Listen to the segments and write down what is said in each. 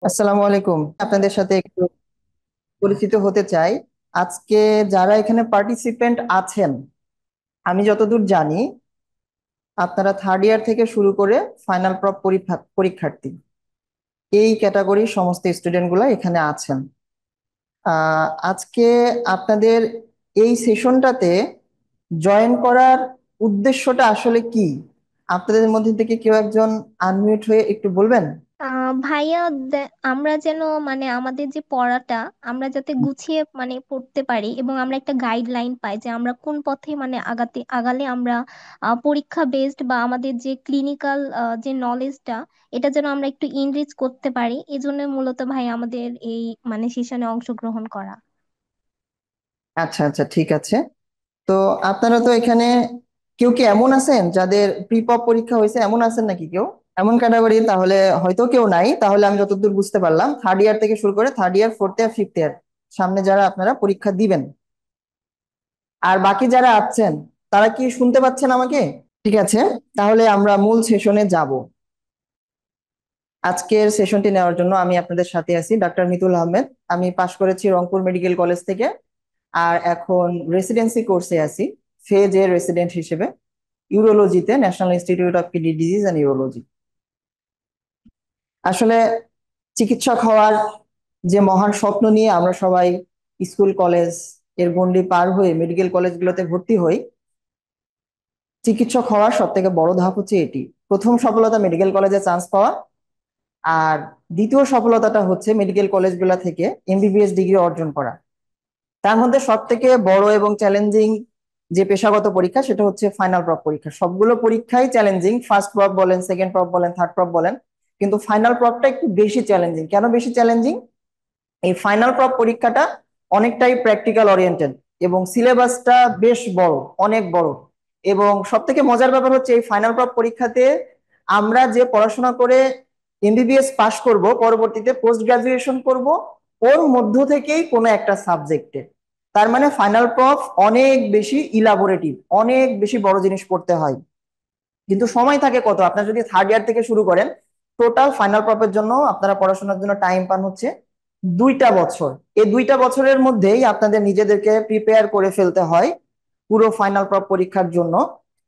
আসসালামু আলাইকুম। আপনাদের সাথে একটু পরিচিত হতে চাই। আজকে যারা এখানে পার্টিসিপেন্ট আছেন, আমি যতদূর জানি আপনারা থার্ড ইয়ার থেকে শুরু করে ফাইনাল পরীক্ষার্থী, এই ক্যাটাগরির সমস্ত স্টুডেন্ট গুলা এখানে আছেন। আজকে আপনাদের এই সেশনটাতে জয়েন করার উদ্দেশ্যটা আসলে কি? আপনাদের মধ্যে থেকে কেউ একজন আনমিউট হয়ে একটু বলবেন? ভাইয়া, আমরা যেন মানে আমাদের যে পড়াটা আমরা যাতে গুছিয়ে মানে পড়তে পারি এবং আমরা একটা গাইডলাইন পাই যে আমরা কোন পথে মানে আগালে আমরা পরীক্ষা বেসড বা আমাদের যে ক্লিনিক্যাল যে নলেজটা এটা যেন আমরা একটু ইনরিচ করতে পারি, এজন্য মূলত ভাই আমাদের এই মানে সেশনে অংশগ্রহণ করা। আচ্ছা আচ্ছা, ঠিক আছে। তো আপনারা তো এখানে কেউ কি এমন আছেন যাদের প্রিপপ পরীক্ষা হয়েছে, এমন আছেন নাকি কেউ? এমন ক্যাটাগরি তাহলে হয়তো কেউ নাই। তাহলে আমি যতদূর বুঝতে পারলাম থার্ড ইয়ার থেকে শুরু করে third year, fourth year, fifth year সামনে যারা আপনারা পরীক্ষা দিবেন, আর বাকি যারা আছেন তারা কি শুনতে পাচ্ছেন আমাকে? ঠিক আছে, তাহলে আমরা মূল সেশনে যাব। আজকের সেশনটি নেওয়ার জন্য আমি আপনাদের সাথে আছি ডাক্তার মিতুল আহমেদ। আমি পাশ করেছি রংপুর মেডিকেল কলেজ থেকে, আর এখন রেসিডেন্সি কোর্সে আছি, ফেজ এর রেসিডেন্ট হিসেবে, ইউরোলজিতে, national institute of kidney disease and urology. আসলে চিকিৎসক হওয়ার যে মহান স্বপ্ন নিয়ে আমরা সবাই স্কুল কলেজ এর গণ্ডি পার হয়ে মেডিকেল কলেজগুলোতে ভর্তি হই, চিকিৎসক হওয়ার সব থেকে বড় ধাপ হচ্ছে এটি। প্রথম সফলতা মেডিকেল কলেজে চান্স পাওয়া, আর দ্বিতীয় সফলতাটা হচ্ছে মেডিকেল কলেজগুলো থেকে এমবিবিএস ডিগ্রি অর্জন করা। তার মধ্যে সব থেকে বড় এবং চ্যালেঞ্জিং যে পেশাগত পরীক্ষা সেটা হচ্ছে ফাইনাল প্রপ পরীক্ষা। সবগুলো পরীক্ষাই চ্যালেঞ্জিং, ফার্স্ট প্রপ বলেন, সেকেন্ড প্রপ বলেন, থার্ড প্রপ বলেন, কিন্তু ফাইনাল প্রপটা একটু বেশি চ্যালেঞ্জিং। কেন বেশি চ্যালেঞ্জিং? এই ফাইনাল প্রপ পরীক্ষাটা অনেকটাই প্র্যাকটিক্যাল ওরিয়েন্টেড এবং সিলেবাসটা বেশ বড়, অনেক বড়। এবং সব থেকে মজার ব্যাপার হচ্ছে এই ফাইনাল প্রপ পরীক্ষাতে আমরা যে পড়াশোনা করে এমবিবিএস পাশ করব, পরবর্তীতে পোস্ট গ্রাজুয়েশন করব ওর মধ্য থেকেই কোনো একটা সাবজেক্টে। তার মানে ফাইনাল প্রপ অনেক বেশি ইলাবোরেটিভ, অনেক বেশি বড় জিনিস পড়তে হয়। কিন্তু সময় থাকে কত? আপনারা যদি থার্ড ইয়ার থেকে শুরু করেন, টোটাল ফাইনাল প্রপের জন্য আপনারা পড়াশোনার জন্য টাইম পান হচ্ছে 2টা বছর। এই 2টা বছরের মধ্যেই আপনাদের নিজেদেরকে প্রিপেয়ার করে ফেলতে হয় পুরো ফাইনাল প্রপ পরীক্ষার জন্য।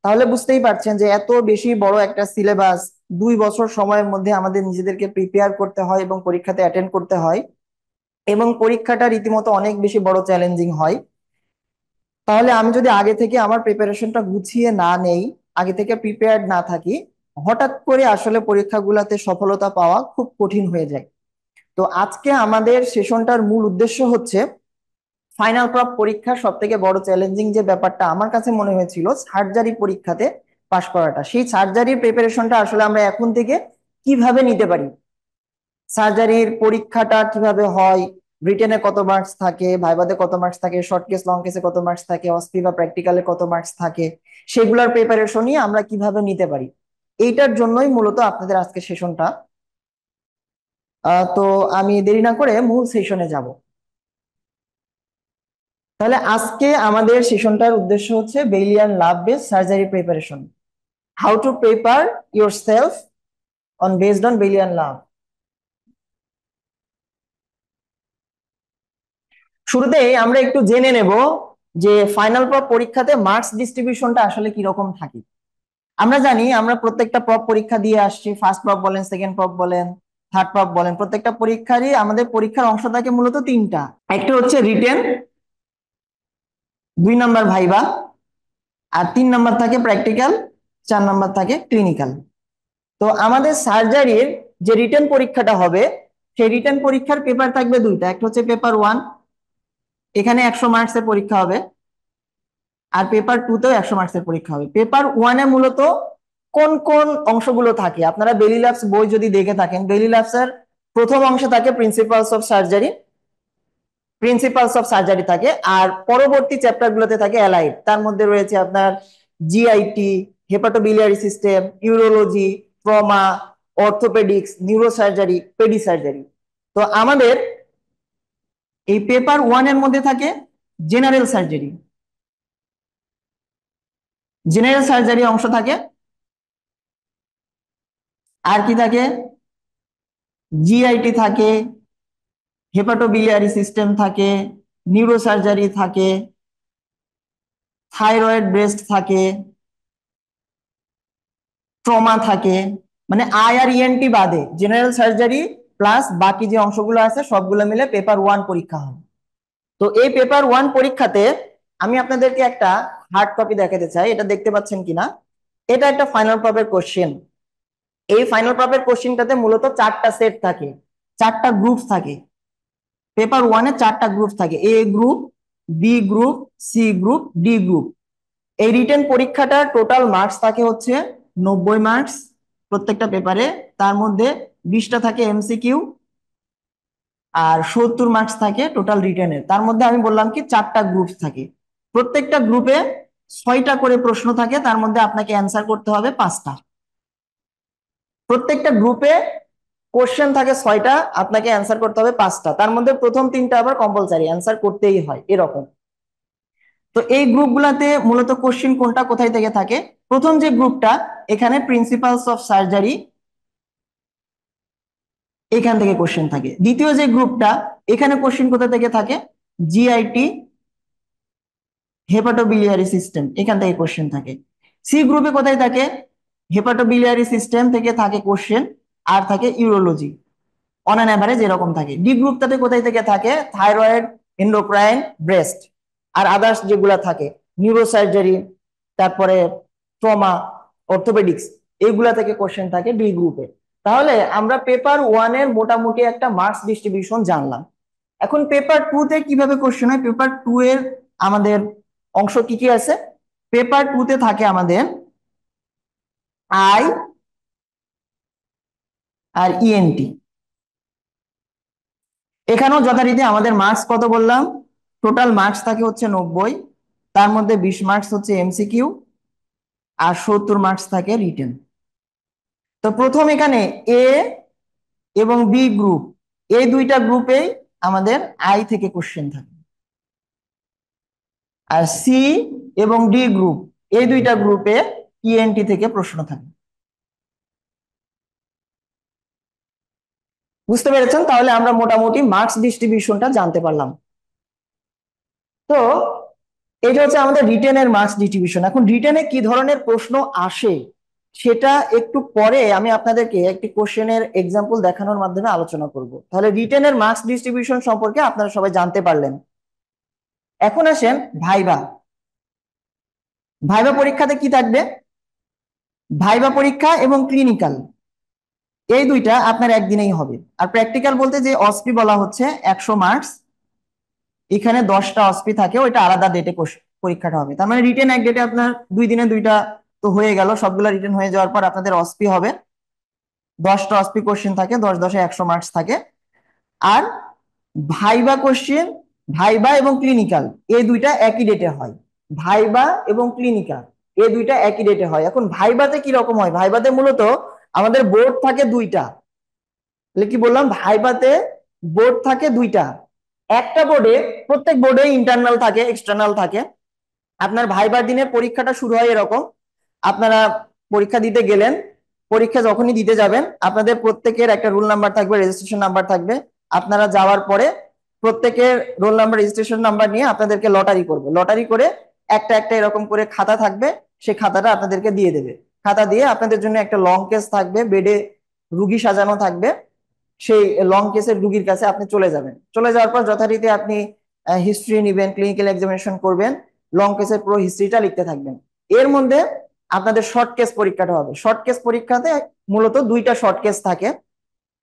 তাহলে বুঝতেই পারছেন যে এত বেশি বড় একটা সিলেবাস 2 বছর সময়ের মধ্যে আমাদের নিজেদেরকে প্রিপেয়ার করতে হয় এবং পরীক্ষাতে অ্যাটেন্ড করতে হয়, এবং পরীক্ষাটা রীতিমতো অনেক বেশি বড় চ্যালেঞ্জিং হয়। তাহলে আমি যদি আগে থেকে আমার প্রিপারেশনটা গুছিয়ে না নেই, আগে থেকে প্রিপেয়ার্ড না থাকি, হঠাৎ করে আসলে পরীক্ষাগুলোতে সফলতা পাওয়া খুব কঠিন হয়ে যায়। তো আজকে আমাদের সেশনটার মূল উদ্দেশ্য হচ্ছে ফাইনাল প্রপ পরীক্ষার সব থেকে বড় চ্যালেঞ্জিং যে ব্যাপারটা আমার কাছে মনে হয়েছিল সার্জারি পরীক্ষাতে পাশ করাটা, সেই সার্জারির প্রিপারেশনটা আসলে আমরা এখন থেকে কিভাবে নিতে পারি, সার্জারির পরীক্ষাটা কিভাবে হয়, রিটেনে কত মার্কস থাকে, ভাইভাতে কত মার্কস থাকে, শর্ট কেস লং কেসে কত মার্কস থাকে, অসপি বা প্র্যাকটিক্যালে কত মার্কস থাকে, সেগুলোর প্রিপারেশন নিয়ে আমরা কিভাবে নিতে পারি, এইটার জন্যই মূলত আপনাদের আজকে সেশনটা। তো আমি দেরি না করে মূল সেশনে যাব। তাহলে আজকে আমাদের সেশনটার উদ্দেশ্য হচ্ছে Bailey and Love base surgery preparation, how to prepare yourself on based on Bailey and Love. শুরুতেই আমরা একটু জেনে নেব যে ফাইনাল প্রপ পরীক্ষাতে মার্কস ডিস্ট্রিবিউশনটা আসলে কি রকম থাকে। আমরা জানি আমরা প্রত্যেকটা প্রপ পরীক্ষা দিয়ে আসছি, ফার্স্ট প্রপ বলেন, সেকেন্ড প্রপ বলেন, থার্ড প্রপ বলেন, প্রত্যেকটা পরীক্ষারই আমাদের পরীক্ষার অংশ থাকে মূলত তিনটা। একটা হচ্ছে রিটেন, 2 নাম্বার ভাইবা, আর 3 নাম্বার থাকে প্র্যাকটিক্যাল, 4 নাম্বার থাকে ক্লিনিক্যাল। তো আমাদের সার্জারির যে রিটেন পরীক্ষাটা হবে, সেই রিটেন পরীক্ষার পেপার থাকবে দুইটা। একটা হচ্ছে পেপার 1, এখানে 100 মার্কসের পরীক্ষা হবে, আর পেপার 2তেও 100 মার্কসের পরীক্ষা হবে। পেপার 1-এ মূলত কোন কোন অংশগুলো থাকে, আপনারা বেলি ল্যাবস বই যদি দেখে থাকেন, বেলি ল্যাবস এর প্রথম অংশে থাকে principles of surgery, principles of surgery থাকে, আর পরবর্তী চ্যাপ্টার গুলোতে থাকে অ্যালাইড। তার মধ্যে রয়েছে আপনার GIT, hepatobiliary system, urology, trauma, orthopaedics, neurosurgery, paddy surgery. তো আমাদের এই পেপার 1-এর মধ্যে থাকে জেনারেল সার্জারি, জেনারেল সার্জারি অংশ থাকে। আর কি থাকে? জিআইটি থাকে, হেপাটোবিলিয়ারি সিস্টেম থাকে, নিউরোসার্জারি থাকে, থাইরয়েড ব্রেস্ট থাকে, ট্রমা থাকে। মানে আই আর ইএনটি বাদে জেনারেল সার্জারি প্লাস বাকি যে অংশগুলো আছে সবগুলো মিলে পেপার 1 পরীক্ষা হয়। তো এই পেপার 1 পরীক্ষাতে আমি আপনাদেরকে একটা হার্ড কপি দেখাতে চাই, এটা দেখতে পাচ্ছেন কিনা। এটা একটা ফাইনাল প্রপের কোশ্চেন। এই ফাইনাল প্রপের কোশ্চেনটাতে মূলত 4টা সেট থাকে, 4টা গ্রুপ থাকে। পেপার 1-এ 4টা গ্রুপ থাকে, A group, B group, C group, D group. এই রিটেন পরীক্ষাটার টোটাল মার্কস থাকে হচ্ছে 90 মার্কস প্রত্যেকটা পেপারে। তার মধ্যে 20টা থাকে এমসিকিউ আর 70 মার্কস থাকে টোটাল রিটেনের। তার মধ্যে আমি বললাম কি 4টা গ্রুপ থাকে, প্রত্যেকটা গ্রুপে 6টা করে প্রশ্ন থাকে, তার মধ্যে আপনাকে অ্যান্সার করতে হবে 5টা। প্রত্যেকটা গ্রুপে কোশ্চেন থাকে 6টা, আপনাকে অ্যান্সার করতে হবে 5টা, তার মধ্যে প্রথম 3টা আবার কম্পালসারি অ্যান্সার করতেই হয় এরকম। তো এই গ্রুপগুলাতে মূলত কোশ্চেন কোনটা কোথায় থেকে থাকে? প্রথম যে গ্রুপটা, এখানে প্রিন্সিপালস অফ সার্জারি, এখান থেকে কোশ্চেন থাকে। দ্বিতীয় যে গ্রুপটা, এখানে কোশ্চেন কোথা থেকে থাকে? জিআইটি, হেপাটোবিলিয়ারি সিস্টেম, এখান থেকে কোশ্চেন থাকে। সি গ্রুপে কোথায় থাকে? হেপাটোবিলিয়ারি সিস্টেম থেকে থাকে কোশ্চেন, আর থাকে ইউরোলজি, অন অ্যান অ্যাভারেজ এরকম থাকে। ডি গ্রুপটাতে কোথায় থেকে থাকে? থাইরয়েড, এন্ডোক্রাইন, ব্রেস্ট, আর আদার্স যেগুলা থাকে, নিউরোসার্জারি, তারপরে ট্রমা, অর্থোপেডিক্স, এইগুলা থেকে কোশ্চেন থাকে ডি গ্রুপে। তাহলে আমরা পেপার 1-এর মোটামুটি একটা মার্কস ডিস্ট্রিবিউশন জানলাম। এখন পেপার 2-তে কিভাবে কোশ্চেন হয়? পেপার 2-এর আমাদের অংশ কি কি আছে? পেপার 2-তে থাকে আমাদের আই আর ইএনটি। এখানেও যথারীতি আমাদের মার্কস কত বললাম? টোটাল মার্কস থাকে হচ্ছে 90, তার মধ্যে 20 মার্কস হচ্ছে এমসিকিউ আর 70 মার্কস থাকে রিটেন। তো প্রথম এখানে এ এবং বি গ্রুপ, এই দুইটা গ্রুপেই আমাদের আই থেকে কোশ্চেন থাকে। আর সি এবং ডি গ্রুপ, এই দুইটা গ্রুপে ইএনটি থেকে প্রশ্ন থাকে। বুঝতে পেরেছেন? তাহলে আমরা মোটামুটি মার্কস ডিস্ট্রিবিউশনটা জানতে পারলাম। তো এটা হচ্ছে আমাদের রিটেনের মার্কস ডিস্ট্রিবিউশন। এখন রিটেনে কি ধরনের প্রশ্ন আসে সেটা একটু পরে আমি আপনাদেরকে একটি কোশ্চেনের এক্সাম্পল দেখানোর মাধ্যমে আলোচনা করব। তাহলে রিটেনের মার্কস ডিস্ট্রিবিউশন সম্পর্কে আপনারা সবাই জানতে পারলেন। এখন আসেন ভাইবা। ভাইবা পরীক্ষাতে কি থাকবে? ভাইবা পরীক্ষা এবং ক্লিনিক্যাল, এই দুইটা আপনার একদিনেই হবে। আর প্র্যাকটিক্যাল বলতে যে অসপি বলা হচ্ছে 100 মার্কস, এখানে 10টা অসপি থাকে, ওইটা আলাদা ডেটে পরীক্ষাটা হবে। তার মানে রিটেন এক ডেটে আপনার 2 দিনে 2টা তো হয়ে গেল, সবগুলা রিটেন হয়ে যাওয়ার পর আপনাদের অসপি হবে। 10টা অসপি কোশ্চেন থাকে, 10 10-এ 100 মার্কস থাকে। আর ভাইবা কোশ্চেন, ভাইবা এবং ক্লিনিক্যাল, এই দুইটা একই ডেটে হয়। ভাইবা এবং ক্লিনিক্যাল এই দুইটা একই ডেটে হয়। এখন ভাইবাতে কি রকম হয়? ভাইবাতে মূলত আমাদের বোর্ড থাকে 2টা। তাহলে কি বললাম? ভাইবাতে বোর্ড থাকে 2টা। একটা বোর্ডে, প্রত্যেক বোর্ডে ইন্টারনাল থাকে, এক্সটার্নাল থাকে। আপনার ভাইবার দিনের পরীক্ষাটা শুরু হয় এরকম, আপনারা পরীক্ষা দিতে গেলেন, পরীক্ষা যখনই দিতে যাবেন আপনাদের প্রত্যেকের একটা রোল নাম্বার থাকবে, রেজিস্ট্রেশন নাম্বার থাকবে। আপনারা যাওয়ার পরে প্রত্যেকের রোল নাম্বার, রেজিস্ট্রেশন নাম্বার নিয়ে আপনাদেরকে লটারি করবে। লটারি করে একটা একটা এরকম করে খাতা থাকবে, সেই খাতাটা আপনাদেরকে দিয়ে দেবে। খাতা দিয়ে আপনাদের জন্য একটা লং কেস থাকবে, বেডে রুগী সাজানো থাকবে। সেই লং কেসের রুগীর কাছে আপনি চলে যাবেন। চলে যাওয়ার পর যথারীতি আপনি হিস্ট্রি নিবেন, ক্লিনিক্যাল এক্সামিনেশন করবেন, লং কেসের পুরো হিস্ট্রিটা লিখতে থাকবেন। এর মধ্যে আপনাদের শর্ট কেস পরীক্ষাটা হবে। শর্ট কেস পরীক্ষাতে মূলত 2টা শর্ট কেস থাকে,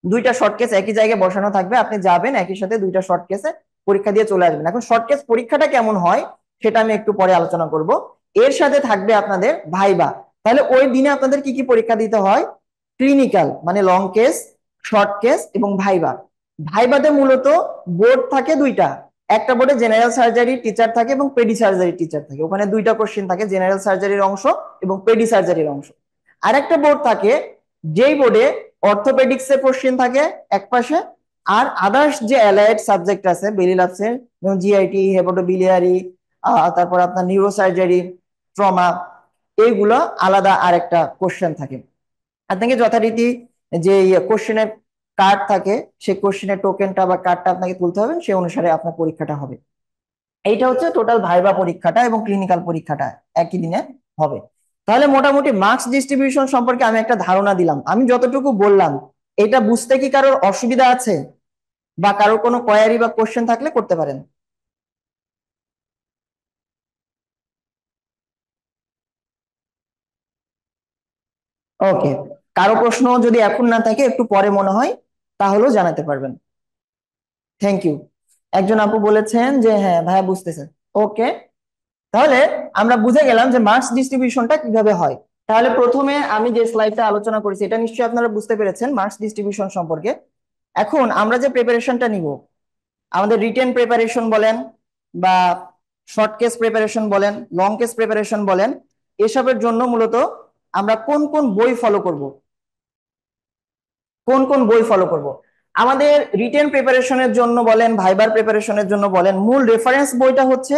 2টা শর্ট কেস একই জায়গায় বসানো থাকবে, আপনি যাবেন একই সাথে 2টা শর্ট কেসে পরীক্ষা দিয়ে চলে আসবেন। এখন শর্ট কেস পরীক্ষাটা কেমন হয় সেটা আমি একটু পরে আলোচনা করব। এর সাথে থাকবে আপনাদের ভাইবা। তাহলে ওই দিনে আপনাদের কি কি পরীক্ষা দিতে হয়? ক্লিনিক্যাল মানে লং কেস, শর্ট কেস এবং ভাইবা। ভাইবাতে মূলত বোর্ড থাকে 2টা। একটা বোর্ডে জেনারেল সার্জারি টিচার থাকে এবং পেডি সার্জারি টিচার থাকে, ওখানে 2টা কোশ্চেন থাকে, জেনারেল সার্জারির অংশ এবং পেডি সার্জারির অংশ। আরেকটা বোর্ড থাকে যেই বোর্ডে অর্থোপেডিক্স এর কোশ্চেন থাকে এক পাশে, আর আদার্স যে অ্যালায়েড সাবজেক্ট আছে বেলি লাভসের, যেমন জিআইটি, হেপাটোবিলিয়ারি, তারপর আপনার নিউরোসার্জারি, ট্রমা, এইগুলো আলাদা আরেকটা কোশ্চেন থাকে। আপনাকে যথারীতি যে কোশ্চেনের কার্ড থাকে, সেই কোশ্চেনের টোকেনটা বা কার্ডটা আপনাকে তুলতে হবে, সেই অনুসারে আপনার পরীক্ষাটা হবে। এইটা হচ্ছে টোটাল ভাইবা পরীক্ষাটা এবং ক্লিনিক্যাল পরীক্ষাটা একই দিনে হবে। তাহলে মোটামুটি মার্কস ডিস্ট্রিবিউশন সম্পর্কে আমি একটা ধারণা দিলাম। আমি যতটুকু বললাম এটা বুঝতে কি কারোর অসুবিধা আছে, বা কারোর কোনো কোয়ারি বা কোশ্চেন থাকলে করতে পারেন। ওকে, কারো প্রশ্ন যদি এখন না থাকে, একটু পরে মনে হয়, তাহলেও জানাতে পারবেন। Thank you. একজন আপু বলেছেন যে হ্যাঁ ভাইয়া বুঝতেছেন। ওকে, তাহলে আমরা বুঝে গেলাম যে মার্কস ডিস্ট্রিবিউশনটা কিভাবে হয়। তাহলে প্রথমে আমি যে স্লাইডটা আলোচনা করেছি এটা নিশ্চয়ই আপনারা বুঝতে পেরেছেন মার্কস ডিস্ট্রিবিউশন সম্পর্কে। এখন আমরা যে প্রিপারেশনটা নিব, আমাদের রিটেন প্রিপারেশন বলেন বা শর্ট কেস প্রিপারেশন বলেন, লং কেস প্রিপারেশন বলেন, এসবের জন্য মূলত আমরা কোন কোন বই ফলো করব, কোন কোন বই ফলো করব। আমাদের রিটেন প্রিপারেশনের জন্য বলেন, ভাইবার প্রিপারেশনের জন্য বলেন, মূল রেফারেন্স বইটা হচ্ছে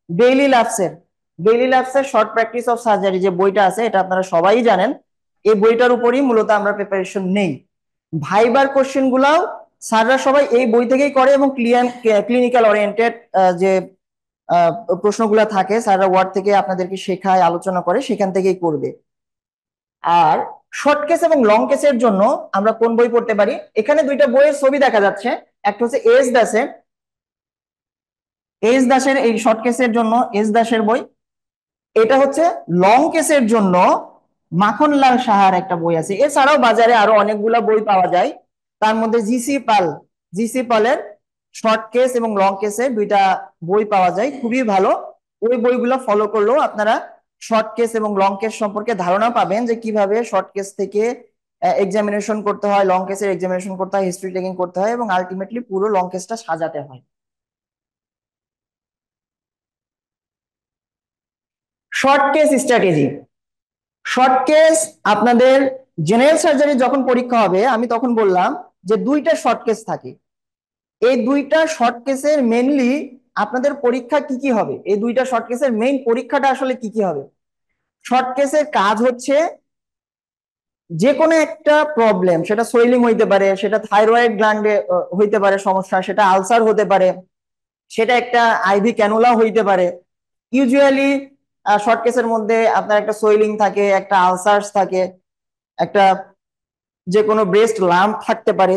ডেইলি ল্যাবসের, শর্ট প্র্যাকটিস অফ সার্জারি যে বইটা আছে, এটা আপনারা সবাই জানেন। এই বইটার উপরই মূলত আমরা প্রিপারেশন নেই। ভাইবার কোশ্চেন গুলাও স্যাররা সবাই এই বই থেকেই করে, এবং ক্লিনিক্যাল ওরিয়েন্টেড যে প্রশ্নগুলো থাকে স্যাররা ওয়ার্ড থেকে আপনাদেরকে শেখায়, আলোচনা করে, সেখান থেকেই করবে। আর শর্ট কেস এবং লং কেসের জন্য আমরা কোন বই পড়তে পারি? এখানে দুইটা বইয়ের ছবি দেখা যাচ্ছে, একটা হচ্ছে এস দাসের এই শর্ট কেসের জন্য এস দাসের বই। এটা হচ্ছে লং কেসের জন্য মাখনলাল সাহার একটা বই আছে। এছাড়াও বাজারে আরো অনেকগুলা বই পাওয়া যায়, তার মধ্যে জিসি পালের শর্ট কেস এবং লং কেসের দুইটা বই পাওয়া যায়, খুবই ভালো। ওই বইগুলো ফলো করলেও আপনারা শর্ট কেস এবং লং কেস সম্পর্কে ধারণা পাবেন, যে কিভাবে শর্ট কেস থেকে এক্সামিনেশন করতে হয়, লং কেসের এক্সামিনেশন করতে হয়, হিস্ট্রি টেকিং করতে হয়, এবং আলটিমেটলি পুরো লং কেসটা সাজাতে হয়। Short case strategy, short case আপনাদের জেনারেল সার্জারি যখন পরীক্ষা হবে, আমি তখন বললাম যে দুইটা শর্ট কেস থাকে। এই দুইটা শর্ট কেসের মেইনলি আপনাদের পরীক্ষা কি কি হবে, এই দুইটা শর্ট কেসের মেইন পরীক্ষাটা আসলে কি কি হবে। শর্ট কেসের কাজ হচ্ছে যে কোনো একটা প্রবলেম, সেটা সোয়েলিং হইতে পারে, সেটা থাইরয়েড গ্ল্যান্ডে হইতে পারে সমস্যা, সেটা আলসার হতে পারে, সেটা একটা আইভি ক্যানুলা হইতে পারে। ইউজুয়ালি শর্ট কেসের মধ্যে আপনার একটা সোয়েলিং থাকে, একটা আলসার্স থাকে, একটা যে কোনো ব্রেস্ট লাম্প থাকতে পারে।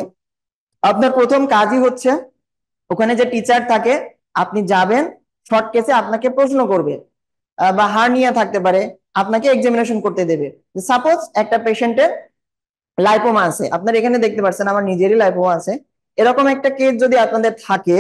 আপনার প্রথম কাজই হচ্ছে ওখানে যে টিচার থাকে, আপনি যাবেন, শর্ট কেসে আপনাকে প্রশ্ন করবে, বা হার্নিয়া থাকতে পারে, আপনাকে এক্সামিনেশন করতে দেবে। সাপোজ একটা পেশেন্টের লাইপোমা আছে, আপনার এখানে দেখতে পাচ্ছেন আমার নিজেরই লাইপোমা আছে, এরকম একটা কেস যদি আপনাদের থাকে,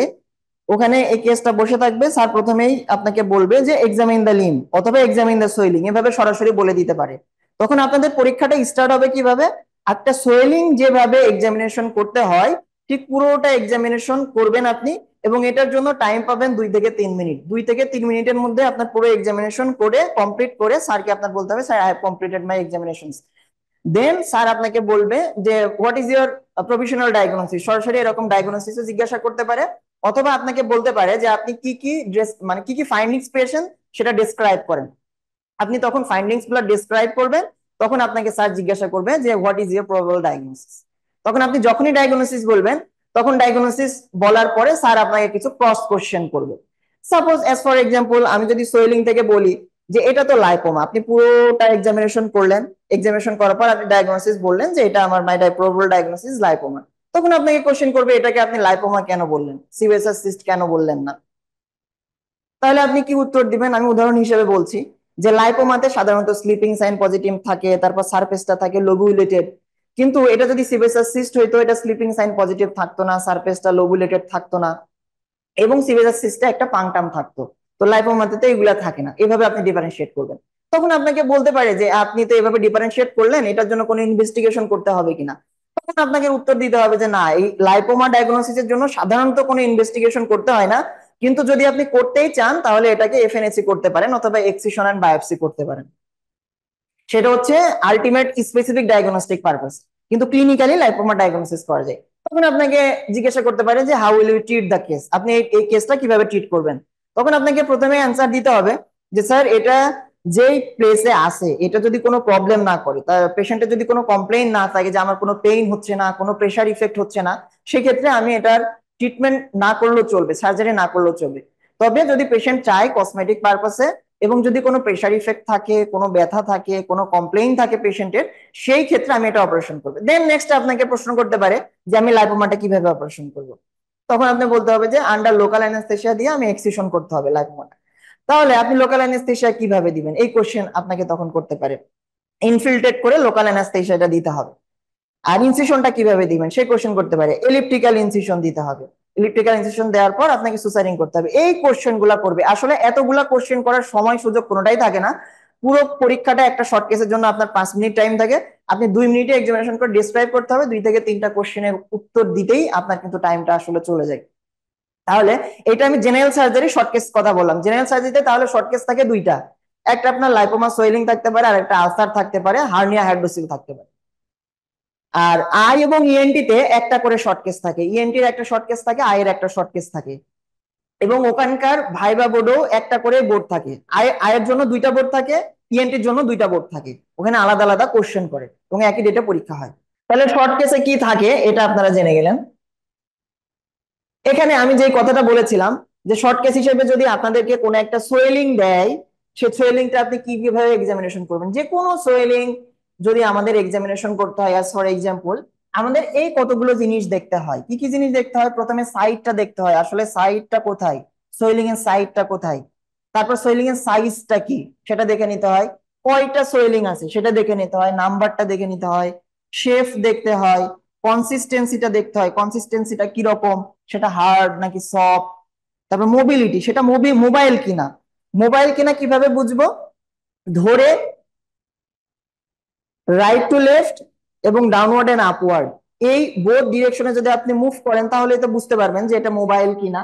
ওখানে এই কেসটা বসে থাকবে, স্যার প্রথমেই আপনাকে বলবে যে এক্সামিন দ্য লিম্ব অথবা এক্সামিন দ্য সোয়েলিং, এভাবে সরাসরি বলে দিতে পারে। তখন আপনাদের পরীক্ষাটা স্টার্ট হবে কিভাবে, একটা সোয়েলিং যেভাবে এক্সামিনেশন করতে হয় ঠিক পুরোটা এক্সামিনেশন করবেন আপনি, এবং এটার জন্য টাইম পাবেন 2 থেকে 3 মিনিট। 2 থেকে 3 মিনিটের মধ্যে আপনার পুরো এক্সামিনেশন করে কমপ্লিট করে স্যারকে আপনার বলতে হবে, sir I have completed my examination. Then sir আপনাকে বলবে যে what is your provisional diagnosis, সরাসরি এরকম ডায়াগনোসিস জিজ্ঞাসা করতে পারে, অথবা আপনাকে বলতে পারে যে আপনি কি কি মানে কি কি ফাইন্ডিংস পেয়েছেন সেটা ডিসক্রাইব করেন। আপনি তখন ফাইন্ডিংস গুলো ডিসক্রাইব করবেন, তখন আপনাকে স্যার জিজ্ঞাসা করবে যে what is your probable diagnosis. তখন আপনি যখনই ডায়াগনোসিস বলবেন, তখন ডায়াগনোসিস বলার পরে স্যার আপনাকে কিছু ক্রস কোশ্চেন করবে। সাপোজ অ্যাজ ফর এক্সাম্পল আমি যদি সোয়েলিং থেকে বলি যে এটা তো লাইপোমা, আপনি পুরোটা এক্সামিনেশন করলেন, এক্সামিনেশন করার পর আপনি ডায়াগনোসিস বললেন যে এটা আমার মাই প্রবাবল ডায়াগনোসিস লাইপোমা, তখন আপনাকে কোশ্চেন করবে এটাকে আপনি লাইপোমা কেন বললেন, সিভেসাস সিস্ট কেন বললেন না। তাহলে আপনি কি উত্তর দিবেন? আমি উদাহরণ হিসেবে বলছি যে লাইপোমাতে সাধারণত স্লিপিং সাইন পজিটিভ থাকে, তারপর সারফেসটা থাকে লোবুলেটেড, কিন্তু এটা যদি সিবেসাস সিস্ট হইতো, এটা স্লিপিং সাইন পজিটিভ থাকতো না, সারফেসটা লোবুলেটেড থাকতো না, এবং সিবেসাস সিস্টে একটা পাংটাম থাকতো। তো লাইপোমাতে তো এগুলা থাকে না, এভাবে আপনি ডিফারেন্সিয়েট করবেন। তখন আপনাকে বলতে পারে যে আপনি তো এভাবে ডিফারেন্সিয়েট করলেন, এটার জন্য কোনো ইনভেস্টিগেশন করতে হবে কিনা। তখন আপনাকে উত্তর দিতে হবে যে না, এই লাইপোমা ডায়াগনোসিসের জন্য সাধারণত কোনো ইনভেস্টিগেশন করতে হয় না, কিন্তু যদি আপনি করতেই চান তাহলে এটাকে এফএনএসি করতে পারেন অথবা এক্সিশন এন্ড বায়োপসি করতে পারেন। সেটা হচ্ছে আলটিমেট স্পেসিফিক ডায়াগনস্টিক পারপাস, কিন্তু ক্লিনিক্যালি লাইপোমা ডায়াগনোসিস করা যায়। তখন আপনাকে জিজ্ঞাসা করতে পারে যে how will you treat the case, আপনি এই কেসটা কিভাবে ট্রিট করবেন। তখন আপনাকে প্রথমে অ্যান্সার দিতে হবে যে স্যার এটা যেই প্লেসে আছে এটা যদি কোনো প্রবলেম না করে, তার পেশেন্টের যদি কোনো কমপ্লেইন না থাকে যে আমার কোনো পেইন হচ্ছে না, কোনো প্রেশার ইফেক্ট হচ্ছে না, সেক্ষেত্রে আমি এটার ট্রিটমেন্ট না করলেও চলবে, সার্জারি না করলেও চলবে। তবে যদি পেশেন্ট চায় কসমেটিক পারপাসে এবং যদি কোনো প্রেশার ইফেক্ট থাকে, কোনো ব্যথা থাকে, কোনো কমপ্লেইন থাকে পেশেন্টের, সেই ক্ষেত্রে আমি এটা অপারেশন করবো। দেন নেক্সট আপনাকে প্রশ্ন করতে পারে যে আমি লাইপোমাটা কিভাবে অপারেশন করব। তখন আপনি বলতে হবে যে আন্ডার লোকাল অ্যানেস্থেসিয়া দিয়ে আমি এক্সিশন করতে হবে লাইপোমাটা। তাহলে আপনি লোকাল অ্যানেস্থেসিয়া কিভাবে দিবেন, এই কোশ্চেন আপনাকে তখন করতে পারে। ইনফিল্ট্রেট করে লোকাল অ্যানেস্থেসিয়াটা দিতে হবে। আর ইনসিশনটা কিভাবে দিবেন সেই কোশ্চেন করতে পারে। এলিপ্টিক্যাল ইনসিশন দিতে হবে। এলিপ্টিক্যাল ইনসিশন দেওয়ার পর আপনাকে সুসারিং করতে হবে। এই কোশ্চেন গুলা করবে। আসলে এতগুলা কোশ্চেন করার সময় সুযোগ কোনোটাই থাকে না। পুরো পরীক্ষাটা একটা শর্ট কেসের জন্য আপনার 5 মিনিট টাইম থাকে। আপনি 2 মিনিটে এক্সামিনেশন করে ডিসক্রাইব করতে হবে, 2 থেকে 3টা কোশ্চেনের উত্তর দিতেই আপনার কিন্তু টাইমটা আসলে চলে যায়। তাহলে এটা আমি জেনারেল সার্জারি শর্ট কেস কথা বললাম। জেনারেল সার্জারিতে তাহলে শর্ট কেস থাকে দুইটা, একটা আপনার লাইপোমা সোয়েলিং থাকতে পারে, আর একটা আলসার থাকতে পারে, হার্নিয়া হাইড্রোসিল থাকতে পারে। আর আই এবং ইএনটি তে একটা করে শর্ট কেস থাকে, ইএনটির একটা শর্ট কেস থাকে, আই এর একটা শর্ট কেস থাকে। এবং ওখানকার ভাইবা বোর্ডও একটা করে বোর্ড থাকে। আয়ের জন্য 2টা বোর্ড থাকে, ইএনটির জন্য 2টা বোর্ড থাকে। ওখানে আলাদা আলাদা কোশ্চেন করে এবং একই ডেটে পরীক্ষা হয়। তাহলে শর্ট কেসে কি থাকে এটা আপনারা জেনে গেলেন। এখানে আমি যে কথাটা বলেছিলাম যে শর্ট কেস হিসেবে যদি আপনাদেরকে কোনো একটা সোয়েলিং দেয়, সেই সোয়েলিংটা আপনি কিভাবে এক্সামিনেশন করবেন। যে কোনো সোয়েলিং যদি আমাদের এক্সামিনেশন করতে হয়, অ্যাজ ফর এক্সাম্পল আমাদের এই কতগুলো জিনিস দেখতে হয়। কি কি জিনিস দেখতে হয়? প্রথমে সাইডটা দেখতে হয়, আসলে সাইডটা কোথায়, সোয়েলিং এর সাইডটা কোথায়। তারপর সোয়েলিং এর সাইজটা কি সেটা দেখে নিতে হয়, কয়টা সোয়েলিং আছে সেটা দেখে নিতে হয়, নাম্বারটা দেখে নিতে হয়, শেপ দেখতে হয়, কনসিস্টেন্সিটা দেখতে হয়, কনসিস্টেন্সিটা কিরকম, সেটা হার্ড নাকি সফট। তারপর মোবিলিটি, সেটা মোবাইল কিনা। মোবাইল কিনা কিভাবে বুঝবো? ধরে রাইট টু লেফট এবং ডাউনওয়ার্ড এন্ড আপওয়ার্ড, এই বোথ ডিরেকশনে যদি আপনি মুভ করেন তাহলে তো বুঝতে পারবেন যে এটা মোবাইল কিনা।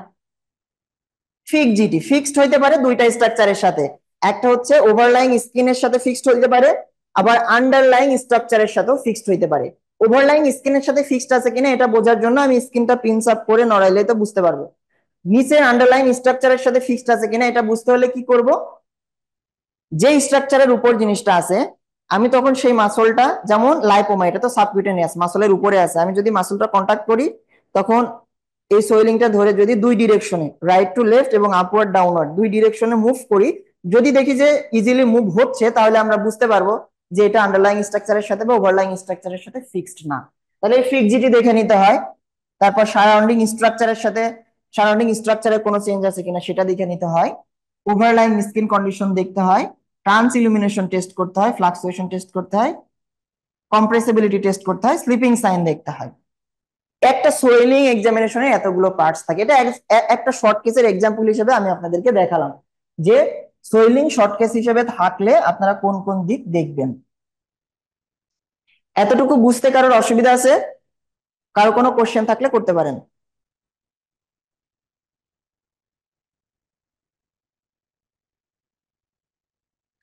ফিক্সড হইতে পারে দুইটা স্ট্রাকচারের সাথে, একটা হচ্ছে ওভারলাইং স্কিনের সাথে ফিক্সড হইতে পারে, আবার আন্ডারলাইং স্ট্রাকচারের সাথেও ফিক্সড হইতে পারে। ওভারলাইং স্কিনের সাথে ফিক্সড আছে কিনা এটা বোঝার জন্য আমি স্কিনটা পিনস আপ করে নড়াইলে তো বুঝতে পারবো। নিচের আন্ডারলাইন স্ট্রাকচারের সাথে ফিক্সড আছে কিনা এটা বুঝতে হলে কি করব, যে স্ট্রাকচারের উপর জিনিসটা আছে আমি তখন সেই মাসলটা, যেমন লাইপোমা এটা তো সাবকিউটেনিয়াস মাসলের উপরে আছে, আমি যদি মাসলটা কন্টাক্ট করি তখন এই সোয়েলিংটা ধরে যদি দুই ডিরেকশনে রাইট টু লেফট এবং আপওয়ার্ড ডাউনওয়ার্ড দুই ডিরেকশনে মুভ করি, যদি দেখি যে ইজিলি মুভ হচ্ছে তাহলে আমরা বুঝতে পারবো যে এটা আন্ডারলাইং স্ট্রাকচারের সাথে বা ওভারলাইং স্ট্রাকচারের সাথে ফিক্সড না। তাহলে এই ফিক্সিটি দেখে নিতে হয়। তারপর সারাউন্ডিং স্ট্রাকচারের কোনো চেঞ্জ আছে কিনা সেটা দেখে নিতে হয়। ওভারলাইং স্কিন কন্ডিশন দেখতে হয়, ট্রান্স ইলুমিনেশন টেস্ট করতে হয়, ফ্লাকচুয়েশন টেস্ট করতে হয়, কম্প্রেসিবিলিটি টেস্ট করতে হয়, স্লিপিং সাইন দেখতে হয়। একটা সোয়েলিং এক্সামিনেশনে এতগুলো পার্টস থাকে। এটা একটা শর্ট কেসের এক্সাম্পল হিসেবে আমি আপনাদেরকে দেখালাম যে সোয়েলিং শর্ট কেস হিসেবে থাকলে আপনারা কোন কোন দিক দেখবেন। এতটুকু বুঝতে কারোর অসুবিধা আছে? কারো কোনো কোশ্চেন থাকলে করতে পারেন।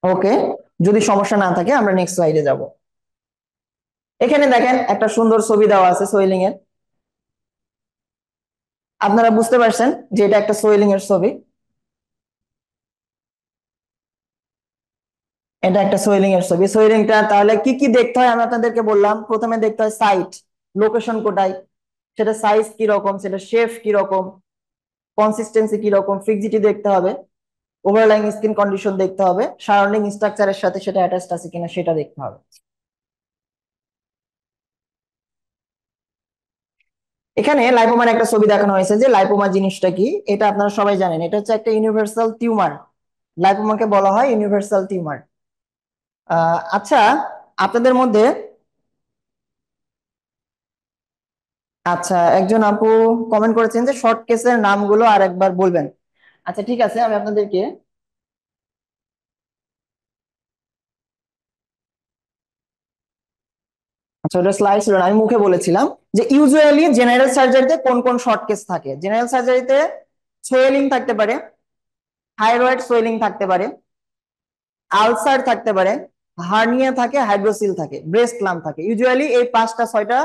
ওকে, যদি সমস্যা না থাকে আমরা নেক্সট স্লাইডে যাব। এখানে দেখেন একটা সুন্দর ছবি দেওয়া আছে সোয়েলিং এর। আপনারা বুঝতে পারছেন যে এটা একটা সোয়েলিং এর ছবি। এটা একটা সোয়েলিং এর ছবি। সোয়েলিংটা তাহলে কি কি দেখতে হয় আমি আপনাদেরকে বললাম। প্রথমে দেখতে হয় সাইট, লোকেশন কোথায়, সেটা সাইজ কি রকম, সেটা শেপ কি রকম, কনসিস্টেন্সি কি রকম, ফিক্সিটি দেখতে হবে, ওভারলাইং স্কিন কন্ডিশন দেখতে হবে, সারাউন্ডিং স্ট্রাকচারের সাথে সেটা অ্যাটাচড আছে কিনা সেটা দেখতে হবে। এখানে লাইপোমার একটা ছবি দেখানো হয়েছে যে লাইপোমা জিনিসটা কি এটা আপনারা সবাই জানেন, এটা হচ্ছে একটা ইউনিভার্সাল টিউমার। লাইপোমাকে বলা হয় ইউনিভার্সাল টিউমার। আচ্ছা, আপনাদের মধ্যে আচ্ছা একজন আপু কমেন্ট করেছেন যে শর্ট কেসের নামগুলো আর একবার বলবেন। আচ্ছা ঠিক আছে, আমি আপনাদেরকে আচ্ছা ওটা স্লাইড ছিল না, আমি মুখে বলেছিলাম যে ইউজুয়ালি জেনারেল সার্জারিতে কোন কোন শর্ট কেস থাকে। জেনারেল সার্জারিতে সোয়েলিং থাকতে পারে, থাইরয়েড সোয়েলিং থাকতে পারে, আলসার থাকতে পারে, হার্নিয়া থাকে, হাইড্রোসিল থাকে, ব্রেস্ট লাম্প থাকে। ইউজুয়ালি এই 5টা 6টা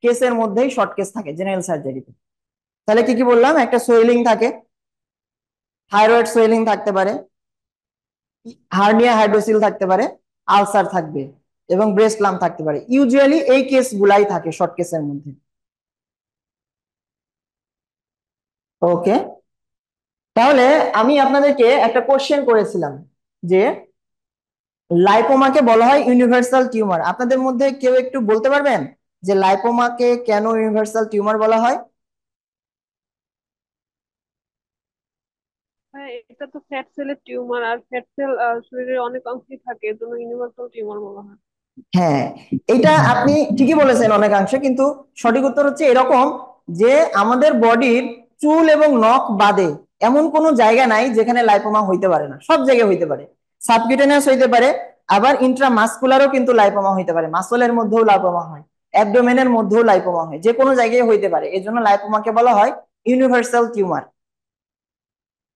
কেসের মধ্যেই শর্ট কেস থাকে জেনারেল সার্জারিতে। তাহলে কি কি বললাম? একটা সোয়েলিং থাকে, থাইরয়েড সোয়েলিং থাকতে পারে, হার্নিয়া হাইড্রোসিল থাকতে পারে, আলসার থাকবে এবং ব্রেস্ট লাম্প থাকতে পারে। ইউজুয়ালি এই কেস গুলাই থাকে শর্ট কেসের মধ্যে। ওকে, তাহলে আমি আপনাদেরকে একটা কোশ্চেন করেছিলাম যে লাইপোমাকে বলা হয় ইউনিভার্সাল টিউমার। আপনাদের মধ্যে কেউ একটু বলতে পারবেন যে লাইপোমাকে কেন ইউনিভার্সাল টিউমার বলা হয়? হ্যাঁ, এটা তো ফ্যাট সেলের টিউমার, আর ফ্যাট সেল শরীরের অনেক অংশেই থাকে, এর জন্য ইউনিভার্সাল টিউমার বলা হয়। হ্যাঁ, এটা আপনি ঠিকই বলেছেন অনেকাংশে, কিন্তু সঠিক উত্তর হচ্ছে এরকম যে আমাদের বডির চুল এবং নখ বাদে এমন কোনো জায়গা নাই যেখানে লাইপোমা হইতে পারে না, সব জায়গায় হইতে পারে। সাবকিউটেনিয়াস হইতে পারে, আবার ইন্ট্রামাসকুলারও কিন্তু লাইপোমা হইতে পারে, মাসলের মধ্যেও লাইপোমা হয়, অ্যাবডোমেনের মধ্যেও লাইপোমা হয়, যে কোনো জায়গায় হইতে পারে। এর জন্য লাইপোমাকে বলা হয় ইউনিভার্সাল টিউমার।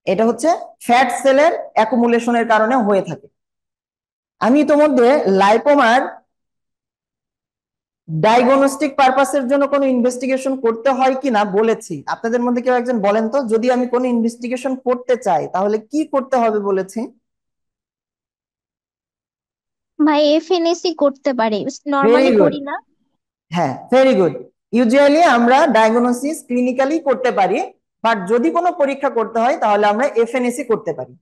এটা হচ্ছে ফ্যাট সেলের অ্যাকুমুলেশনের কারণে হয়ে থাকে। আমি ইতোমধ্যে লাইপোমার ডায়াগনস্টিক পারপাসের জন্য কোনো ইনভেস্টিগেশন করতে হয় কিনা বলেছি। আপনাদের মধ্যে কেউ একজন বলেন তো, যদি আমি কোনো ইনভেস্টিগেশন করতে চাই তাহলে কি করতে হবে বলেছি? ভাই এফএনএসি করতে পারি, ভেরি নর্মালি গুড। করি না? হ্যাঁ, ভেরি গুড। ইউজুয়ালি আমরা ডায়াগনোসিস ক্লিনিক্যালি করতে পারি, বাট যদি কোনো পরীক্ষা করতে হয় তাহলে আমরা এফএনএসি করতে পারি।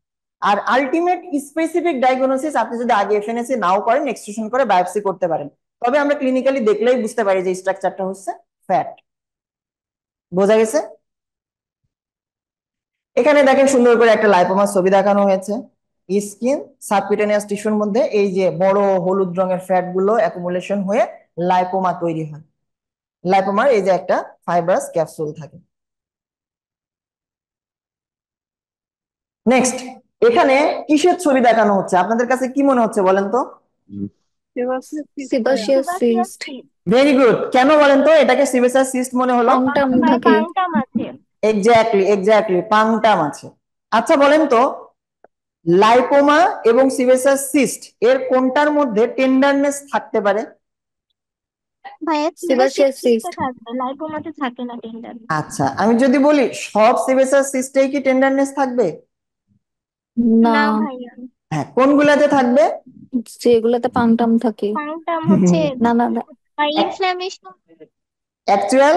আর আলটিমেট স্পেসিফিক ডায়াগনোসিস আপনি যদি আগে এফএনএসি নাও করেন, এক্সট্রুশন করে বায়োপসি করতে পারেন, তবে আমরা ক্লিনিক্যালি দেখলেই বুঝতে পারি যে স্ট্রাকচারটা হচ্ছে ফ্যাট। বোঝা গেছে? এখানে দেখেন সুন্দর করে একটা লাইপোমার ছবি দেখানো হয়েছে। স্কিন সাবকিউটেনিয়াস টিস্যুর মধ্যে এই যে বড় হলুদ রঙের ফ্যাট গুলো অ্যাকুমুলেশন হয়ে লাইপোমা তৈরি হয়। লাইপোমার এই যে একটা ফাইব্রাস ক্যাপসুল থাকে। নেক্সট, এখানে কিসের ছবি দেখানো হচ্ছে আপনাদের কাছে কি মনে হচ্ছে বলেন তো? সেবাসিয়াস সিস্ট ভাইয়া। Sebaceous sebaceous cyst. Cyst. Very good. কেন বলেন তো এটাকে সিবেসাস সিস্ট মনে হলো? পাংটাম ভাই থাকে। পাংটাম আছে। এক্স্যাক্টলি এক্স্যাক্টলি, পাংটাম আছে। আচ্ছা বলেন তো, লাইপোমা এবং সিবেসাস সিস্ট এর কোনটার মধ্যে টেন্ডারনেস থাকতে পারে? ভাইয়া সেবাসিয়াস সেবাসিয়াস সিস্টে সিস্ট। থাকবে, লাইপোমাতে থাকে না টেন্ডার। আচ্ছা, আমি যদি বলি সব সিবেসাস সিস্টেই কি টেন্ডারনেস থাকবে? না, না ভাইয়া। হ্যাঁ, কোনগুলাতে থাকবে? যেগুলোতে পাংটাম থাকে। পাংটাম হচ্ছে না না না। ইনফ্ল্যামেশন। অ্যাকচুয়াল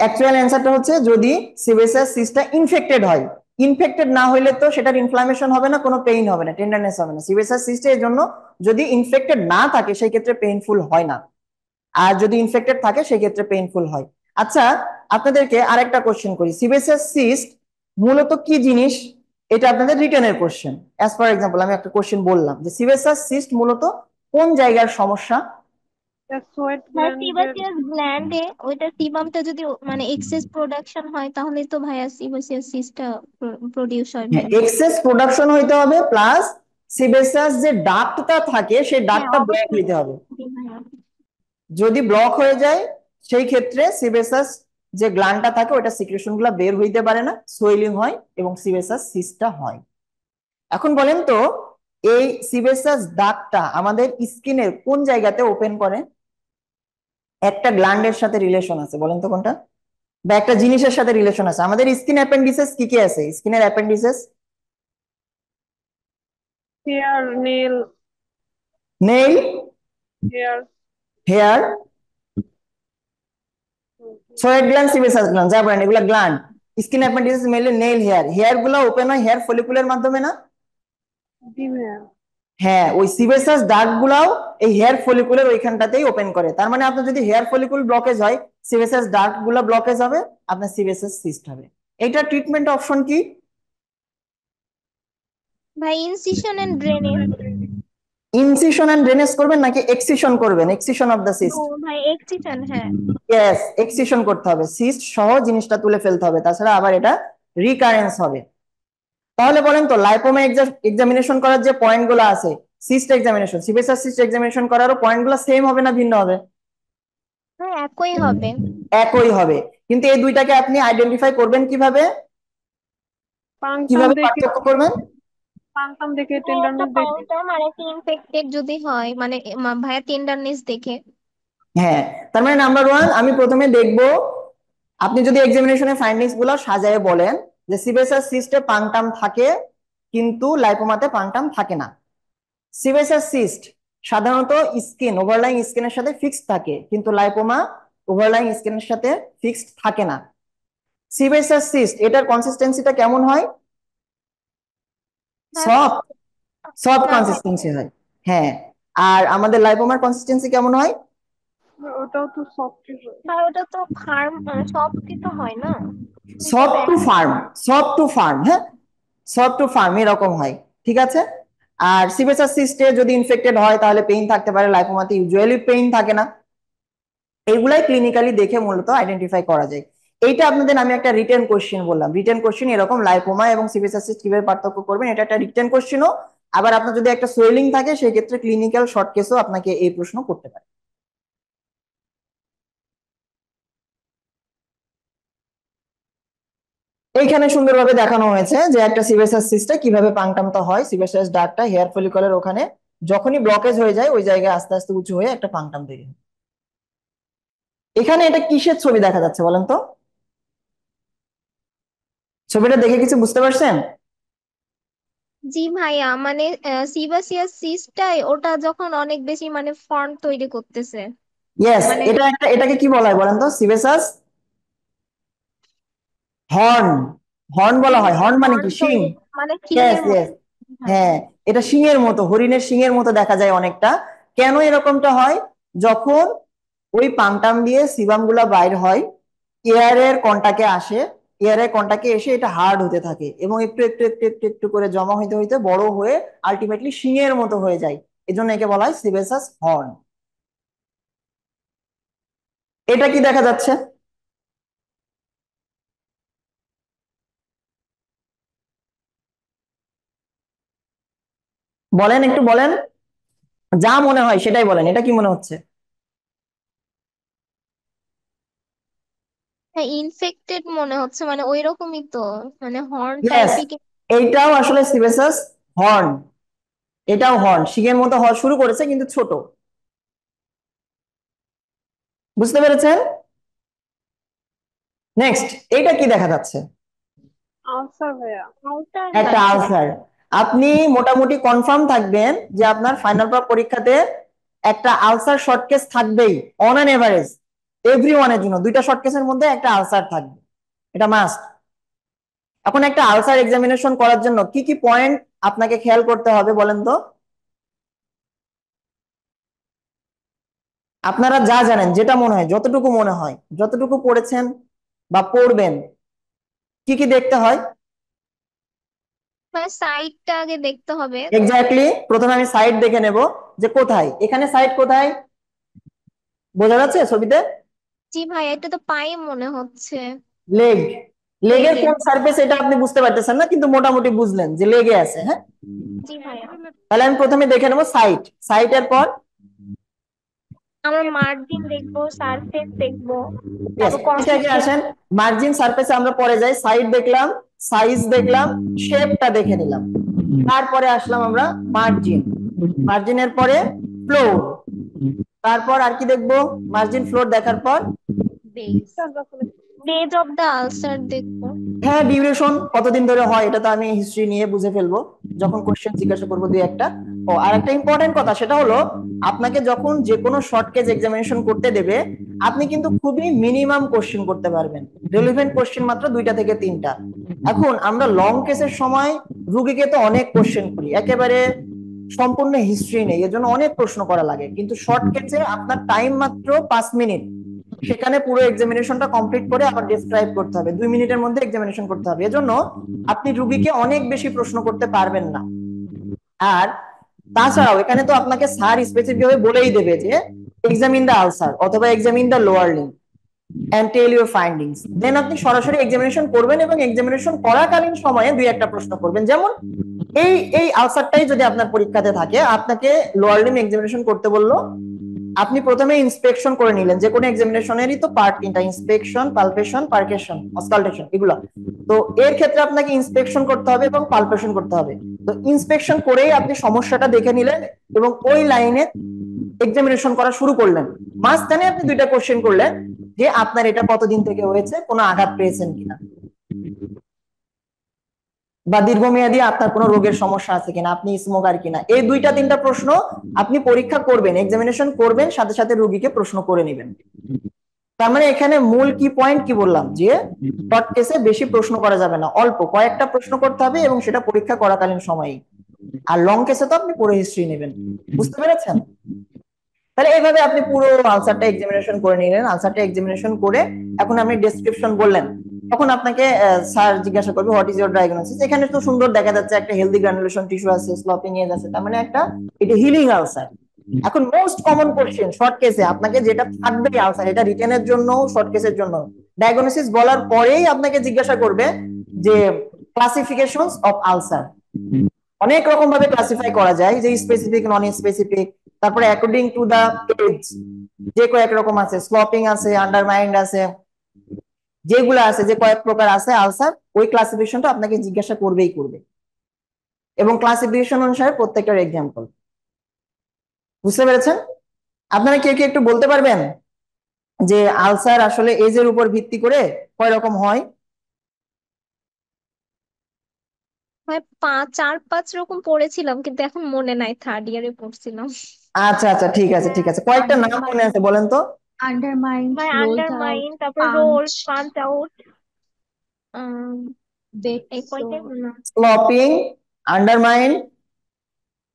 অ্যাকচুয়াল অ্যান্সারটা হচ্ছে যদি সিবেসাস সিস্টটা ইনফেক্টেড হয়। ইনফেক্টেড না হইলে তো সেটার ইনফ্লামেশন হবে না, কোনো পেইন হবে না, টেন্ডারনেস হবে না। সিবেসাস সিস্টে এর জন্য যদি ইনফেক্টেড না থাকে সেই ক্ষেত্রে পেইনফুল হয় না, আর যদি ইনফেক্টেড থাকে সেই ক্ষেত্রে পেইনফুল হয়। আচ্ছা, আপনাদেরকে আরেকটা কোশ্চেন করি, সিবেসাস সিস্ট মূলত কি জিনিস? এটা আপনাদের রিটেনের কোশ্চেন। অ্যাজ ফর এক্সাম্পল আমি একটা কোশ্চেন বললাম যে সিবেসাস সিস্ট মূলত কোন জায়গার সমস্যা? সোয়েট ভাই গ্ল্যান্ডের। সিবাসিয়াস গ্ল্যান্ডে ওইটা সিবামটা যদি মানে এক্সেস প্রোডাকশন হয় তাহলে তো ভাইয়া সিবাসিয়াস সিস্টটা প্রডিউস হয় হ্যাঁ, মেবি। এক্সেস প্রোডাকশন হইতে হবে, প্লাস সিবেসাস যে ডাক্টটা থাকে সেই হ্যাঁ ডাক্টটা ব্লক অবশ্যই। হইতে হবে। জি ভাইয়া। যদি ব্লক হয়ে যায় সেই ক্ষেত্রে সিবেসাস যে গ্ল্যান্ডটা থাকে ওটা সিক্রেশন গুলা বের হইতে পারে না, সোয়েলিং হয় এবং সিবেসাস সিস্টটা হয়। এখন বলেন তো, এই সিবেসাস ডাক্টটা আমাদের স্কিনের কোন জায়গাতে ওপেন করে? একটা গ্ল্যান্ডের সাথে রিলেশন আছে, বলেন তো কোনটা? বা একটা জিনিসের সাথে রিলেশন আছে। আমাদের স্কিন অ্যাপেন্ডিসেস কি কি আছে? স্কিনের appendages, hair, nail, nail, hair. Hair, sweat gland, sebaceous gland, যা বলেন এগুলা gland. Skin appendices mainly nail, hair. Hair গুলা ওপেন হয় হেয়ার ফলিকুলের মাধ্যমে না? জি ভাইয়া। হ্যাঁ, ওই সিবেসাস ডাক্ট গুলাও এই হেয়ার ফলিকুলের ওইখানটাতেই ওপেন করে। তার মানে আপনার যদি হেয়ার ফলিকুল ব্লকেজ হয়, সিবেসাস ডাক্ট গুলা ব্লকেজ হবে, আপনার সিবেসাস সিস্ট হবে। এটা ট্রিটমেন্ট অপশন কি? ভাই incision and drainage. Incision and drainage করবেন নাকি এক্সিশন করবেন? Excision of the oh cyst. ভাই এক্সিশন, হ্যাঁ। ইয়েস, এক্সিশন করতে হবে, সিস্ট সহ জিনিসটা তুলে ফেলতে হবে, তাছাড়া আবার এটা রিকারেন্স হবে। তাহলে বলেন তো লাইপোমা এক্সামিনেশন করার যে পয়েন্ট গুলো আছে, সিস্ট এক্সামিনেশন, সিবেসাস সিস্ট এক্সামিনেশন করারও পয়েন্ট গুলো সেম হবে না ভিন্ন হবে? হ্যাঁ একই হবে। একই হবে, কিন্তু এই দুইটাকে আপনি আইডেন্টিফাই করবেন কিভাবে? পাংটাম কিভাবে দেখে। পার্থক্য করবেন? পাংটাম দেখে, ভাই একটা টেন্ডারনেস দেখে। পাংটাম আর একটা ইনফেক্টেড যদি হয় মানে ভাইয়া টেন্ডারনেস দেখে। হ্যাঁ, তার মানে নাম্বার ওয়ান আমি প্রথমে দেখবো, আপনি যদি এক্সামিনেশনের ফাইন্ডিংস গুলো সাজায় বলেন যে সিবেসাস সিস্টে পাংটাম থাকে কিন্তু লাইপোমাতে পাংটাম থাকে না, সিবেসাস সিস্ট সাধারণত স্কিন, ওভারলাইং স্কিনের সাথে ফিক্সড থাকে, কিন্তু লাইপোমা ওভারলাইং স্কিনের সাথে ফিক্সড থাকে না। সিবেসাস সিস্ট এটার কনসিস্টেন্সিটা কেমন হয়? সফট, সফট না ভাই, কনসিস্টেন্সি হয়। হ্যাঁ, আর আমাদের লাইপোমার কনসিস্টেন্সি কেমন হয়? ওটাও তো সফট হয়। ভাই ওটা তো ফার্ম, সফটই তো হয় না, দুইটা তো সফট টু এক। ফার্ম, সফট টু ফার্ম, হ্যাঁ, সফট টু ফার্ম এরকম হয়, ঠিক আছে। আর সিবেসাস সিস্টে যদি ইনফেক্টেড হয় তাহলে পেইন থাকতে পারে, লাইপোমাতে ইউজুয়ালি পেইন থাকে না। এগুলাই ক্লিনিক্যালি দেখে মূলত আইডেন্টিফাই করা যায়। এইটা আপনাদের আমি একটা রিটেন কোশ্চেন বললাম, রিটেন কোশ্চেন এরকম লাইপোমা এবং সিবেসাস সিস্ট কিভাবে পার্থক্য করবেন, এটা একটা রিটেন কোশ্চেনও। আবার আপনার যদি একটা সোয়েলিং থাকে সেই ক্ষেত্রে ক্লিনিক্যাল শর্ট কেসও আপনাকে এই প্রশ্ন করতে পারে। এইখানে সুন্দরভাবে দেখানো হয়েছে যে একটা সিবেসাস সিস্টে কিভাবে পাংটামটা হয়। সিবেসাস ডাক্টটা হেয়ার ফলিকলের ওখানে যখনই ব্লকেজ হয়ে যায় ওই জায়গায় আস্তে আস্তে উঁচু হয়ে একটা পাংটাম তৈরি হয়। এখানে এটা কিসের ছবি দেখা যাচ্ছে বলেন তো? ছবিটা দেখে কিছু বুঝতে পারছেন? জি ভাইয়া, মানে সিবাসিয়াস সিস্টাই ওটা যখন অনেক বেশি মানে ফর্ম তৈরি করতেছে, ইয়েস, মানে এটা একটা, এটাকে কি বলা হয় বলেন তো? সিবেসাস হর্ন, হর্ন বলা হয়। হর্ন মানে ফর্ম কি? শিং। তৈরি, মানে ইয়েস চিংড়ির মতো। ইয়েস, হ্যাঁ। হ্যাঁ, এটা শিংয়ের মতো, হরিণের শিংয়ের মতো দেখা যায় অনেকটা। কেন এরকমটা হয়? যখন ওই পাংটাম দিয়ে সিবাম গুলা বাইর হয়, এয়ারের কন্টাকে আসে, এয়ারের কন্টাকে এসে এটা হার্ড হতে থাকে এবং একটু একটু একটু একটু একটু করে জমা হইতে হইতে বড় হয়ে আলটিমেটলি শিংয়ের মতো হয়ে যায়। এজন্য একে বলা হয় সিবেসাস হর্ন। এটা কি দেখা যাচ্ছে? বলেন, একটু বলেন, যা মনে হয় সেটাই বলেন, এটা কি মনে হচ্ছে? হ্যাঁ, ইনফেক্টেড মনে হচ্ছে, মানে ওই রকমই তো, মানে হর্ন ইয়েস, টাইপই। এইটাও আসলে সিবেসাস হর্ন, এটাও হর্ন, শিংয়ের মতো হওয়া শুরু করেছে কিন্তু ছোট। বুঝতে পেরেছেন? নেক্সট, এটা কি দেখা যাচ্ছে? আলসার ভাইয়া। আউটার একটা লাগছে। আলসার। আপনি মোটামুটি কনফার্ম থাকবেন যে আপনার ফাইনাল পরীক্ষাতে একটা আলসার শর্ট কেস থাকবেই, অন অ্যান এভারেজ এভরিওয়ানের জন্য দুইটা শর্ট কেসের মধ্যে একটা আলসার থাকবে, এটা মাস্ট। এখন একটা আলসার এক্সামিনেশন করার জন্য কি কি পয়েন্ট আপনাকে খেয়াল করতে হবে বলেন তো? আপনারা যা জানেন, যেটা মনে হয়, যতটুকু মনে হয়, যতটুকু পড়েছেন বা পড়বেন, কি কি দেখতে হয়? মানে সাইডটা আগে দেখতে হবে। এক্স্যাক্টলি, প্রথমে আমি সাইড দেখে নেব যে কোথায়, এখানে সাইড কোথায় বোঝা যাচ্ছে ছবিতে? জি ভাই, এটা তো পায়ে মনে হচ্ছে। লেগ, লেগের লেগে। কোন সারফেস এটা আপনি বুঝতে পারতেছেন না, কিন্তু মোটামুটি বুঝলেন যে লেগে আছে, হ্যাঁ। জি ভাইয়া, তাহলে আমি প্রথমে দেখে নেব সাইড, সাইডের পর আমরা মার্জিন দেখবো, সারফেস দেখবো, ইয়েস, তারপর ঠিক আছে, কনসিস্টেন্ট। আসেন মার্জিন সারফেসে আমরা পরে যাই। সাইড দেখলাম, সাইজ দেখলাম, শেপটা দেখে নিলাম, তারপরে আসলাম আমরা মার্জিন, মার্জিনের পরে ফ্লোর, তারপর আর কি দেখবো? মার্জিন ফ্লোর দেখার পর base, base of the ulcer দেখবো। হ্যাঁ, ডিউরেশন কতদিন ধরে হয় এটা তো আমি হিস্ট্রি নিয়ে বুঝে ফেলবো যখন কোশ্চেন জিজ্ঞাসা করবো দুই একটা। ও আর একটা ইম্পর্টেন্ট কথা, সেটা হলো আপনাকে যখন যে কোনো শর্ট কেস এক্সামিনেশন করতে দেবে, আপনি কিন্তু খুবই মিনিমাম কোশ্চেন করতে পারবেন, রিলেভেন্ট কোশ্চেন মাত্র 2টা থেকে 3টা। এখন আমরা লং কেসের সময় রুগীকে তো অনেক কোশ্চেন করি, একেবারে সম্পূর্ণ হিস্ট্রি নেই, এজন্য অনেক প্রশ্ন করা লাগে, কিন্তু শর্ট কেসে আপনার টাইম মাত্র 5 মিনিট, সেখানে পুরো এক্সামিনেশনটা কমপ্লিট করে আবার ডেসক্রাইব করতে হবে, 2 মিনিটের মধ্যে এক্সামিনেশন করতে হবে, এজন্য আপনি রুগীকে অনেক বেশি প্রশ্ন করতে পারবেন না। আর তাছাড়াও এখানে তো আপনাকে স্যার স্পেসিফিক ভাবে বলেই দেবে যে এক্সামিন দা আলসার অথবা examine the lower limb and tell your findings, then আপনি সরাসরি এক্সামিনেশন করবেন এবং এক্সামিনেশন করাকালীন সময়ে দুই একটা প্রশ্ন করবেন, যেমন এই এই আলসারটাই যদি আপনার পরীক্ষাতে থাকে, আপনাকে লোয়ার লিম্ব এক্সামিনেশন করতে বললো, আপনি প্রথমে ইন্সপেকশন করে নিলেন, যে কোনো এক্সামিনেশনেরই তো পার্ট তিনটা, ইন্সপেকশন, পালপেশন, পার্কেশন, অসকালটেশন, এগুলো। তো এর ক্ষেত্রে আপনাকে ইন্সপেকশন করতে হবে এবং পালপেশন করতে হবে। তো ইন্সপেকশন করেই আপনি সমস্যাটা দেখে নিলেন এবং ওই লাইনে এক্সামিনেশন করা শুরু করলেন, মাঝখানে আপনি দুইটা কোশ্চেন করলেন যে আপনার এটা কতদিন থেকে হয়েছে, কোনো আঘাত পেয়েছেন কিনা। বা দীর্ঘমেয়াদী আপনার কোনো রোগের সমস্যা আছে কিনা, আপনি স্মোকার কিনা, এই দুইটা তিনটা প্রশ্ন আপনি পরীক্ষা করবেন, এক্সামিনেশন করবেন, সাথে সাথে রোগীকে প্রশ্ন করে নেবেন। তার মানে এখানে মূল কি পয়েন্ট কি বললাম, যে শর্ট কেসে বেশি প্রশ্ন করা যাবে না, অল্প কয়েকটা প্রশ্ন করতে হবে এবং সেটা পরীক্ষা করাকালীন সময়ে। আর লং কেসে তো আপনি পুরো হিস্ট্রি নেবেন। বুঝতে পেরেছেন? তাহলে এইভাবে আপনি পুরো আনসারটা এক্সামিনেশন করে নিলেন। আনসারটা এক্সামিনেশন করে এখন আপনি ডেসক্রিপশন বললেন, তখন আপনাকে স্যার জিজ্ঞাসা করবে হোয়াট ইজ ইউর ডায়াগনোসিস। এখানে তো সুন্দর দেখা যাচ্ছে একটা হেলদি গ্রানুলেশন টিস্যু আছে, স্লপিং এজ আছে, তার মানে একটা এটা হিলিং আলসার। এখন মোস্ট কমন কোশ্চেন শর্ট কেসে আপনাকে যেটা থাকবে আলসার, এটা রিটেনের জন্য শর্ট কেসের জন্য, ডায়াগনোসিস বলার পরেই আপনাকে জিজ্ঞাসা করবে যে ক্লাসিফিকেশনস অফ আলসার। অনেক রকম ভাবে ক্লাসিফাই করা যায়, যে স্পেসিফিক, নন স্পেসিফিক, তারপরে অ্যাকর্ডিং টু দা এজ যে কয়েক রকম আছে, স্লপিং আছে, আন্ডারমাইন্ড আছে, যেগুলো আছে, যে কয়েক প্রকার আছে আলসার, ওই ক্লাসিফিকেশনটা আপনাকে জিজ্ঞাসা করবেই করবে, এবং ক্লাসিফিকেশন অনুসারে প্রত্যেকটার এক্সাম্পল। বুঝতে পেরেছেন? আপনারা কেউ কি একটু বলতে পারবেন যে আলসার আসলে এজের উপর ভিত্তি করে কয় রকম হয়? হয় 4-5 রকম পড়েছিলাম, কিন্তু এখন মনে নাই, থার্ড ইয়ারে পড়ছিলাম। আচ্ছা আচ্ছা, ঠিক আছে ঠিক আছে, কয়েকটা নাম মনে আছে বলেন তো। Undermined, হয় rolled out, আন্ডারমাইন, তারপর roll, punched, punch out, bit, এই কয়টাই so মনে আছে। Sloping, undermine,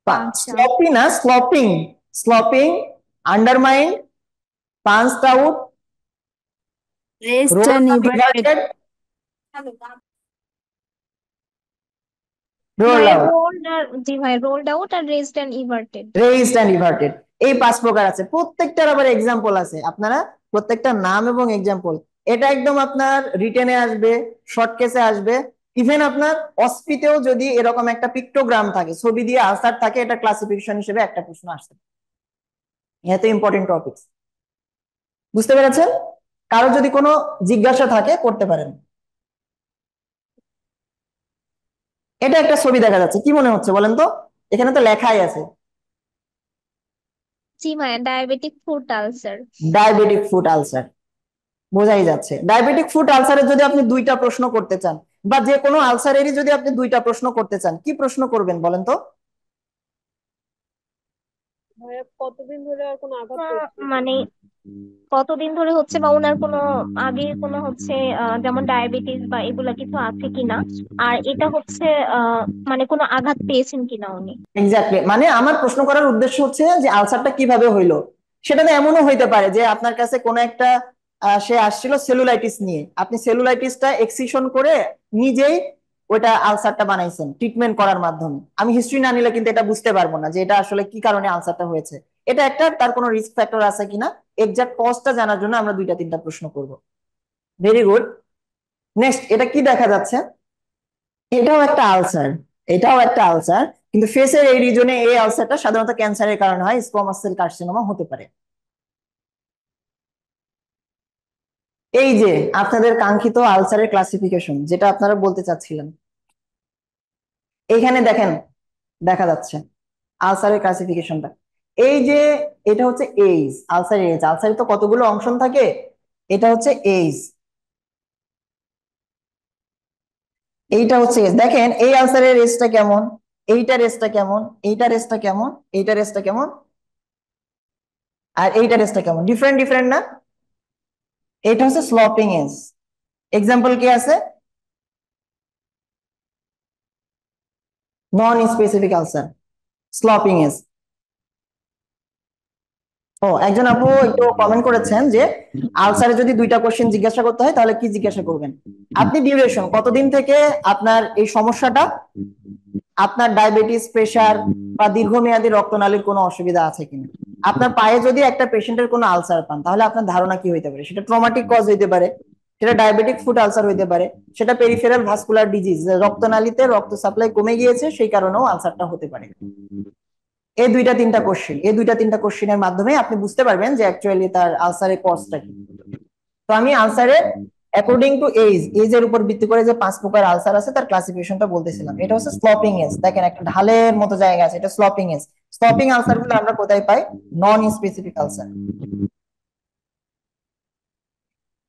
punched out, sloppy না, sloping, sloping, undermine, punched out, Rest roll and up, everted. Inverted, roll ভাই আউট, রোল্ড আর, জি ভাই, রোল্ড আউট আর raised and everted. Raised and inverted, এই 5 প্রকার আছে। প্রত্যেকটার আবার এক্সাম্পল আছে, আপনারা প্রত্যেকটা নাম এবং এক্সাম্পল, এটা একদম আপনার রিটেনে আসবে, শর্ট কেসে আসবে, ইভেন আপনার অস্পিতেও যদি এরকম একটা পিক্টোগ্রাম থাকে, ছবি দিয়ে আনসার থাকে, এটা ক্লাসিফিকেশন হিসেবে একটা প্রশ্ন আসছে। এত ইম্পর্টেন্ট টপিক। বুঝতে পেরেছেন? কারো যদি কোনো জিজ্ঞাসা থাকে করতে পারেন। এটা একটা ছবি দেখা যাচ্ছে, কি মনে হচ্ছে বলেন তো? এখানে তো লেখাই আছে জি ভাই, diabetic foot ulcer. Diabetic foot ulcer, বোঝাই যাচ্ছে। ডায়াবেটিক ফুট আলসারের যদি আপনি দুইটা প্রশ্ন করতে চান, বা যে কোনো আলসারেরই যদি আপনি দুইটা প্রশ্ন করতে চান, কি প্রশ্ন করবেন বলেন তো? ভাইয়া কতদিন ধরে আর কোনো আঘাত পেয়েছে? মানে কতদিন ধরে হচ্ছে, বা ওনার কোনো আগে কোনো হচ্ছে যেমন ডায়াবেটিস বা এগুলা কিছু আছে কিনা, আর এটা হচ্ছে মানে কোনো আঘাত পেয়েছেন কিনা উনি। এক্স্যাক্টলি, মানে আমার প্রশ্ন করার উদ্দেশ্য হচ্ছে যে আলসারটা কিভাবে হইলো। সেটা তো এমনও হইতে পারে যে আপনার কাছে কোনো একটা সে আসছিল সেলুলাইটিস নিয়ে, আপনি সেলুলাইটিসটা এক্সিশন করে নিজেই ওইটা আলসারটা বানাইছেন ট্রিটমেন্ট করার মাধ্যমে। আমি হিস্ট্রি না নিলে কিন্তু এটা বুঝতে পারবো না যে এটা আসলে কি কারণে আলসারটা হয়েছে। এটা একটা, তার কোনো রিস্ক ফ্যাক্টর আছে কিনা, এক্সাক্ট কজটা জানার জন্য আমরা দুইটা তিনটা প্রশ্ন করব। Very good. নেক্সট, এটা কি দেখা যাচ্ছে? এটাও একটা আলসার, এটাও একটা আলসার, কিন্তু ফেসের এই রিজনে এই আলসারটা সাধারণত ক্যান্সারের কারণে হয়, স্কোয়ামাস সেল কার্সিনোমা হতে পারে। এই যে আপনাদের কাঙ্ক্ষিত আলসারের ক্লাসিফিকেশন, যেটা আপনারা বলতে চাচ্ছিলেন, এইখানে দেখেন দেখা যাচ্ছে আলসারের ক্লাসিফিকেশনটা। এই যে এটা হচ্ছে এইজ, আলসারের এজ, আলসারের তো কতগুলো অংশ থাকে, এটা হচ্ছে এইজ, এইটা হচ্ছে এজ। দেখেন এই আলসারের এজটা কেমন, এইটার এজটা কেমন, এইটার এজটা কেমন, এইটার এজটা কেমন, আর এইটার এজটা কেমন, ডিফারেন্ট ডিফারেন্ট না? এটা হচ্ছে স্লপিং এজ। এক্সাম্পল কি আছে? Non specific ulcer, sloping edge. ও, একজন আপু একটু কমেন্ট করেছেন যে আলসারে যদি দুইটা কোশ্চেন জিজ্ঞাসা করতে হয় তাহলে কি জিজ্ঞাসা করবেন। আপনি ডিউরেশন কতদিন থেকে আপনার এই সমস্যাটা, আপনার ডায়াবেটিস, প্রেসার বা দীর্ঘমেয়াদী রক্তনালীর কোনো অসুবিধা আছে কিনা। আপনার পায়ে যদি একটা পেশেন্টের কোনো আলসার পান, তাহলে আপনার ধারণা কি হইতে পারে? সেটা ট্রমাটিক কজ হইতে পারে, সেটা ডায়াবেটিক ফুট আলসার হইতে পারে, সেটা পেরিফেরাল ভাস্কুলার ডিজিজ, রক্তনালীতে রক্ত সাপ্লাই কমে গিয়েছে সেই কারণেও আলসারটা হতে পারে। এই দুইটা তিনটা কোশ্চেন, এই দুইটা তিনটা কোশ্চেনের মাধ্যমে আপনি বুঝতে পারবেন যে অ্যাকচুয়ালি তার আলসারের কজটা কি। তো আমি আলসারের অ্যাকর্ডিং টু এজ, এর উপর ভিত্তি করে যে 5 প্রকার আলসার আছে তার ক্লাসিফিকেশনটা বলতেছিলাম। এটা হচ্ছে স্লপিং এজ, দেখেন একটা ঢালের মতো জায়গা আছে, এটা স্লপিং এজ। স্লপিং আলসার গুলো আমরা কোথায় পাই? নন স্পেসিফিক আলসার।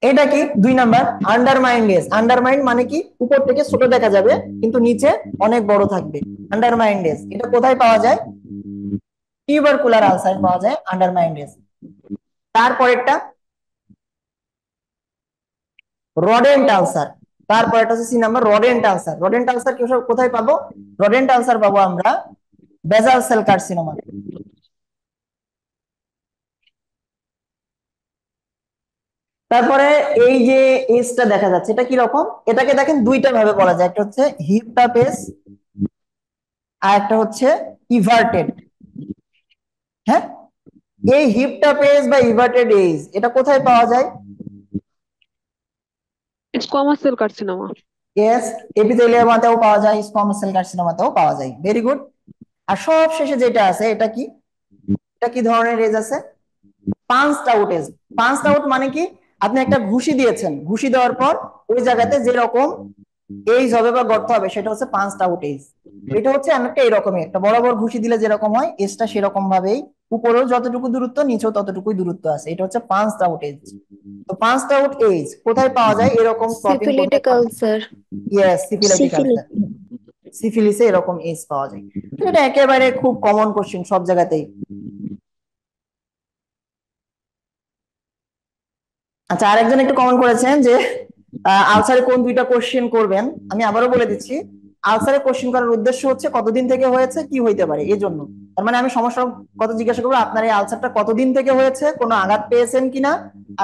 এটা কি 2 নাম্বার আন্ডারমাইন্ড এজ। আন্ডারমাইন্ড মানে কি উপর থেকে ছোট দেখা যাবে কিন্তু নিচে অনেক বড় থাকবে, আন্ডারমাইন্ড এজ। এটা কোথায় পাওয়া যায়? টিউবারকুলার আলসার পাওয়া যায় আন্ডারমাইন্ড এজ। তারপরেরটা রডেন্ট আলসার। তারপরেরটা হচ্ছে C number rodent ulcer. Rodent ulcer কোথায় পাবো? রডেন্ট আলসার পাবো আমরা বেজাল সেল কার্সিনোমা। তারপরে এই যে এজটা দেখা যাচ্ছে এটা কি রকম? এটাকে দেখেন দুইটা ভাবে বলা যায়, একটা হচ্ছে হিপটাপ এজ আর একটা হচ্ছে ইভার্টেড। হ্যাঁ, এই হিপটাপ এজ বা ইভার্টেড এজ এটা কোথায় পাওয়া যায়? Squamous cell carcinoma. ইয়েস, এপিথেলিয়ামাতেও পাওয়া যায়, স্কোয়ামাস সেল কার্সিনোমাতেও পাওয়া যায়। Very good. আর সব শেষে যেটা আছে এটা কি? এটা কি ধরনের এজ আছে? Punched out edge. Punched out মানে কি আপনি একটা ঘুষি দিয়েছেন, ঘুষি দেওয়ার পর ওই জায়গাতে যেরকম এইজ হবে বা গর্ত হবে সেটা হচ্ছে পাঞ্চড আউট এজ। এটা হচ্ছে অনেকটা এরকমই, একটা বরাবর ঘুষি দিলে যেরকম হয় এজটা সেরকম ভাবেই, উপরেও যতটুকু দূরত্ব নিচেও ততটুকুই দূরত্ব আছে। এটা হচ্ছে পাঞ্চড আউট এজ। তো পাঞ্চড আউট এজ কোথায় পাওয়া যায়? এরকম ক্রপিং কোথায় সিফিলিটিক পাওয়া যায়? Ulcer. Yes, syphilitic syphilis. Ulcer. সিফিলিসে এরকম এজ পাওয়া যায়। তো এটা একেবারে খুব কমন কোশ্চেন সব জায়গাতেই। আচ্ছা, আরেকজন একটু কমেন্ট করেছেন যে আলসারে কোন দুইটা কোশ্চেন করবেন। আমি আবারও বলে দিচ্ছি, আলসারে কোশ্চেন করার উদ্দেশ্য হচ্ছে কতদিন থেকে হয়েছে, কি হইতে পারে এই জন্য। তার মানে আমি সমস্যা কত জিজ্ঞাসা করবো, আপনার এই আলসারটা কতদিন থেকে হয়েছে, কোনো আঘাত পেয়েছেন কিনা,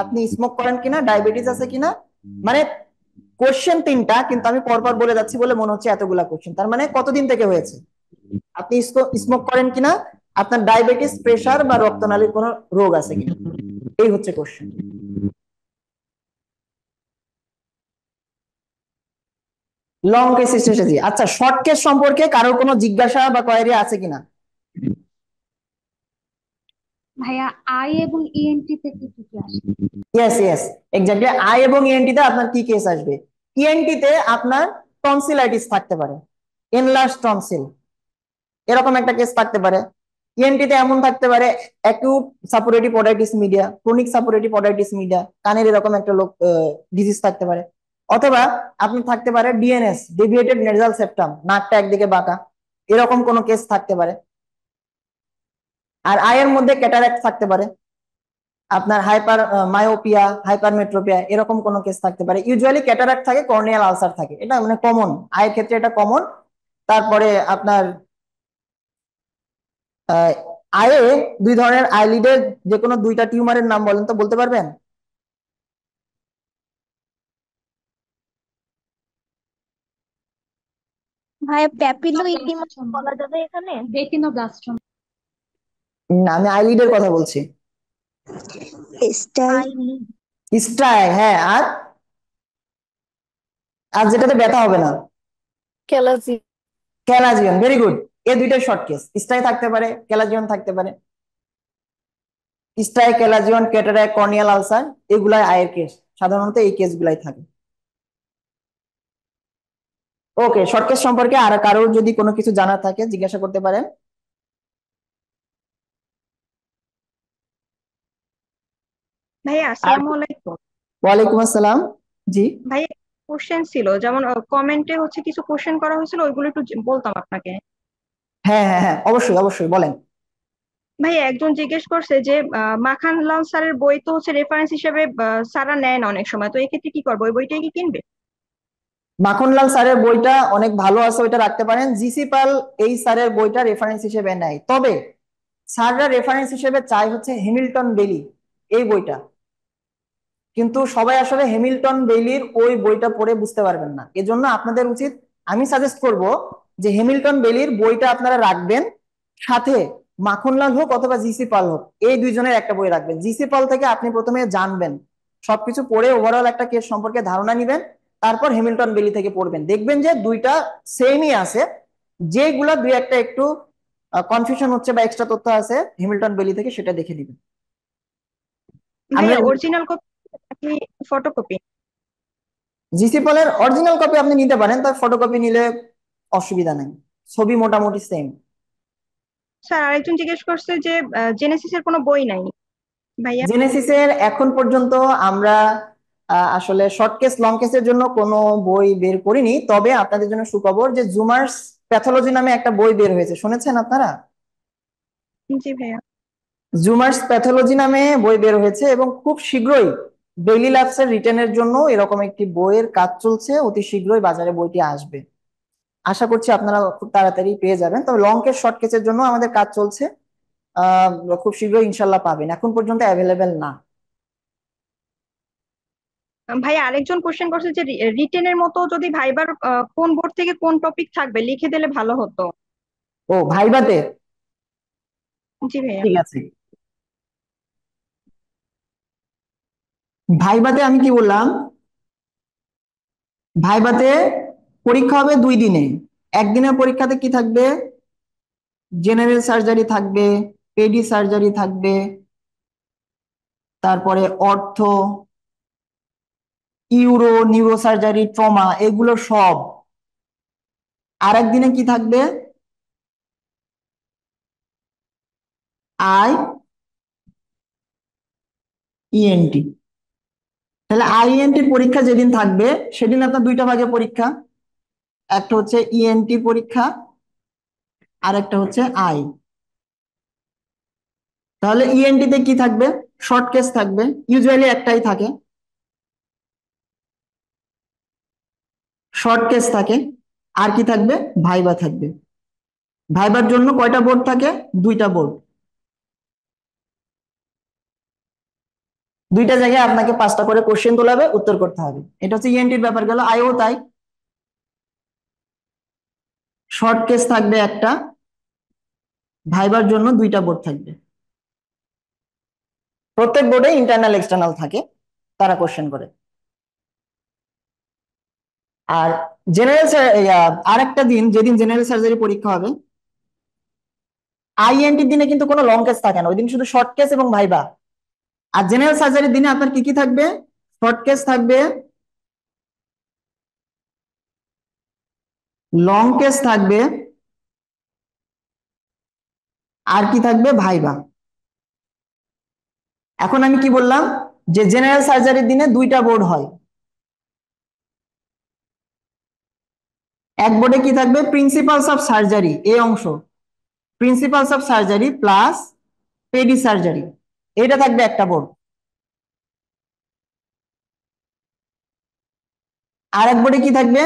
আপনি স্মোক করেন কিনা, ডায়াবেটিস আছে কিনা। মানে কোশ্চেন তিনটা, কিন্তু আমি পরপর বলে যাচ্ছি বলে মনে হচ্ছে এতগুলা কোশ্চেন। তার মানে কতদিন থেকে হয়েছে, আপনি স্মোক করেন কিনা, আপনার ডায়াবেটিস, প্রেসার বা রক্তনালীর কোনো রোগ আছে কিনা, এই হচ্ছে কোশ্চেন। Long case strategy. আচ্ছা, শর্ট কেস সম্পর্কে কারোর কোনো জিজ্ঞাসা বা কোয়েরি আছে কিনা? ভাইয়া আই এবং ইএনটি থেকে কি কি আসে? Yes yes, exactly. আই এবং ইএনটি তে আপনার কি কেস আসবে? ইএনটি তে আপনার টনসিলাইটিস থাকতে পারে, এনলার্জ টনসিল, এরকম একটা কেস থাকতে পারে। ইএনটি তে এমন থাকতে পারে acute suppurative otitis media, chronic suppurative otitis media, কানের এরকম একটা ডিজিজ থাকতে পারে। অথবা আপনি থাকতে পারে ডিএনএস, ডেভিয়েটেড নেজাল সেপ্টাম, নাকটা একদিকে বাঁকা, এরকম কোনো কেস থাকতে পারে। আর আয়ের মধ্যে ক্যাটারাক্ট থাকতে পারে, আপনার হাইপার মায়োপিয়া, হাইপারমেট্রোপিয়া, এরকম কোনো কেস থাকতে পারে। ইউজুয়ালি ক্যাটারাক্ট থাকে, কর্নিয়াল আলসার থাকে, এটা মানে কমন, আয়ের ক্ষেত্রে এটা কমন। তারপরে আপনার আয়ে দুই ধরনের আইলিডের যে কোনো দুইটা টিউমারের নাম বলেন তো, বলতে পারবেন? ভাই প্যাপিলো ইডিমা বলা যাবে এখানে? রেটিনোব্লাস্টোমা। না, আমি আইলিডের কথা বলছি। আইলিড। স্ট্রাই, হ্যাঁ। আর আর যেটাতে ব্যথা হবে না, ক্যালাজি। ক্যালাজিয়ন। Very good. এই দুইটাই শর্ট কেস, স্ট্রাই থাকতে পারে, ক্যালাজিয়ন থাকতে পারে। স্ট্রাই, ক্যালাজিয়ন, ক্যাটারাক্ট, কর্নিয়াল আলসার, এগুলাই আয়ের কেস, সাধারণত এই কেসগুলাই থাকে। ওকে, শর্ট কেস সম্পর্কে আর কারোর যদি কোনো কিছু জানার থাকে জিজ্ঞাসা করতে পারেন। ভাইয়া আসসালামু আলাইকুম। ওয়ালাইকুম আসসালাম। জি ভাই কোশ্চেন ছিল, যেমন কমেন্টে হচ্ছে কিছু কোশ্চেন করা হয়েছিল, ওইগুলো একটু বলতাম আপনাকে। হ্যাঁ হ্যাঁ হ্যাঁ, অবশ্যই অবশ্যই বলেন। ভাই একজন জিজ্ঞেস করছে যে মাখানলাল স্যারের বই তো হচ্ছে রেফারেন্স হিসেবে স্যাররা নেয় না অনেক সময়, তো এক্ষেত্রে কি করবো, ওই বইটাই কি কিনবে? মাখনলাল স্যারের বইটা অনেক ভালো আছে, ওইটা রাখতে পারেন। জিসি পাল এই স্যারের বইটা রেফারেন্স হিসেবে নেয়, তবে স্যাররা রেফারেন্স হিসেবে চাই হচ্ছে হ্যামিল্টন বেলি এই বইটা। কিন্তু সবাই আসলে হ্যামিল্টন বেলির ওই বইটা পড়ে বুঝতে পারবেন না, এজন্য আপনাদের উচিত, আমি সাজেস্ট করব যে হ্যামিল্টন বেলির বইটা আপনারা রাখবেন, সাথে মাখনলাল হোক অথবা জিসি পাল হোক, এই দুইজনের একটা বই রাখবেন। জিসি পাল থেকে আপনি প্রথমে জানবেন, সবকিছু পড়ে ওভারঅল একটা কেস সম্পর্কে ধারণা নিবেন, তারপর হ্যামিল্টন বেলি থেকে পড়বেন, দেখবেন যে দুইটা সেমই আছে। যেগুলা দুই একটা একটু কনফিউশন হচ্ছে বা এক্সট্রা তথ্য আছে হ্যামিল্টন বেলি থেকে, সেটা দেখে নিবেন। ভাইয়া আমরা অরিজিনাল কপি নাকি ফটোকপি? জিসি পলের অরিজিনাল কপি আপনি নিতে পারেন, তার ফটোকপি নিলে অসুবিধা নাই, ছবি মোটামুটি সেম। স্যার আরেকজন জিজ্ঞেস করছে যে জেনেসিসের কোনো বই নাই ভাইয়া। জেনেসিসের এখন পর্যন্ত আমরা আসলে শর্ট কেস লং কেসের জন্য কোনো বই বের করিনি, তবে আপনাদের জন্য সুখবর যে জুমার্স প্যাথোলজি নামে একটা বই বের হয়েছে, শুনেছেন আপনারা? জি ভাইয়া। জুমার্স প্যাথোলজি নামে বই বের হয়েছে এবং খুব শীঘ্রই ডেইলি ল্যাবসের রিটেনের জন্য এরকম একটি বইয়ের কাজ চলছে, অতি শীঘ্রই বাজারে বইটি আসবে। আশা করছি আপনারা খুব তাড়াতাড়ি পেয়ে যাবেন। তবে লং কেস শর্ট কেসের জন্য আমাদের কাজ চলছে, আহ খুব শীঘ্রই ইনশাল্লাহ পাবেন, এখন পর্যন্ত অ্যাভেলেবেল না। ভাইয়া আরেকজন কোশ্চেন করছে যে রিটেনের মতো যদি ভাইবার কোন বোর্ড থেকে কোন টপিক থাকবে লিখে দিলে ভালো হতো। ও ভাইবাতে, জি ভাইয়া। ঠিক আছে। ভাইবাতে আমি কি বললাম, ভাইবাতে পরীক্ষা হবে 2 দিনে। একদিনের পরীক্ষাতে কি থাকবে, জেনারেল সার্জারি থাকবে, পেডি সার্জারি থাকবে, তারপরে অর্থ, ইউরো, নিউরো সার্জারি, ট্রমা, এগুলো সব। আর একদিনে কি থাকবে, আই ইএনটি। তাহলে আইএনটির পরীক্ষা যেদিন থাকবে সেদিন আপনার 2টা ভাগে পরীক্ষা, একটা হচ্ছে ইএনটি পরীক্ষা আর একটা হচ্ছে আই। তাহলে ইএনটি তে কি থাকবে, শর্ট কেস থাকবে, ইউজুয়ালি একটাই থাকে, শর্ট কেস থাকে। আর কি থাকবে, ভাইবা থাকবে। ভাইবার জন্য কয়টা বোর্ড থাকে, 2টা বোর্ড। 2টা জায়গায় আপনাকে 5টা করে কোশ্চেন তোলাবে, উত্তর করতে হবে। এটা হচ্ছে ইএনটির ব্যাপার গেল। আইও তাই, শর্ট কেস থাকবে একটা, ভাইবার জন্য 2টা বোর্ড থাকবে। প্রত্যেক বোর্ডে ইন্টারনাল এক্সটার্নাল থাকে, তারা কোশ্চেন করে। আর জেনারেল আর একটা দিন যেদিন জেনারেল সার্জারি পরীক্ষা হবে, আইএনটির দিনে কিন্তু কোনো লং কেস থাকে না, ওই দিন শুধু শর্ট কেস এবং ভাইবা। আর জেনারেল সার্জারির দিনে আপনার কি কি থাকবে, শর্ট কেস থাকবে, লং কেস থাকবে, আর কি থাকবে, ভাইবা। এখন আমি কি বললাম, যে জেনারেল সার্জারির দিনে 2টা বোর্ড হয়। এক বোর্ডে কি থাকবে, প্রিন্সিপালস অফ সার্জারি, এই অংশ, principles of surgery plus paddy surgery, এটা থাকবে একটা বোর্ড। আর এক বোর্ডে কি থাকবে,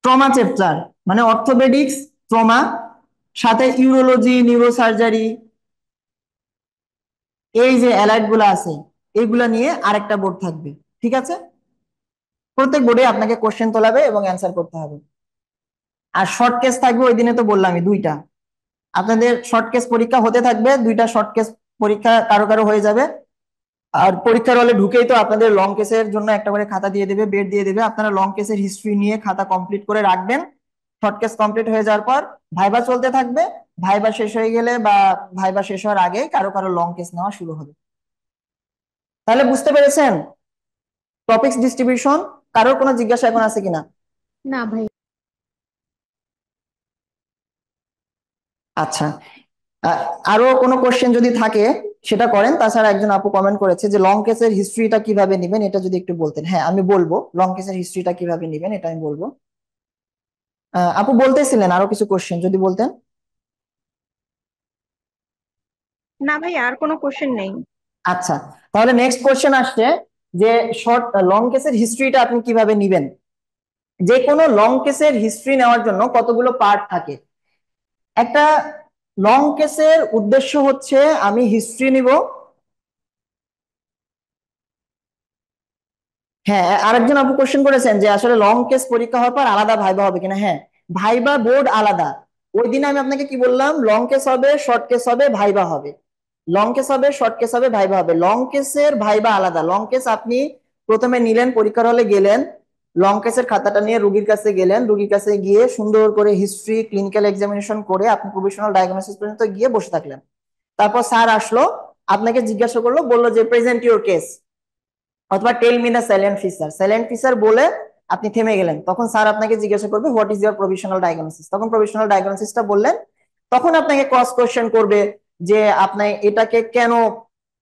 ট্রমা চ্যাপ্টার, মানে অর্থোপেডিক্স, ট্রমা, সাথে ইউরোলজি, নিউরো সার্জারি, এই যে অ্যালাইড গুলো আছে এইগুলা নিয়ে আরেকটা বোর্ড থাকবে। ঠিক আছে, প্রত্যেক বোর্ডে আপনাকে কোশ্চেন তোলাবে এবং অ্যান্সার করতে হবে। আর শর্ট কেস থাকবে ওই দিনে, তো বললামই 2টা। আপনাদের শর্ট কেস পরীক্ষা হতে থাকবে, 2টা শর্ট কেস পরীক্ষা কারো কারো হয়ে যাবে। আর পরীক্ষার হলে ঢুকেই তো আপনাদের লং কেসের জন্য একটা করে খাতা দিয়ে দেবে, বেড দিয়ে দেবে, আপনারা লং কেসের হিস্ট্রি নিয়ে খাতা কমপ্লিট করে রাখবেন। শর্ট কেস কমপ্লিট হয়ে যাওয়ার পর ভাইবা চলতে থাকবে, ভাইবা শেষ হয়ে গেলে বা ভাইবা শেষ হওয়ার আগে কারো কারো লং কেস নেওয়া শুরু হবে। তাহলে বুঝতে পেরেছেন টপিকস ডিস্ট্রিবিউশন? কারোর কোনো জিজ্ঞাসা এখন আছে কিনা? না ভাই। আচ্ছা, আরো কোনো কোশ্চেন যদি থাকে সেটা করেন। তাছাড়া একজন আপু কমেন্ট করেছে যে লং কেসের হিস্ট্রিটা কিভাবে নেবেন, এটা যদি একটু বলতেন। হ্যাঁ আমি বলবো, লং কেসের হিস্ট্রিটা কিভাবে নেবেন এটা আমি বলবো। আপু বলতেছিলেন আরো কিছু কোশ্চেন, যদি বলতেন। না ভাই, আর কোনো কোশ্চেন নেই। আচ্ছা, তাহলে নেক্সট কোশ্চেন আসছে যে লং কেসের হিস্ট্রিটা আপনি কিভাবে নেবেন। যে কোনো লং কেসের হিস্ট্রি নেওয়ার জন্য কতগুলো পার্ট থাকে। একটা লং কেসের উদ্দেশ্য হচ্ছে আমি হিস্ট্রি নিব। হ্যাঁ, আরেকজন আপু কোশ্চেন করেছেন যে আসলে লং কেস পরীক্ষা হওয়ার পর আলাদা ভাইবা হবে কিনা। হ্যাঁ, ভাইবা বোর্ড আলাদা। ওই দিন আমি আপনাকে কি বললাম, লং কেস হবে, শর্ট কেস হবে, ভাইবা হবে। লং কেস হবে, শর্ট কেস হবে, ভাইবা হবে। লং কেসের ভাইবা আলাদা। লং কেস আপনি প্রথমে নিলেন, পরীক্ষার হলে গেলেন, লং কেসের খাতাটা নিয়ে রুগীর কাছে গেলেন, রুগীর কাছে গিয়ে সুন্দর করে হিস্ট্রি, ক্লিনিক্যাল এক্সামিনেশন করে আপনি প্রভিশনাল ডায়াগনোসিস পর্যন্ত গিয়ে বসে থাকলেন। তারপর স্যার আসলো, আপনাকে জিজ্ঞাসা করলো, বললো যে প্রেজেন্ট ইউর কেস, অথবা tell me the silent feature. Silent feature বলে আপনি থেমে গেলেন, তখন স্যার আপনাকে জিজ্ঞাসা করবে what is your provisional diagnosis. তখন প্রভিশনাল ডায়াগনোসিসটা বললেন, তখন আপনাকে ক্রস কোশ্চেন করবে যে আপনি এটাকে কেন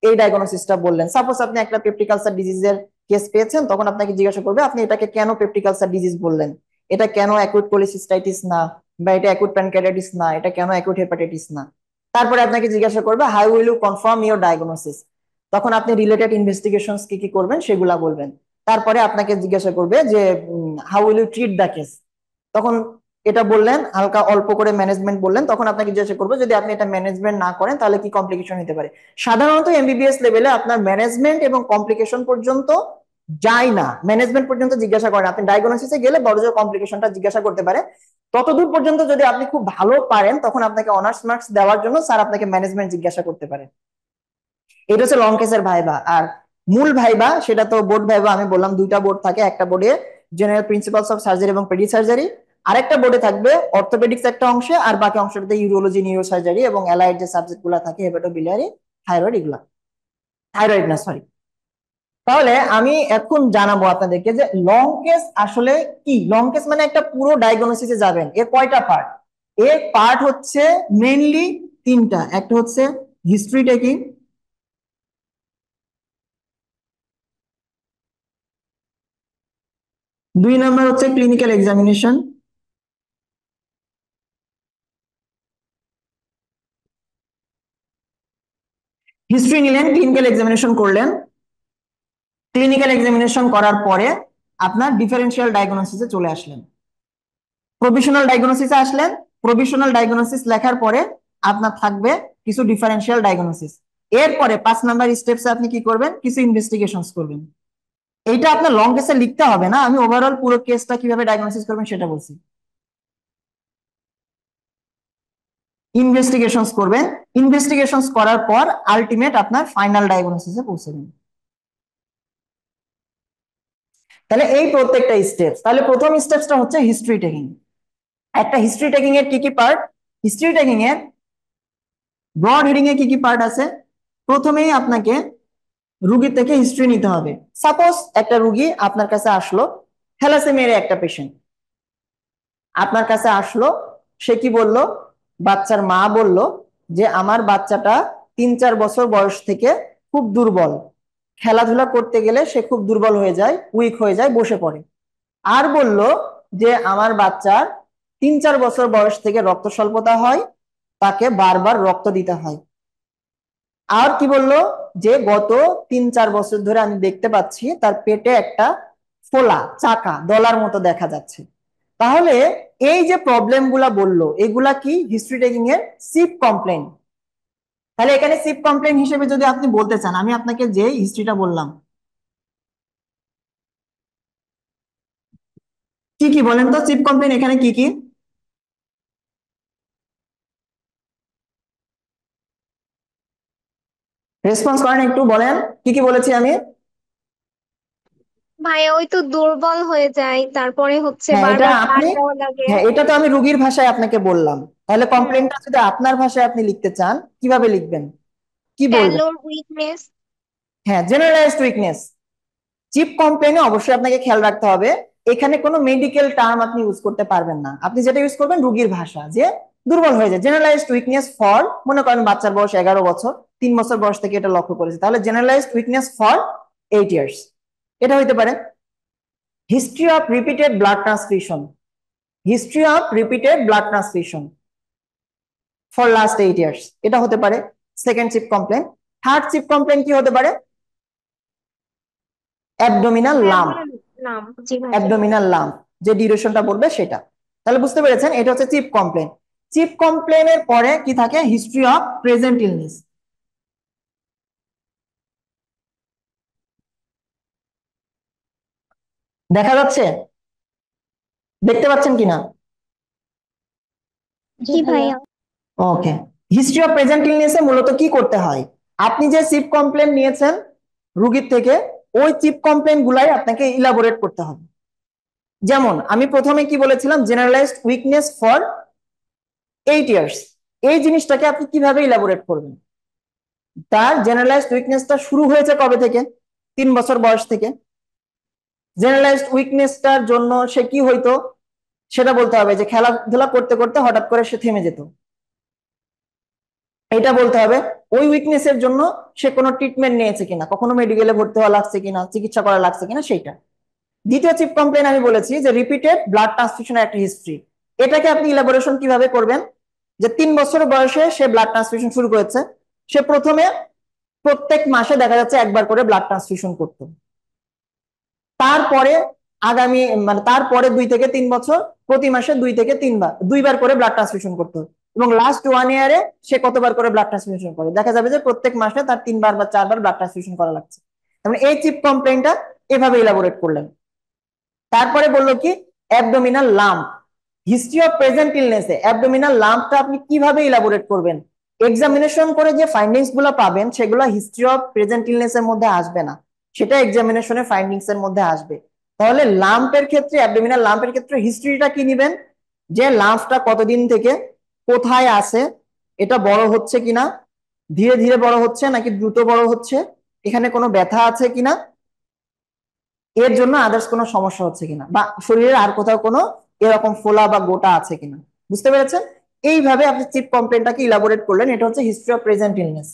এই ডায়াগনোসিসটা বললেন। সাপোজ আপনি একটা পেপটিক আলসার ডিজিজের কেস পেয়েছেন তখন আপনাকে জিজ্ঞাসা করবে আপনি এটাকে কেন পেপটিক আলসার ডিজিজ বললেন, এটা কেন অ্যাকুট কোলিসিস্টাইটিস না, বা এটা অ্যাকুট প্যানক্রিয়াটাইটিস না, এটা কেন অ্যাকুট হেপাটাইটিস না। তারপরে আপনাকে জিজ্ঞাসা করবে how will you confirm your diagnosis, তখন আপনি রিলেটেড ইনভেস্টিগেশনস কি কি করবেন সেগুলা বলবেন। তারপরে আপনাকে জিজ্ঞাসা করবে যে how will you treat the case, তখন এটা বললেন, হালকা অল্প করে ম্যানেজমেন্ট বললেন, তখন আপনাকে জিজ্ঞাসা করবো যদি আপনি এটা ম্যানেজমেন্ট না করেন তাহলে কি কমপ্লিকেশন হতে পারে। সাধারণত এমবিবিএস লেভেলে আপনার ম্যানেজমেন্ট এবং কমপ্লিকেশন পর্যন্ত যায় না, ম্যানেজমেন্ট পর্যন্ত জিজ্ঞাসা করেন, আপনি ডায়াগনোসিসে গেলে বড় জোর কমপ্লিকেশনটা জিজ্ঞাসা করতে পারে। ততদূর পর্যন্ত যদি আপনি খুব ভালো পারেন তখন আপনাকে অনার্স মার্কস দেওয়ার জন্য স্যার আপনাকে ম্যানেজমেন্ট জিজ্ঞাসা করতে পারে। এটা হচ্ছে লং কেসের ভাইবা। আর মূল ভাইবা সেটা তো বোর্ড ভাইবা, আমি বললাম দুইটা বোর্ড থাকে, একটা বোর্ডে জেনারেল প্রিন্সিপালস অফ সার্জারি এবং পেডি সার্জারি, আরেকটা বোর্ডে থাকবে অর্থোপেডিক্স একটা অংশে, আর বাকি অংশটাতে ইউরোলজি, নিউরো সার্জারি এবং অ্যালাইড যে সাবজেক্ট গুলা থাকে হেপাটোবিলিয়ারি, থাইরয়েড, এগুলা থাইরয়েড না সরি। তাহলে আমি এখন জানাবো আপনাদেরকে যে লং কেস আসলে কি। লং কেস মানে একটা পুরো ডায়াগনোসিসে যাবেন, এর কয়টা পার্ট? এর পার্ট হচ্ছে মেইনলি তিনটা, একটা হচ্ছে হিস্ট্রি টেকিং, দুই নাম্বার হচ্ছে ক্লিনিক্যাল এক্সামিনেশন, হিস্ট্রি নিলেন, ক্লিনিক্যাল এক্সামিনেশন করলেন, ক্লিনিক্যাল এক্সামিনেশন করার পরে আপনার ডিফারেন্সিয়াল ডায়াগনোসিসে চলে আসলেন, প্রভিশনাল ডায়াগনোসিসে আসলেন, প্রভিশনাল ডায়াগনোসিস লেখার পরে আপনার থাকবে কিছু ডিফারেন্সিয়াল ডায়াগনোসিস। এরপরে 5 নাম্বার স্টেপসে আপনি কি করবেন, কিছু ইনভেস্টিগেশনস করবেন। এইটা আপনার লং কেসে লিখতে হবে না, আমি ওভারঅল পুরো কেসটা কিভাবে ডায়াগনোসিস করবেন সেটা বলছি। ইনভেস্টিগেশনস করবেন, ইনভেস্টিগেশনস করার পর আলটিমেট আপনার ফাইনাল ডায়াগনোসিসে পৌঁছাবেন। তাহলে এই প্রত্যেকটা স্টেপস, তাহলে প্রথম স্টেপসটা হচ্ছে হিস্ট্রি টেকিং। একটা হিস্ট্রি টেকিং এর কি কি পার্ট? হিস্ট্রি টেকিং এর ব্রড হেডিং এ কি কি পার্ট আছে? প্রথমেই আপনাকে রুগী থেকে হিস্ট্রি নিতে হবে। সাপোজ একটা রুগী আপনার কাছে আসলো, থ্যালাসেমিয়ার একটা পেশেন্ট আপনার কাছে আসলো, সে কি বলল? বাচ্চার মা বলল যে আমার বাচ্চাটা 3-4 বছর বয়স থেকে খুব দুর্বল, খেলাধুলা করতে গেলে সে খুব দুর্বল হয়ে যায়, উইক হয়ে যায়, বসে পড়ে। আর বলল যে আমার বাচ্চার 3-4 বছর বয়স থেকে রক্ত স্বল্পতা হয়, তাকে বারবার রক্ত দিতে হয়। আর কি বললো? যে গত 3-4 বছর ধরে আমি দেখতে পাচ্ছি তার পেটে একটা ফোলা চাকা দলার মতো দেখা যাচ্ছে। তাহলে এই যে প্রবলেম গুলা বললো এগুলা কি হিস্ট্রি টেকিং এর সিপ কমপ্লেন। তাহলে এখানে সিপ কমপ্লেন হিসেবে যদি আপনি বলতে চান, আমি আপনাকে যে হিস্ট্রিটা বললাম কি কি বলেন তো, সিপ কমপ্লেন এখানে কি কি? রেসপন্স করেন একটু, বলেন কি কি বলেছি আমি। ভাইয়া ওই তো দুর্বল হয়ে যায়, তারপরে হচ্ছে হ্যাঁ এটা বারবার পার আপনি, দেওয়া লাগে। হ্যাঁ এটা তো আমি রুগীর ভাষায় আপনাকে বললাম। তাহলে হুম। কমপ্লেনটা যদি আপনার ভাষায় আপনি লিখতে চান কিভাবে লিখবেন, কি বলবেন? প্যালোর উইকনেস। হ্যাঁ, জেনারেলাইজড উইকনেস। চিপ কমপ্লেনে অবশ্যই আপনাকে খেয়াল রাখতে হবে এখানে কোনো মেডিকেল টার্ম আপনি ইউজ করতে পারবেন না, আপনি যেটা ইউজ করবেন রুগীর ভাষা, যে দুর্বল হয়ে যায়। জেনারেলাইজড উইকনেস ফর, মনে করেন বাচ্চার বয়স 11 বছর, 3 বছর বয়স থেকে এটা লক্ষ্য করেছে, তাহলে জেনারেলাইজড উইকনেস ফর 8 ইয়ার্স, এটা হইতে পারে। History of repeated blood transfusion, history of repeated blood transfusion for last 8 years, এটা হতে পারে second chip complain. Third chip complain কি হতে পারে? অ্যাবডোমিনাল লাম্প, নাম জি ভাইয়া। অ্যাবডোমিনাল লাম্প, যে ডিউরেশনটা বলবে সেটা। তাহলে বুঝতে পেরেছেন এটা হচ্ছে চিপ কমপ্লেন। চিপ কমপ্লেনের পরে কি থাকে? History of present illness. দেখা যাচ্ছে? দেখতে পাচ্ছেন কিনা? জি ভাইয়া। ওকে, হিস্ট্রি অফ প্রেজেন্ট ইলনেসে মূলত কি করতে হয়? আপনি যে চিপ কমপ্লেন নিয়েছেন রুগীর থেকে, ওই চিপ কমপ্লেন গুলাই আপনাকে ইলাবোরেট করতে হবে। যেমন আমি প্রথমে কি বলেছিলাম, জেনারেলাইজড উইকনেস ফর 8 ইয়ার্স, এই জিনিসটাকে আপনি কিভাবে ইলাবোরেট করবেন? তার জেনারেলাইজড উইকনেসটা শুরু হয়েছে কবে থেকে? 3 বছর বয়স থেকে। জেনারেলাইজড উইকনেসটার জন্য সে কি হইতো সেটা বলতে হবে, যে খেলাধুলা করতে করতে হঠাৎ করে সে থেমে যেত। এটা বলতে হবে ওই উইকনেসের জন্য সে কোনো ট্রিটমেন্ট নিয়েছে কিনা, কখনো মেডিকেলে ভর্তি হওয়া লাগছে কিনা, চিকিৎসা করা লাগছে কিনা সেইটা। দ্বিতীয় চিপ কমপ্লেন আমি বলেছি যে রিপিটেড ব্লাড ট্রান্সফিউশনের একটা হিস্ট্রি। এটাকে আপনি ইলাবোরেশন কিভাবে করবেন, যে 3 বছর বয়সে সে ব্লাড ট্রান্সফিউশন শুরু করেছে, সে প্রথমে প্রত্যেক মাসে দেখা যাচ্ছে একবার করে ব্লাড ট্রান্সফিউশন করতো, তারপরে আগামী মানে তারপরে 2 থেকে 3 বছর প্রতি মাসে 2 থেকে 3 বার 2বার করে ব্লাড ট্রান্সফিউশন করতো, এবং লাস্ট 1 ইয়ারে সে কতবার করে ব্লাড ট্রান্সফিউশন করে, দেখা যাবে যে প্রত্যেক মাসে তার 3বার বা 4বার ব্লাড ট্রান্সফিউশন করা লাগছে। মানে এই চিপ কমপ্লেনটা এভাবে ইলাবোরেট করলেন। তারপরে বললো কি abdominal lump, history of present ইলনেসে অ্যাবডোমিনাল লাম্পটা আপনি কিভাবে ইলাবোরেট করবেন, এক্সামিনেশন করে যে ফাইন্ডিংস গুলো পাবেন সেগুলো হিস্ট্রি অফ প্রেজেন্ট ইলনেসের মধ্যে আসবে না, সেটা এক্সামিনেশনের ফাইন্ডিংস এর মধ্যে আসবে। তাহলে লাম্পের ক্ষেত্রে অ্যাবডোমিনাল লাম্পের ক্ষেত্রে হিস্ট্রিটা কি নিবেন, যে লাম্পটা কতদিন থেকে কোথায় আছে, এটা বড় হচ্ছে কিনা, ধীরে ধীরে বড় হচ্ছে নাকি দ্রুত বড় হচ্ছে, এখানে কোনো ব্যথা আছে কিনা, এর জন্য আদার্স কোনো সমস্যা হচ্ছে কিনা, বা শরীরের আর কোথাও কোনো এরকম ফোলা বা গোটা আছে কিনা। বুঝতে পেরেছেন? এইভাবে আপনি চিপ কমপ্লেনটাকে ইলাবোরেট করলেন। এটা হচ্ছে হিস্ট্রি অফ প্রেজেন্ট ইলনেস।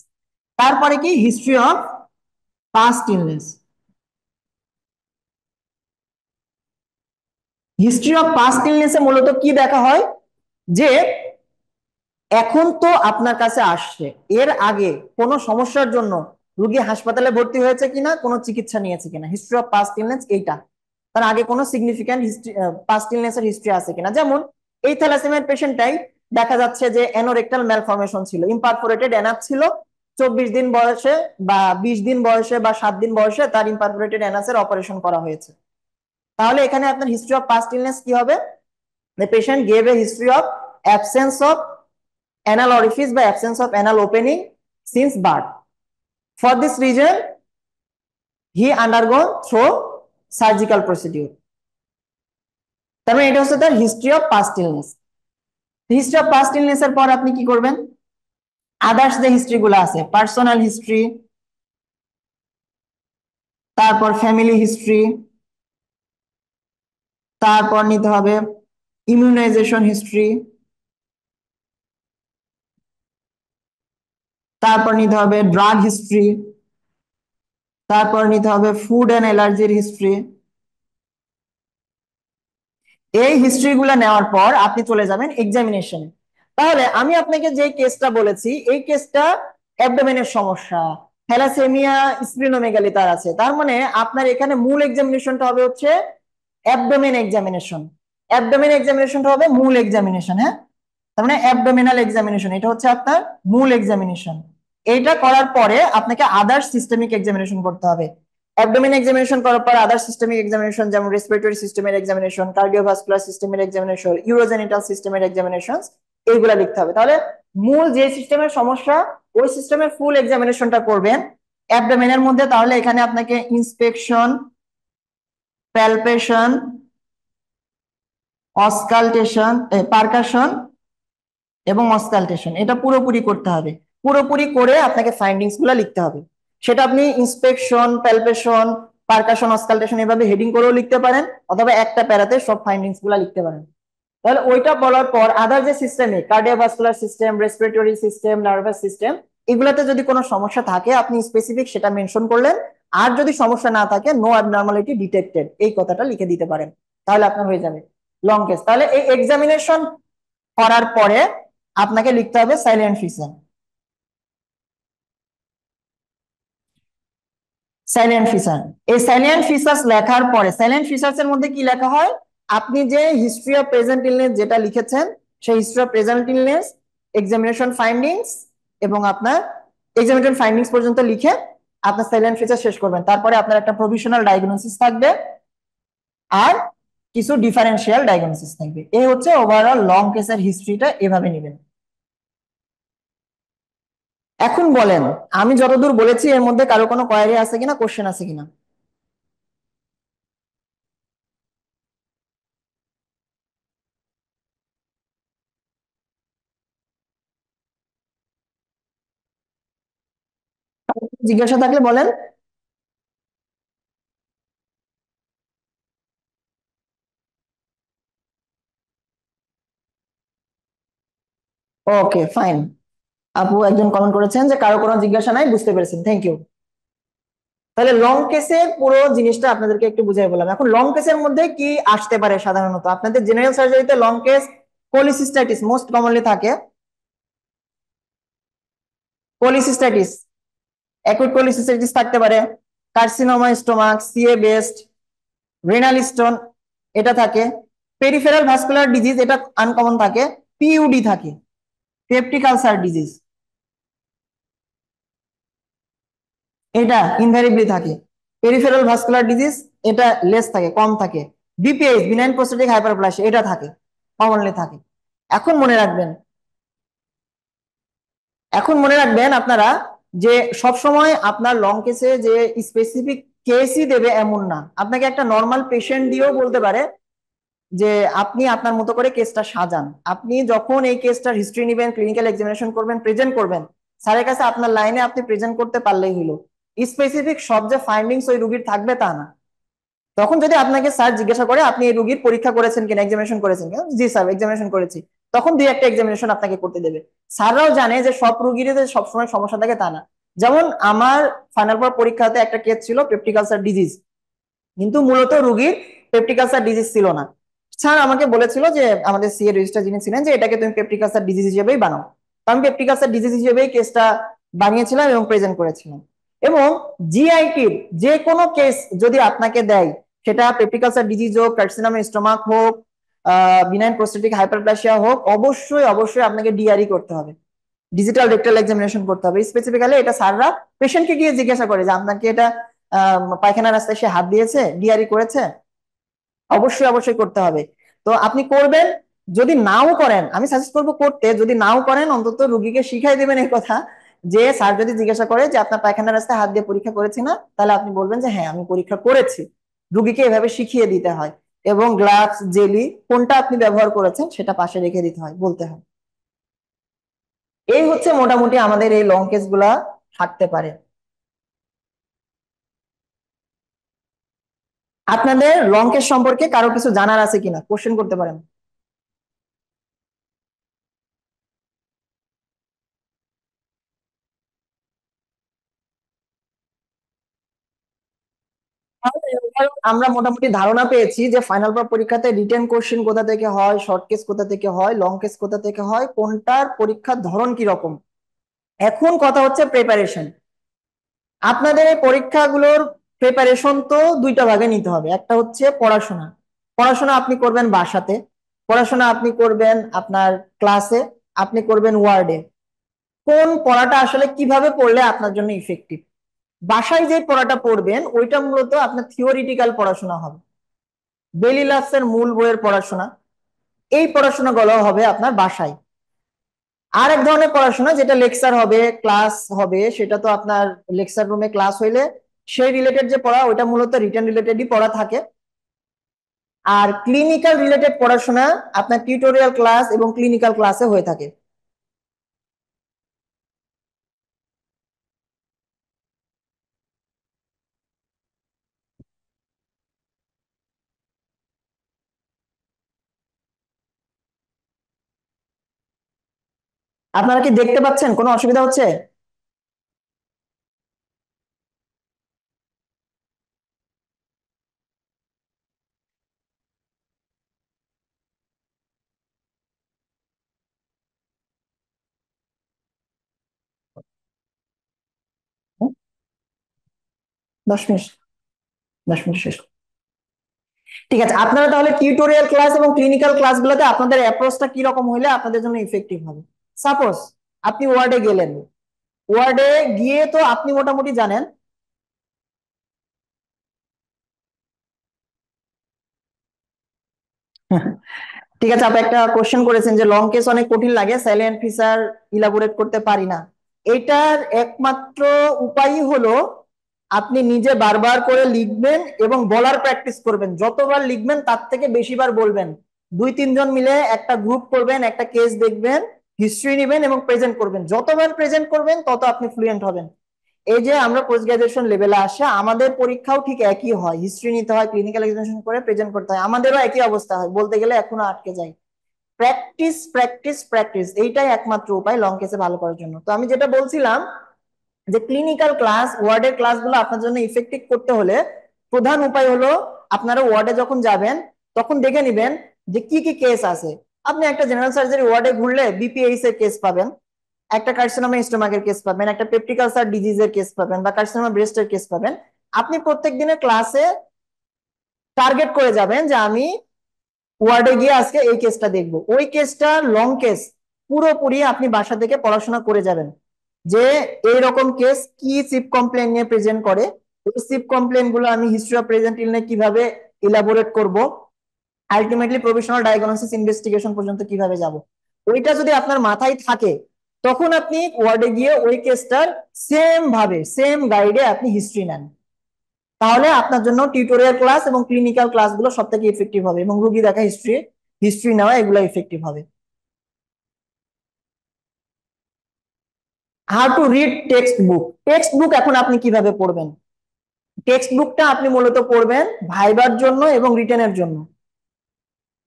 তারপরে কি history of past illness. History of past ইলনেসে মূলত কি দেখা হয়, যে এখন তো আপনার কাছে আসছে, এর আগে কোনো সমস্যার জন্য রোগী হাসপাতালে ভর্তি হয়েছে কিনা, কোনো চিকিৎসা নিয়েছে কিনা, হিস্ট্রি অফ পাস্ট ইলনেস এইটা। তার আগে কোনো সিগনিফিক্যান্ট হিস্ট্রি পাস্ট ইলনেসের হিস্ট্রি আছে কিনা। যেমন এই থ্যালাসেমিয়ার পেশেন্টটাই দেখা যাচ্ছে যে অ্যানোরেক্টাল ম্যালফরমেশন ছিল, ইমপারফোরেটেড অ্যানাস ছিল, 24 দিন বয়সে বা 20 দিন বয়সে বা 7 দিন বয়সে তার ইমপারফোরেটেড অ্যানাসের অপারেশন করা হয়েছে। তাহলে এখানে আপনার হিস্ট্রি অফ পাস্ট ইলনেস কি হবে, the patient gave a history of absence of anal orifice by absence of anal opening since birth. For this reason, he undergone through surgical procedure. তার মানে এটা হচ্ছে তার history of past illness. History of past illness এর পর আপনি কি করবেন, আদার্স যে হিস্ট্রি গুলো আছে, পার্সোনাল হিস্ট্রি, তারপর ফ্যামিলি হিস্ট্রি, তারপর নিতে হবে ইমিউনাইজেশন হিস্ট্রি, তারপর নিতে হবে ড্রাগ হিস্ট্রি, তারপর নিতে হবে ফুড এন্ড অ্যালার্জির হিস্ট্রি। এই হিস্ট্রি গুলা নেওয়ার পর আপনি চলে যাবেন এক্সামিনেশনে। তাহলে আমি আপনাকে যে কেসটা বলেছি এই কেসটা অ্যাবডোমেনের সমস্যা, থ্যালাসেমিয়া স্প্লিনোমেগালি তার আছে, তার মানে আপনার এখানে মূল এক্সামিনেশনটা হবে হচ্ছে অ্যাবডোমেন এক্সামিনেশন। অ্যাবডোমেন এক্সামিনেশনটা হবে মূল এক্সামিনেশন, হ্যাঁ। তার মানে অ্যাবডোমিনাল এক্সামিনেশন এটা হচ্ছে আপনার মূল এক্সামিনেশন। এইটা করার পরে আপনাকে আদার্স সিস্টেমিক এক্সামিনেশন করতে হবে। অ্যাবডোমেন এক্সামিনেশন করার পর আদার সিস্টেমিক এক্সামিনেশন, যেমন রেসপিরেটরি সিস্টেমের এক্সামিনেশন, কার্ডিওভাস্কুলার সিস্টেমের এক্সামিনেশন, ইউরোজেনিটাল সিস্টেমের এক্সামিনেশন, এইগুলা লিখতে হবে। তাহলে মূল যে সিস্টেমের সমস্যা ওই সিস্টেমের ফুল এক্সামিনেশনটা করবেন অ্যাবডোমেনের মধ্যে। তাহলে এখানে আপনাকে ইন্সপেকশন, প্যালপেশন, অসকালটেশন, পারকাশন এবং অসকালটেশন এটা পুরোপুরি করতে হবে। পুরোপুরি করে আপনাকে ফাইন্ডিংস গুলা লিখতে হবে। সেটা আপনি ইন্সপেকশন, প্যালপেশন, পারকাশন, অসকালটেশন এভাবে হেডিং করেও লিখতে পারেন, অথবা একটা প্যারাতে সব ফাইন্ডিংস গুলা লিখতে পারেন। তাহলে ওইটা বলার পর আদার যে সিস্টেমে cardiovascular system, respiratory system, nervous system, এগুলাতে যদি কোনো সমস্যা থাকে আপনি স্পেসিফিক সেটা মেনশন করলেন। আর যদি সমস্যা না থাকে নো অ্যাবনর্মালিটি ডিটেক্টেড এই কথাটা লিখে দিতে পারেন, তাহলে আপনার হয়ে যাবে লং কেস। তাহলে এই এক্সামিনেশন করার পরে আপনাকে লিখতে হবে সাইলেন্ট ফিচার। সাইলেন্ট ফিচার, এই সাইলেন্ট ফিচার্স লেখার পরে সাইলেন্ট ফিচার্স এর মধ্যে কি লেখা হয়, আপনি যে হিস্ট্রি অফ প্রেজেন্ট ইলনেস যেটা লিখেছেন সেই history of present illness, examination findings এবং আপনার এক্সামিনেশন ফাইন্ডিংস পর্যন্ত লিখে আপনার সাইলেন্ট ফিচার শেষ করবেন। তারপরে আপনার একটা প্রভিশনাল ডায়াগনোসিস থাকবে আর কিছু ডিফারেন্সিয়াল ডায়াগনোসিস থাকবে। এই হচ্ছে ওভারঅল লং কেসের হিস্ট্রিটা, এভাবে নেবেন। এখন বলেন আমি যতদূর বলেছি এর মধ্যে কারো কোনো কোয়েরি আছে কিনা, কোশ্চেন আছে কিনা? জিজ্ঞাসা থাকলে বলেন। Okay fine. আপু একজন কমেন্ট করেছেন যে কারো কোনো জিজ্ঞাসা নাই, বুঝতে পেরেছেন, থ্যাংক ইউ। তাহলে লং কেসের পুরো জিনিসটা আপনাদেরকে একটু বুঝাই বললাম। এখন লং কেসের মধ্যে কি আসতে পারে সাধারণত আপনাদের জেনারেল সার্জারিতে? Long case cholecystitis most commonly থাকে। কোলিসিস্টাইটিস, অ্যাকুট কোলিসিস্টাইটিস থাকতে পারে, carcinoma stomach, CA breast, renal stone এটা থাকে, পেরিফেরাল ভাস্কুলার ডিজিজ এটা আনকমন থাকে, পিইউডি থাকে, পেপটিক আলসার ডিজিজ এটা ইনভ্যারিবলি থাকে, পেরিফেরাল ভাস্কুলার ডিজিজ এটা লেস থাকে, কম থাকে, বিপিএইচ বিনাইন প্রোস্টেটিক হাইপারপ্লাসিয়া এটা থাকে, কমনলি থাকে। এখন মনে রাখবেন, আপনারা যে সব সময় আপনার লং কেসে যে স্পেসিফিক কেসই দেবে এমন না, আপনাকে একটা নর্মাল পেশেন্ট দিয়েও বলতে পারে যে আপনি আপনার মতো করে কেসটা সাজান। আপনি যখন এই কেসটার হিস্ট্রি নেবেন, ক্লিনিক্যাল এক্সামিনেশন করবেন, প্রেজেন্ট করবেন, স্যারের কাছে আপনার লাইনে আপনি প্রেজেন্ট করতে পারলেই হলো। স্পেসিফিক সব যে ফাইন্ডিংস ওই রুগীর থাকবে তা না। তখন যদি আপনাকে স্যার জিজ্ঞাসা করে আপনি এই রুগীর পরীক্ষা করেছেন কিনা, এক্সামিনেশন করেছেন কিনা, জি স্যার এক্সামিনেশন করেছি, তখন দুই একটা এক্সামিনেশন আপনাকে করতে দেবে। স্যাররাও জানে যে সব রুগীর যে সবসময় সমস্যা থাকে তা না। যেমন আমার ফাইনাল পর পরীক্ষাতে একটা কেস ছিল পেপটিক আলসার ডিজিজ, কিন্তু মূলত রুগীর পেপটিক আলসার ডিজিজ ছিল না। স্যার আমাকে বলেছিল যে আমাদের সিএ রেজিস্ট্রার যিনি ছিলেন যে এটাকে তুমি পেপটিক আলসার ডিজিজ হিসেবেই বানাও। তো আমি পেপটিক আলসার ডিজিজ হিসেবেই কেসটা বানিয়েছিলাম এবং প্রেজেন্ট করেছিলাম। এবং জিআইটির যে কোনো কেস যদি আপনাকে দেয়, সেটা পেপটিক আলসার ডিজিজ হোক, কার্সিনোমা স্টোমাক হোক, বিনাইন প্রোস্টেটিক হাইপারপ্লাসিয়া হোক, অবশ্যই অবশ্যই আপনাকে ডিআরই করতে হবে, ডিজিটাল রেকটাল এক্সামিনেশন করতে হবে। স্পেসিফিক্যালি এটা স্যাররা পেশেন্টকে গিয়ে জিজ্ঞাসা করে যে আপনাকে এটা পায়খানা রাস্তায় সে হাত দিয়েছে, ডিআরই করেছে, অবশ্যই অবশ্যই করতে হবে। তো আপনি করবেন, যদি নাও করেন আমি সাজেস্ট করবো করতে, যদি নাও করেন অন্তত রুগীকে শিখাই দেবেন এই কথা যে স্যার যদি জিজ্ঞাসা করে যে আপনার পায়খানা রাস্তায় হাত দিয়ে পরীক্ষা করেছি না, তাহলে আপনি বলবেন যে হ্যাঁ আমি পরীক্ষা করেছি। রুগীকে এভাবে শিখিয়ে দিতে হয়, এবং গ্লাভস জেলি কোনটা আপনি ব্যবহার করেছেন সেটা পাশে রেখে দিতে হয়, বলতে হয়। এই হচ্ছে মোটামুটি আমাদের এই লং কেস গুলা থাকতে পারে। আপনাদের লং কেস সম্পর্কে কারো কিছু জানার আছে কিনা, কোশ্চেন করতে পারেন। আমরা মোটামুটি ধারণা পেয়েছি যে ফাইনাল পরীক্ষাতে রিটেন কোশ্চেন কোথা থেকে হয়, শর্ট কেস কোথা থেকে হয়, লং কেস কোথা থেকে হয়, কোনটার পরীক্ষার ধরন কি রকম। এখন কথা হচ্ছে প্রিপারেশন। আপনাদের এই পরীক্ষাগুলোর প্রিপারেশন তো দুইটা ভাগে নিতে হবে। একটা হচ্ছে পড়াশোনা, পড়াশোনা আপনি করবেন বাসাতে, পড়াশোনা আপনি করবেন আপনার ক্লাসে, আপনি করবেন ওয়ার্ডে। কোন পড়াটা আসলে কিভাবে পড়লে আপনার জন্য ইফেক্টিভ। বাসায় যে পড়াটা পড়বেন ওইটা মূলত আপনার থিওরিটিক্যাল পড়াশোনা হবে, বেলি লাভসের মূল বইয়ের পড়াশোনা, এই পড়াশোনাগুলো হবে আপনার বাসায়। আর এক ধরনের পড়াশোনা যেটা লেকচার হবে, ক্লাস হবে, সেটা তো আপনার লেকচার রুমে ক্লাস হইলে সেই রিলেটেড যে পড়া ওইটা মূলত রিটেন রিলেটেডই পড়া থাকে। আর ক্লিনিক্যাল রিলেটেড পড়াশোনা আপনার টিউটোরিয়াল ক্লাস এবং ক্লিনিক্যাল ক্লাসে হয়ে থাকে। আপনারা কি দেখতে পাচ্ছেন, কোনো অসুবিধা হচ্ছে? হুম? 10 মিনিট, 10 মিনিট শেষ। ঠিক আছে, আপনারা তাহলে টিউটোরিয়াল ক্লাস এবং ক্লিনিক্যাল ক্লাসগুলোতে আপনাদের অ্যাপ্রোচটা কি রকম হইলে আপনাদের জন্য ইফেক্টিভ হবে। সাপোজ আপনি ওয়ার্ডে গেলেন, ওয়ার্ডে গিয়ে তো আপনি মোটামুটি জানেন ঠিক আছে, আপনি একটা কোশ্চেন করেছেন যে লং কেস অনেক কঠিন লাগে, সাইলেন্ট ফিচার ইলাবোরেট করতে পারি না। এটার একমাত্র উপায়ই হলো আপনি নিজে বারবার করে লিখবেন এবং বলার প্র্যাকটিস করবেন। যতবার লিখবেন তার থেকে বেশিবার বলবেন। 2-3 জন মিলে একটা গ্রুপ করবেন, একটা কেস দেখবেন, হিস্ট্রি নেবেন এবং প্রেজেন্ট করবেন। যতবার প্রেজেন্ট করবেন তত আপনি ফ্লুয়েন্ট হবেন। এই যে আমরা পোস্ট গ্রাজুয়েশন লেভেলে আসে, আমাদের পরীক্ষাও ঠিক একই হয়, হিস্ট্রি নিতে হয়, ক্লিনিক্যাল এক্সামিনেশন করে প্রেজেন্ট করতে হয়, আমাদেরও একই অবস্থা হয়, বলতে গেলে এখনো আটকে যায়। প্র্যাকটিস প্র্যাকটিস প্র্যাকটিস, এইটাই একমাত্র উপায় লং কেসে ভালো করার জন্য। তো আমি যেটা বলছিলাম যে ক্লিনিক্যাল ক্লাস, ওয়ার্ডের ক্লাসগুলো আপনার জন্য ইফেক্টিভ করতে হলে প্রধান উপায় হলো আপনারা ওয়ার্ডে যখন যাবেন তখন দেখে নেবেন যে কি কি কেস আছে। আপনি একটা জেনারেল সার্জারি ওয়ার্ডে ঘুরলে বিপিএইচ এর কেস পাবেন, একটা কার্সিনোমা স্টোমাকের কেস পাবেন, একটা পেপটিক আলসার ডিজিজের কেস পাবেন, বা কার্সিনোমা ব্রেস্টের কেস পাবেন। আপনি প্রত্যেক দিনের ক্লাসে টার্গেট করে যাবেন যে আমি ওয়ার্ডে গিয়ে আজকে এই কেসটা দেখবো। ওই কেসটা লং কেস, পুরোপুরি আপনি বাসা থেকে পড়াশোনা করে যাবেন যে এইরকম কেস কি সিপ কমপ্লেন নিয়ে প্রেজেন্ট করে, ওই সিপ কমপ্লেন গুলো আমি হিস্ট্রি অফ প্রেজেন্ট ইলনেস কিভাবে ইলাবোরেট করব, আলটিমেটলি প্রভিশনাল ডায়াগনোসিস ইনভেস্টিগেশন পর্যন্ত কিভাবে যাব। ওইটা যদি আপনার মাথায় থাকে তখন আপনি ওয়ার্ডে গিয়ে ওই কেসটার সেম ভাবে সেম গাইডে আপনি হিস্ট্রি নেন, তাহলে আপনার জন্য টিউটোরিয়াল ক্লাস এবং ক্লিনিক্যাল ক্লাসগুলো সব থেকে ইফেক্টিভ হবে এবং রুগী দেখা হিস্ট্রি হিস্ট্রি নেওয়া এগুলো ইফেক্টিভ হবে। How to read text book. Text book এখন আপনি কিভাবে পড়বেন? টেক্সট বুকটা আপনি মূলত পড়বেন ভাইবার জন্য এবং রিটেনের জন্য।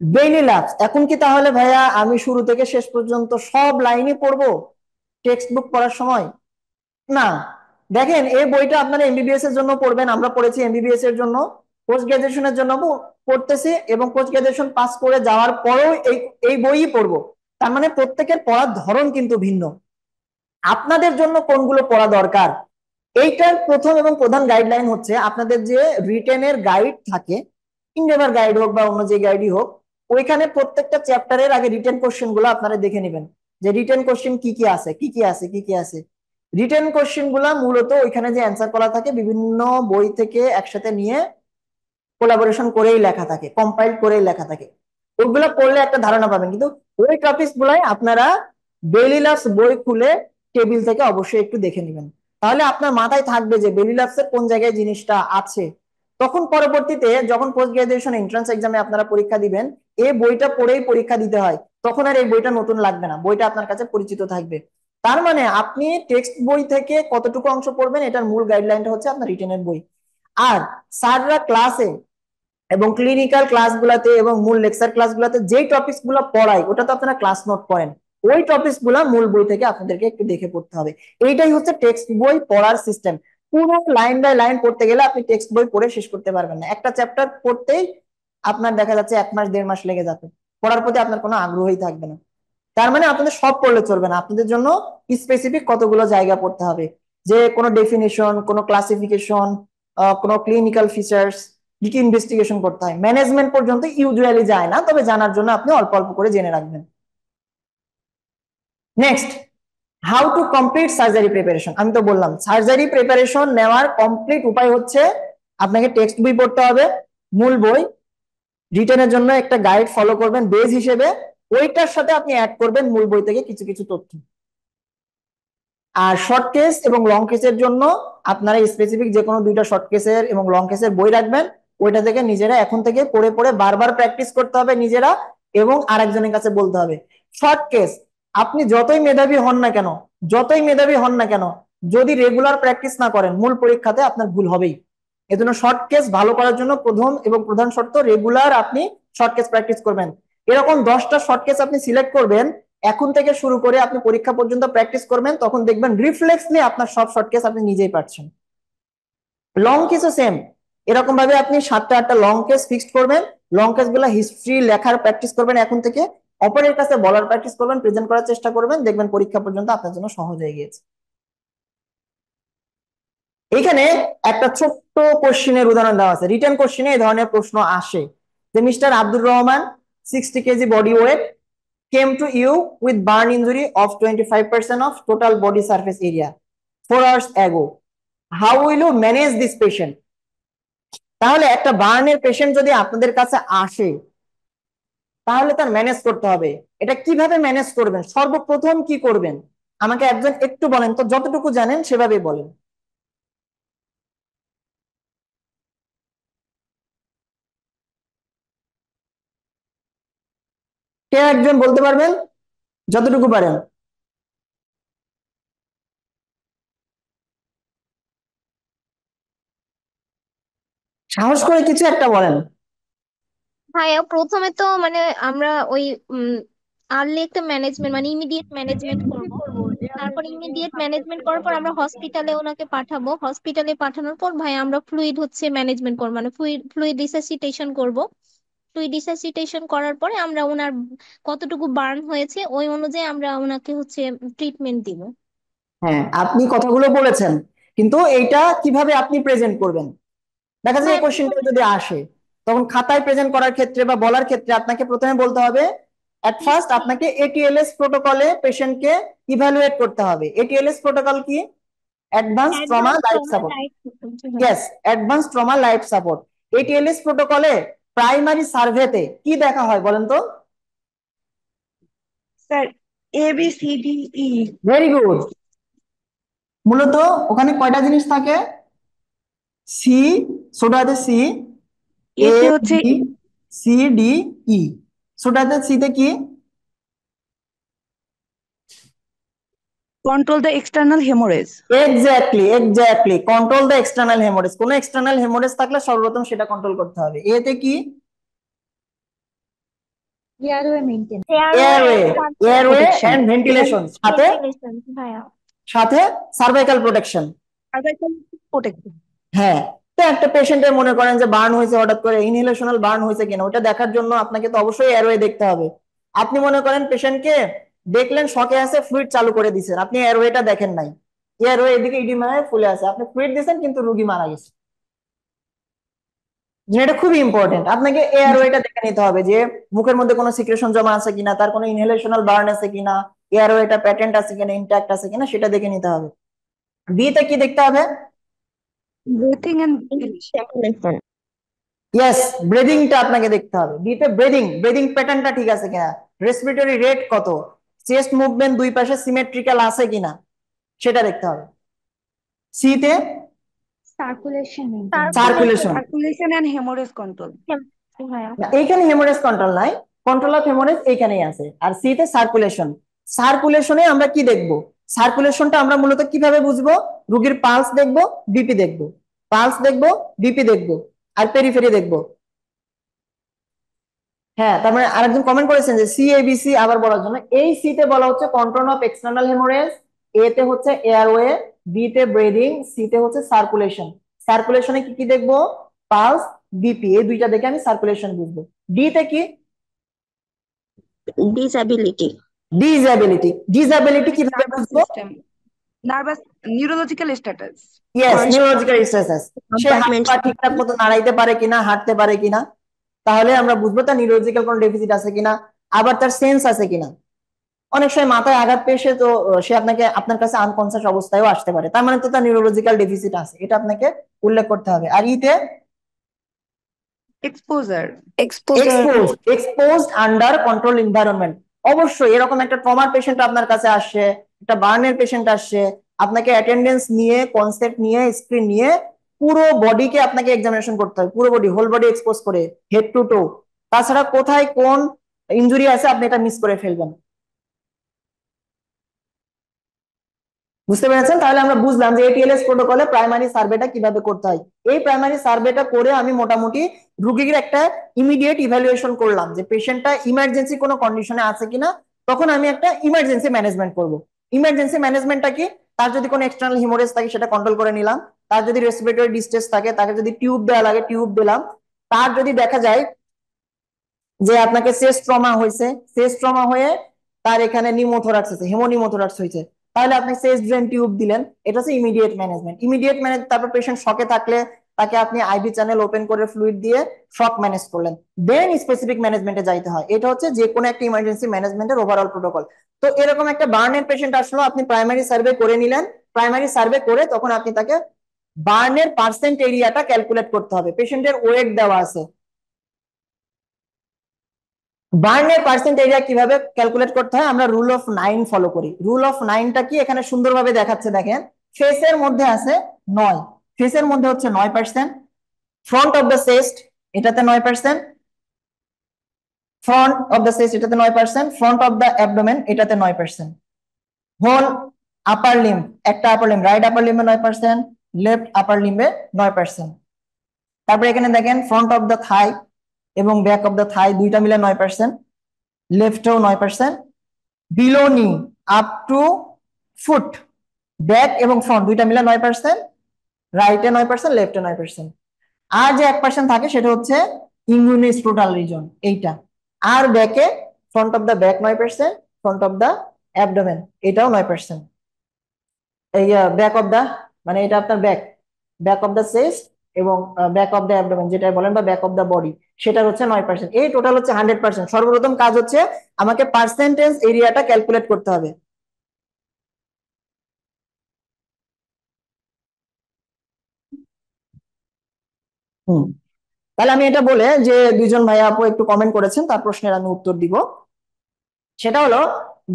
ডেইলি লাভস, এখন কি তাহলে ভাইয়া আমি শুরু থেকে শেষ পর্যন্ত সব লাইনই পড়বো টেক্সট বুক পড়ার সময়? না, দেখেন এই বইটা আপনারা এমবিবিএস এর জন্য পড়বেন, আমরা পড়েছি এমবিবিএস এর জন্য, পোস্ট গ্রাজুয়েশনের জন্য পড়তেছি এবং পোস্ট গ্রাজুয়েশন পাস করে যাওয়ার পরেও এই এই বইই পড়বো। তার মানে প্রত্যেকের পড়ার ধরন কিন্তু ভিন্ন। আপনাদের জন্য কোনগুলো পড়া দরকার এইটার প্রথম এবং প্রধান গাইডলাইন হচ্ছে আপনাদের যে রিটেনের গাইড থাকে, ইন্ডেভার গাইড হোক বা অন্য যে গাইডই হোক, ওইখানে প্রত্যেকটা চ্যাপ্টারের আগে রিটেন কোশ্চেন গুলো আপনারা দেখে নেবেন যে রিটেন কোশ্চেন কি কি আছে কি কি আছে কি কি আছে। রিটেন কোশ্চেন গুলা মূলত ওইখানে যে অ্যান্সার করা থাকে বিভিন্ন বই থেকে একসাথে নিয়ে কোলাবোরেশন করেই লেখা থাকে, কম্পাইল করেই লেখা থাকে। ওইগুলা পড়লে একটা ধারণা পাবেন, কিন্তু ওই টপিক গুলাই আপনারা ডেইলি লাভস বই খুলে টেবিল থেকে অবশ্যই একটু দেখে নেবেন, তাহলে আপনার মাথায় থাকবে যে ডেইলি লাভস এর কোন জায়গায় জিনিসটা আছে। তখন পরবর্তীতে যখন পোস্ট গ্রাজুয়েশন এন্ট্রান্স এক্সামে আপনারা পরীক্ষা দিবেন, এই বইটা পড়েই পরীক্ষা দিতে হয়, তখন আর এই বইটা নতুন লাগবে না, বইটা আপনার কাছে পরিচিত থাকবে। তার মানে আপনি টেক্সট বই থেকে কতটুকু অংশ পড়বেন এটার মূল গাইডলাইনটা হচ্ছে আপনার রিটেনের বই। আর স্যাররা ক্লাসে এবং ক্লিনিক্যাল ক্লাসগুলোতে এবং মূল লেকচার ক্লাসগুলোতে যেই টপিকস গুলো পড়ায় ওটা তো আপনারা ক্লাস নোট করেন, ওই টপিকস গুলা মূল বই থেকে আপনাদেরকে একটু দেখে পড়তে হবে। এইটাই হচ্ছে টেক্সট বই পড়ার সিস্টেম। পুরো লাইন বাই লাইন পড়তে গেলে আপনি টেক্সট বই পড়ে শেষ করতে পারবেন না, একটা চ্যাপ্টার পড়তেই আপনার দেখা যাচ্ছে 1 মাস 1.5 মাস লেগে যাবে, পড়ার প্রতি আপনার কোনো আগ্রহই থাকবে না। তার মানে আপনাদের সব পড়লে চলবে না, আপনাদের জন্য স্পেসিফিক কতগুলো জায়গা পড়তে হবে, যে কোনো ডেফিনিশন, কোনো ক্লাসিফিকেশন, কোনো ক্লিনিক্যাল ফিচার্স, কি কি ইনভেস্টিগেশন করতে হয়, ম্যানেজমেন্ট পর্যন্ত ইউজুয়ালি যায় না, তবে জানার জন্য আপনি অল্প অল্প করে জেনে রাখবেন। Next, how to complete surgery preparation. আমি তো বললাম সার্জারি প্রিপারেশন নেওয়ার কমপ্লিট উপায় হচ্ছে আপনাকে টেক্সট বই পড়তে হবে, মূল বই, রিটেনের জন্য একটা গাইড ফলো করবেন বেস হিসেবে, ওইটার সাথে আপনি অ্যাড করবেন মূল বই থেকে কিছু কিছু তথ্য। আর শর্ট কেস এবং লং কেসের জন্য আপনারা স্পেসিফিক যে কোনো 2টা শর্ট কেসের এবং লং কেসের বই রাখবেন, ওইটা থেকে নিজেরা এখন থেকে পড়ে পড়ে বারবার প্র্যাকটিস করতে হবে নিজেরা এবং আরেকজনের কাছে বলতে হবে। শর্ট কেস আপনি যতই মেধাবী হন না কেন, যতই মেধাবী হন না কেন, যদি রেগুলার প্র্যাকটিস না করেন মূল পরীক্ষাতে আপনার ভুল হবেই। এজন্য শর্ট কেস ভালো করার জন্য প্রথম এবং প্রধান শর্ত রেগুলার আপনি শর্ট কেস প্র্যাকটিস করবেন। এরকম 10টা শর্ট কেস আপনি সিলেক্ট করবেন, এখন থেকে শুরু করে আপনি পরীক্ষা পর্যন্ত প্র্যাকটিস করবেন, তখন দেখবেন রিফ্লেক্সলি আপনার সব শর্ট কেস আপনি নিজেই পারছেন। লং কেসও সেম, এরকম ভাবে আপনি 7টা 8টা লং কেস ফিক্সড করবেন, লং কেস গুলা হিস্ট্রি লেখার প্র্যাকটিস করবেন এখন থেকে, অপরের কাছে বলার প্র্যাকটিস করবেন, প্রেজেন্ট করার চেষ্টা করবেন, দেখবেন পরীক্ষা পর্যন্ত আপনার জন্য সহজ হয়ে গিয়েছে। এইখানে একটা ছোট্ট কোশ্চেনের উদাহরণ দেওয়া আছে, রিটেন কোশ্চেনে এই ধরনের প্রশ্ন আসে যে mister Abdur Rahman 60 KG body weight came to you with burn injury of 25% of total body surface area 4 hours ago. How will you manage this patient? তাহলে একটা বার্নের পেশেন্ট যদি আপনাদের কাছে আসে তাহলে তার ম্যানেজ করতে হবে, এটা কিভাবে ম্যানেজ করবেন, সর্বপ্রথম কি করবেন আমাকে একজন একটু বলেন তো, যতটুকু জানেন সেভাবেই বলেন। কে একজন বলতে পারবেন যতটুকু পারেন? সাহস করে কিছু একটা বলেন। ভাইয়া প্রথমে তো মানে আমরা ওই আর্লি একটা ম্যানেজমেন্ট মানে ইমিডিয়েট ম্যানেজমেন্ট করব। তারপর ইমিডিয়েট ম্যানেজমেন্ট করার পর আমরা হসপিটালে ওনাকে পাঠাবো। হসপিটালে পাঠানোর পর ভাই আমরা ফ্লুইড হচ্ছে ম্যানেজমেন্ট করবো, মানে ফ্লুইড রিসাসিটেশন করব। ফ্লুইড রিসাসিটেশন করার পরে আমরা ওনার কতটুকু বার্ন হয়েছে ওই অনুযায়ী আমরা ওনাকে হচ্ছে ট্রিটমেন্ট দিব। হ্যাঁ, আপনি কথাগুলো বলেছেন, কিন্তু এইটা কিভাবে আপনি প্রেজেন্ট করবেন? দেখা যায় ভাই এই কোশ্চেনটা যদি আসে, তখন খাতায় প্রেজেন্ট করার ক্ষেত্রে বা বলার ক্ষেত্রে আপনাকে প্রথমে বলতে হবে, এট ফার্স্ট আপনাকে এটিএলএস প্রোটোকলে পেশেন্টকে ইভ্যালুয়েট করতে হবে। এটিএলএস প্রোটোকল কি? Advance trauma advance life trauma support. Life support. Yes, advance trauma life support. ATLS প্রোটোকলে প্রাইমারি সার্ভেতে কি দেখা হয় বলেন তো? Sir ABCDE। Very good. মূলত ওখানে কয়টা জিনিস থাকে? সি, ছোটাতে সি, এ, এতে হচ্ছে বি, সি, ডি, ই। ছোটাতে সিতে কি? control the external hemorrhage. Exactly control the external haemorrhage. কোন এক্সটার্নাল হেমোরেজ থাকলে সর্বপ্রথম সেটা কন্ট্রোল করতে হবে। এতে কি? Airway maintain. Airway, airway Protection. And ventilation, সাথে ভেন্টিলেশন ভাইয়া। সাথে সার্ভাইকাল প্রোটেকশন। Cervical protection. হ্যাঁ, তো একটা পেশেন্টের মনে করেন যে বার্ন হয়েছে, হঠাৎ করে ইনহেলেশনাল বার্ন হয়েছে কিনা ওটা দেখার জন্য আপনাকে তো অবশ্যই এয়ারওয়ে দেখতে হবে। আপনি মনে করেন পেশেন্টকে দেখলেন শকে আছে, ফ্লুইড চালু করে দিচ্ছেন, আপনি এয়ারওয়েটা দেখেন নাই, এয়ারওয়ে এদিকে ইডিমা হয়ে ফুলে আছে, আপনি ফ্লুইড দিয়েছেন কিন্তু রোগী মারা গেছে। এটা খুবই ইম্পর্টেন্ট, আপনাকে এয়ারওয়েটা দেখে নিতে হবে যে মুখের মধ্যে কোনো সিক্রেশন জমা আছে কিনা, তার কোনো ইনহেলেশনাল বার্ন আছে কিনা, এয়ারওয়েটা প্যাটেন্ট আছে কিনা, ইনট্যাক্ট আছে কিনা সেটা দেখে নিতে হবে। বিতে কি দেখতে হবে? Breathing and ventilation. ইয়েস, ব্রিদিংটা আপনাকে দেখতে হবে। বিতে ব্রিদিং প্যাটার্নটা ঠিক আছে কিনা, রেসপিরেটরি রেট কত, চেস্ট মুভমেন্ট দুই পাশে সিমেট্রিক্যাল আছে কিনা সেটা দেখতে হবে। সিতে circulation maintain. Circulation. Circulation and hemorrhage control. ভাইয়া এইখানে হেমোরেজ কন্ট্রোল নাই, কন্ট্রোল অফ হেমোরেজ এইখানেই আছে। আর সিতে সার্কুলেশন। সার্কুলেশনে আমরা কি দেখব? সার্কুলেশনটা আমরা মূলত কিভাবে বুঝবো? রোগীর পালস দেখবো, বিপি দেখবো, পালস দেখবো, বিপি দেখবো, আর পেরিফেরি দেখবো। হ্যাঁ, তার মানে আরেকজন কমেন্ট করেছেন যে সিএবিসি আবার বলার জন্য। এই সিতে বলা হচ্ছে কন্ট্রোল অফ এক্সটার্নাল হেমোরেজ, এতে হচ্ছে এয়ারওয়ে, বিতে ব্রিদিং, সিতে হচ্ছে সার্কুলেশন। সার্কুলেশনে কি কি দেখবো? পালস, বিপি, এই দুইটা দেখে আমি সার্কুলেশন বুঝবো। ডিতে কি? disability, ডিসএবিলিটি কিভাবে Nervous বুঝবো? system. Nervous neurological status. Yes, neurological status. সে হাত compartment, পা ঠিকঠাক মতো নাড়াইতে পারে কিনা, হাঁটতে পারে কিনা, তাহলে আমরা বুঝবো তার নিউরোলজিক্যাল কোনো ডেফিসিট আছে কিনা। আবার তার সেন্স আছে কিনা। অনেক সময় মাথায় আঘাত পেয়ে সে তো সে আপনার কাছে আনকনসিয়াস অবস্থায়ও আসতে পারে, তার মানে তো তার নিউরোলজিক্যাল ডেফিসিট আছে, এটা আপনাকে উল্লেখ করতে হবে। আর ইতে Exposure. Exposed under control environment. অবশ্যই এরকম একটা ট্রমার পেশেন্ট আপনার কাছে আসছে, একটা বার্নের পেশেন্ট আসছে, আপনাকে অ্যাটেন্ডেন্স নিয়ে, কনসেপ্ট নিয়ে, স্ক্রিন নিয়ে পুরো বডিকে আপনাকে এক্সামিনেশন করতে হবে, পুরো বডি, হোল বডি এক্সপোজ করে, হেড টু টো। তাছাড়া কোথায় কোন ইনজুরি আছে আপনি এটা মিস করে ফেলবেন। বুঝতে পেরেছেন? তাহলে আমরা বুঝলাম যে এটিএলএস প্রোটোকলে প্রাইমারি সার্ভেটা কিভাবে করতে হয়। এই প্রাইমারি সার্ভেটা করে আমি মোটামুটি রোগীর একটা ইমিডিয়েট ইভ্যালুয়েশন করলাম যে পেশেন্টটা ইমার্জেন্সি কোনো কন্ডিশনে আছে কিনা, তখন আমি একটা ইমার্জেন্সি ম্যানেজমেন্ট করব। ইমার্জেন্সি ম্যানেজমেন্টটা কি? তার যদি কোনো এক্সটার্নাল হিমোরেজ থাকে সেটা কন্ট্রোল করে নিলাম, তার যদি রেসপিরেটরি ডিস্ট্রেস থাকে, তাকে যদি টিউব দেওয়া লাগে টিউব দিলাম, তার যদি দেখা যায় যে আপনাকে চেস্ট ট্রমা হয়েছে, চেস্ট ট্রমা হয়ে তার এখানে নিউমোথোরাক্স আছে, হেমোনিউমোথোরাক্স হয়েছে, তাহলে আপনি চেস্ট ড্রেন টিউব দিলেন, এটা হচ্ছে ইমিডিয়েট ম্যানেজমেন্ট। ইমিডিয়েট ম্যানেজ, তারপর পেশেন্ট শকে থাকলে তাকে আপনি আইভি চ্যানেল ওপেন করে ফ্লুইড দিয়ে শক ম্যানেজ করলেন, দেন স্পেসিফিক ম্যানেজমেন্টে যাইতে হয়। এটা হচ্ছে যে কোনো একটা ইমার্জেন্সি ম্যানেজমেন্টের ওভারঅল প্রোটোকল। তো এরকম একটা বার্নের পেশেন্ট আসলো, আপনি প্রাইমারি সার্ভে করে নিলেন, প্রাইমারি সার্ভে করে তখন আপনি তাকে বার্নের পার্সেন্ট এরিয়াটা ক্যালকুলেট করতে হবে। পেশেন্টের ওয়েট দেওয়া আছে, বার্নের পার্সেন্ট এরিয়া কিভাবে ক্যালকুলেট করতে হয়? আমরা রুল অফ 9 ফলো করি। রুল অফ 9টা কি এখানে সুন্দরভাবে দেখাচ্ছে, দেখেন ফেসের মধ্যে আছে 9, ফেসের মধ্যে হচ্ছে 9%, ফ্রন্ট অফ দ্য চেস্ট এটাতে 9%, ফ্রন্ট অফ দ্য চেস্ট এটাতে 9%, ফ্রন্ট অফ দ্য অ্যাবডোমেন এটাতে 9%, হোল আপার লিম্ব, একটা আপার লিম্ব, রাইট আপার লিম্বে 9%, লেফট আপার লিম্বে 9%। তারপরে এখানে দেখেন ফ্রন্ট অফ দ্য থাই এবং ব্যাক অফ দ্য থাই দুইটা মিলে 9%, লেফটেও 9%, বিলো নি আপ টু ফুট, ব্যাক এবং ফ্রন্ট দুইটা মিলে 9%, রাইটে 9%, লেফটে 9%। আর যে 1% থাকে সেটা হচ্ছে ইংগুইনোস্ক্রোটাল রিজন, এইটা। আর ব্যাকে front of the back 9%, front of the abdomen এটাও 9%। এই ব্যাক অফ দা মানে এটা আপনার back, back of the chest এবং ব্যাক অফ দা অ্যাবডোমেন যেটা বলেন বা ব্যাক অফ দা বডি, সেটা হচ্ছে 9%। এই টোটাল হচ্ছে 100%। সর্বপ্রথম কাজ হচ্ছে আমাকে পার্সেন্টেজ এরিয়াটা ক্যালকুলেট করতে হবে। হুম, তাহলে আমি এটা বলে যে দুইজন ভাইয়া আপু একটু কমেন্ট করেছেন তার প্রশ্নের আমি উত্তর দিব। সেটা হলো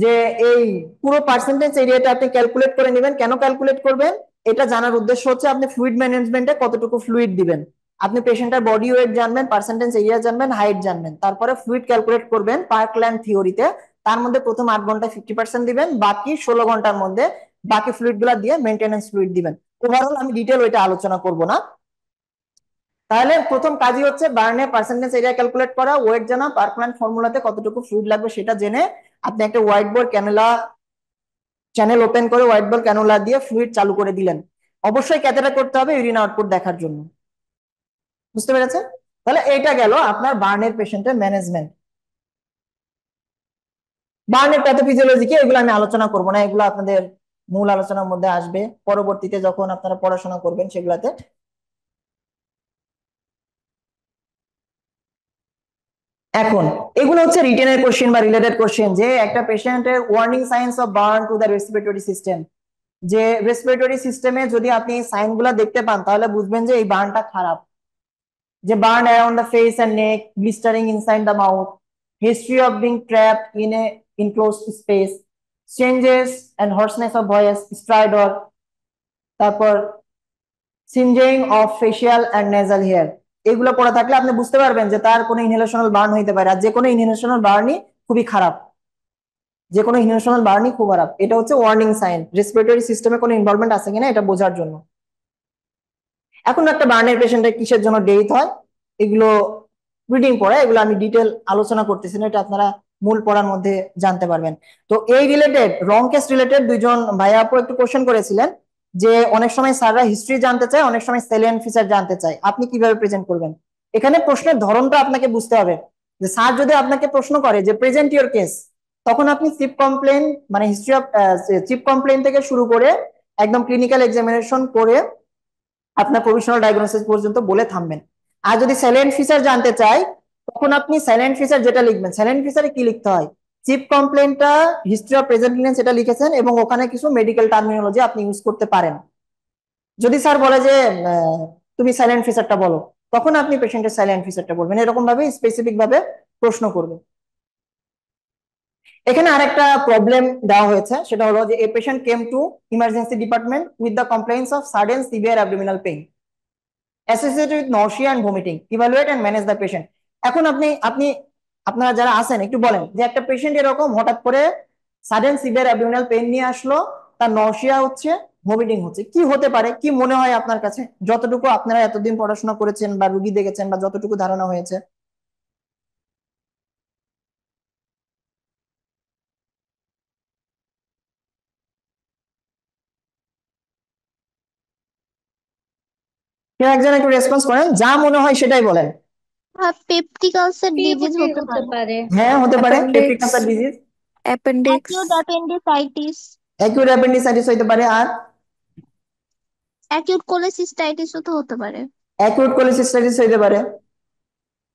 যে এই পুরো পার্সেন্টেজ এরিয়াটা আপনি ক্যালকুলেট করে নেবেন। কেন ক্যালকুলেট করবেন? এটা জানার উদ্দেশ্য হচ্ছে আপনি ফ্লুইড ম্যানেজমেন্টে কতটুকু ফ্লুইড দিবেন। আপনি পেশেন্টের বডি ওয়েট জানবেন, পার্সেন্টেজ এরিয়া জানবেন, হাইট জানবেন, তারপরে ফ্লুইড ক্যালকুলেট করবেন পার্কল্যান্ড থিওরিতে। তার মধ্যে প্রথম 8 ঘন্টায় 50% দিবেন, বাকি 16 ঘন্টার মধ্যে বাকি ফ্লুইড গুলা দিয়ে মেনটেনেন্স ফ্লুইড দিবেন। ওভারঅল আমি ডিটেল ওইটা আলোচনা করব না। তাহলে প্রথম কাজই হচ্ছে বার্নের পার্সেন্টেজ এরিয়া ক্যালকুলেট করা, ওয়েট জানা, পার্কল্যান্ড ফর্মুলাতে কতটুকু ফ্লুইড লাগবে সেটা জেনে আপনি একটা white board cannula channel open করে হোয়াইট বোর্ড ক্যানুলা দিয়ে ফ্লুইড চালু করে দিলেন। অবশ্যই ক্যাথেটার করতে হবে ইউরিন আউটপুট দেখার জন্য। বুঝতে পেরেছেন? তাহলে এইটা গেল আপনার বার্নের পেশেন্টের ম্যানেজমেন্ট। বার্নের প্যাথোফিজিওলজি কি এগুলো আমি আলোচনা করব না, এগুলো আপনাদের মূল আলোচনার মধ্যে আসবে পরবর্তীতে যখন আপনারা পড়াশোনা করবেন সেগুলাতে। এখন এগুলো হচ্ছে রিটেনের কোশ্চেন বা রিলেটেড কোশ্চেন, যে একটা পেশেন্টের warning signs of burn to the respiratory system, যে রেসপিরেটরি সিস্টেমে যদি আপনি এই সাইনগুলো দেখতে পান তাহলে বুঝবেন যে এই বার্নটা খারাপ। যে burn around the face and neck, blistering inside the mouth, history of being trapped in a enclosed space, changes and hoarseness of voice, stridor, তারপর singeing of facial and nasal hair, এগুলো পড়ে থাকলে আপনি বুঝতে পারবেন যে তার কোনো ইনহেলেশনাল বার্ন হইতে পারে। আর যে কোনো ইনহেলেশনাল বার্নই খুবই খারাপ, যে কোনো ইনহেলেশনাল বার্নই খুব খারাপ। এটা হচ্ছে ওয়ার্নিং সাইন, রেসপিরেটরি সিস্টেমে কোনো ইনভলভমেন্ট আছে কিনা এটা বোঝার জন্য। এখন একটা বার্নের পেশেন্টের কিসের জন্য ডেথ হয় এগুলো রিডিং পড়ে, এগুলো আমি ডিটেল আলোচনা করতেছি না, এটা আপনারা মূল পড়ার মধ্যে জানতে পারবেন। তো এই রিলেটেড রং কেস রিলেটেড দুইজন ভাইয়া আপু একটু কোশ্চেন করেছিলেন যে অনেক সময় স্যাররা হিস্ট্রি জানতে চায়, অনেক সময় সেলিয়েন্ট ফিচার জানতে চায়, আপনি কিভাবে প্রেজেন্ট করবেন। এখানে প্রশ্নের ধরনটা আপনাকে বুঝতে হবে। যে স্যার যদি আপনাকে প্রশ্ন করে যে প্রেজেন্ট ইওর কেস, তখন আপনি চিফ কমপ্লেন মানে হিস্ট্রি অফ চিফ কমপ্লেন থেকে শুরু করে একদম ক্লিনিক্যাল এক্সামিনেশন করে আপনার প্রভিশনাল ডায়াগনোসিস পর্যন্ত বলে থামবেন। আর যদি সাইলেন্ট ফিচার জানতে চাই তখন আপনি সাইলেন্ট ফিচার যেটা লিখবেন, সাইলেন্ট ফিচারে কি লিখতে হয়, চিফ কমপ্লেনটা হিস্ট্রি অফ প্রেজেন্ট ইলনেস এটা লিখেছেন এবং ওখানে কিছু মেডিকেল টার্মিনোলজি আপনি ইউজ করতে পারেন। যদি স্যার বলে যে তুমি সাইলেন্ট ফিচারটা বলো, তখন আপনি পেশেন্টের সাইলেন্ট ফিচারটা বলবেন, এরকম ভাবে স্পেসিফিক ভাবে প্রশ্ন করবে। এখানে আরেকটা প্রবলেম দেওয়া হয়েছে, সেটা হলো যে a patient came to emergency department with the complaints of sudden severe abdominal pain associated with nausea and vomiting, evaluate and manage the patient। এখন আপনি আপনারা যারা আছেন একটু বলেন যে একটা পেশেন্ট এরকম হঠাৎ করে সাডেন সিভিয়ার অ্যাবডোমিনাল পেইন নিয়ে আসলো, তার নশিয়া হচ্ছে, ভমিটিং হচ্ছে, কি হতে পারে, কি মনে হয় আপনার কাছে, যতটুকু আপনারা এতদিন পড়াশোনা করেছেন বা রুগী দেখেছেন বা যতটুকু ধারণা হয়েছে? কেউ একজন একটু রেসপন্স করেন, যা মনে হয় সেটাই বলেন। পেপটিক আলসার ডিজিজ POD হতে হতে পারে, পারে। হ্যাঁ হতে পারে, peptic appendix ulcer disease, appendix acute appendicitis, acute appendicitis হতে পারে, আর অ্যাকিউট কোলেসিস্টাইটিসও তো হতে পারে। অ্যাকিউট কোলিসিস্টাইটিস হতে পারে,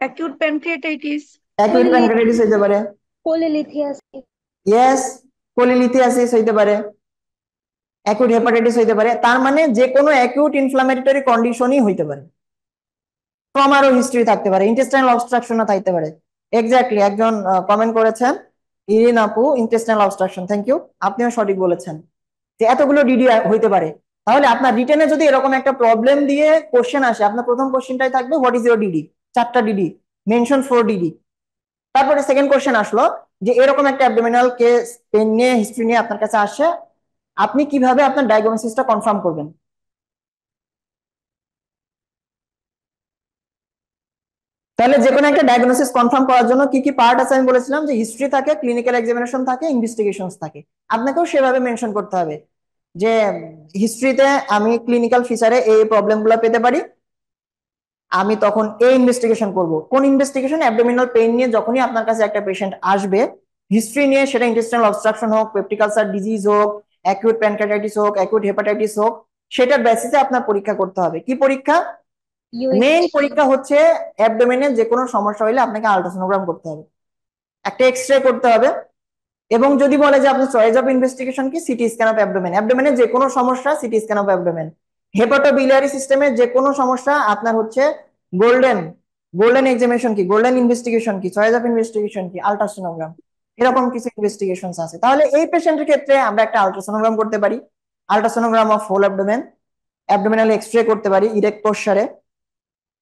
acute pancreatitis, অ্যাকিউট প্যানক্রিয়াটিস হতে পারে, কোলিলিথিয়াসিস, ইয়েস, কোলিলিথিয়াসিস হইতে পারে, অ্যাকিউট হেপাটাইটিস হইতে পারে। তার মানে যে কোনো অ্যাকিউট ইনফ্লামেটরি কন্ডিশনই হইতে পারে, ট্রমারও হিস্ট্রি থাকতে পারে, ইন্টেস্টাইনাল অবস্ট্রাকশনও থাকতে পারে। এক্স্যাক্টলি, একজন কমেন্ট করেছেন ইরিন আপু, ইন্টেস্টাইনাল অবস্ট্রাকশন, থ্যাংক ইউ, আপনিও সঠিক বলেছেন যে এতগুলো ডিডি হইতে পারে। তাহলে আপনার রিটেনে যদি এরকম একটা প্রবলেম দিয়ে কোশ্চেন আসে, আপনার প্রথম কোশ্চেনটাই থাকবে হোয়াট ইজ ইউর ডিডি, 4টা ডিডি, মেনশন 4 ডিডি। তারপরে সেকেন্ড কোশ্চেন আসলো যে এরকম একটা অ্যাবডোমিনাল কেস পেন নিয়ে হিস্ট্রি নিয়ে আপনার কাছে আসে, আপনি কিভাবে আপনার ডায়াগনোসিসটা কনফার্ম করবেন। তাহলে যে কোনো একটা ডায়াগনোসিস কনফার্ম করার জন্য কি কি পার্ট আছে আমি বলেছিলাম যে হিস্ট্রি থাকে, ক্লিনিক্যাল এক্সামিনেশন থাকে, ইনভেস্টিগেশনস থাকে। আপনাকেও সেভাবে মেনশন করতে হবে যে হিস্ট্রিতে আমি ক্লিনিক্যাল ফিচারে এই প্রবলেম গুলো পেতে পারি, আমি তখন এই ইনভেস্টিগেশন করব। কোন ইনভেস্টিগেশন? অ্যাবডোমিনাল পেইন নিয়ে যখনই আপনার কাছে একটা পেশেন্ট আসবে, হিস্ট্রি নিয়ে, সেটা ইন্টেস্টাইনাল অবস্ট্রাকশন হোক, পেপটিক আলসার ডিজিজ হোক, অ্যাকিউট প্যানক্রিয়াটাইটিস হোক, অ্যাকিউট হেপাটাইটিস হোক, সেটার বেসিসে আপনার পরীক্ষা করতে হবে। কি পরীক্ষা? Main USG. পরীক্ষা হচ্ছে অ্যাবডোমেনের যে কোনো সমস্যা হলে আপনাকে আল্ট্রাসোনোগ্রাম করতে হবে, একটা এক্সরে করতে হবে, এবং যদি বলে যে আপনার চয়েস অফ ইনভেস্টিগেশন কি, সিটি স্ক্যান অফ অ্যাবডোমেন। অ্যাবডোমেনের যে কোনো সমস্যা, CT scan of abdomen. Hepatobiliary সিস্টেমের যে কোনো সমস্যা আপনার হচ্ছে গোল্ডেন গোল্ডেন এক্সামিনেশন কি, গোল্ডেন ইনভেস্টিগেশন কি, চয়েস অফ ইনভেস্টিগেশন কি, আল্ট্রাসোনোগ্রাম। এরকম কিছু ইনভেস্টিগেশন আছে। তাহলে এই পেশেন্টের ক্ষেত্রে আমরা একটা আল্ট্রাসোনোগ্রাম করতে পারি, ultrasonogram of whole abdomen, abdominal x-ray করতে পারি ইরেক্ট পোশ্চারে,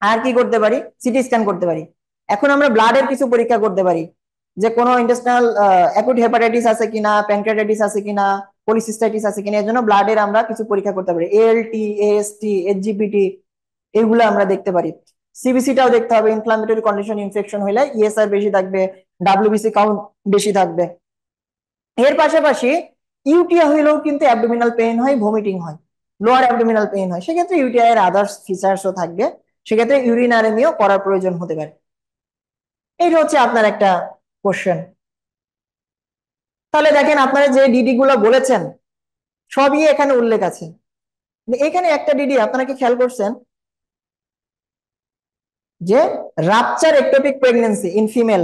আর কি করতে পারি, সিটি স্ক্যান করতে পারি। এখন আমরা ব্লাডের কিছু পরীক্ষা করতে পারি, যে কোনো ইন্টেস্টিনাল অ্যাকুট হেপাটাইটিস আছে কিনা, প্যানক্রিয়াটাইটিস আছে কিনা, পলিসিস্টাইটিস আছে কিনা, এর জন্য ব্লাডের আমরা কিছু পরীক্ষা করতে পারি, এএলটি, এএসটি, এইচজিপিটি, এগুলো আমরা দেখতে পারি। সিবিসিটাও দেখতে হবে, ইনফ্লামেটরি কন্ডিশন, ইনফেকশন হলে ইএসআর বেশি থাকবে, ডাব্লিউবিসি কাউন্ট বেশি থাকবে। এর পাশাপাশি ইউটিআই হইলেও কিন্তু অ্যাবডোমিনাল পেইন হয়, ভমিটিং হয়, লোয়ার অ্যাবডোমিনাল পেইন হয়, সেক্ষেত্রে ইউটিআই এর আদার্স ফিচার্সও থাকবে, সেক্ষেত্রে ইউরিনারেমিও করার প্রয়োজন হতে পারে। এইটা হচ্ছে আপনার একটা কোশ্চেন। তাহলে দেখেন আপনারা যে ডিডি গুলো বলেছেন সবই এখানে উল্লেখ আছে। এখানে একটা ডিডি আপনারা কি খেয়াল করছেন যে rupture ectopic pregnancy in female,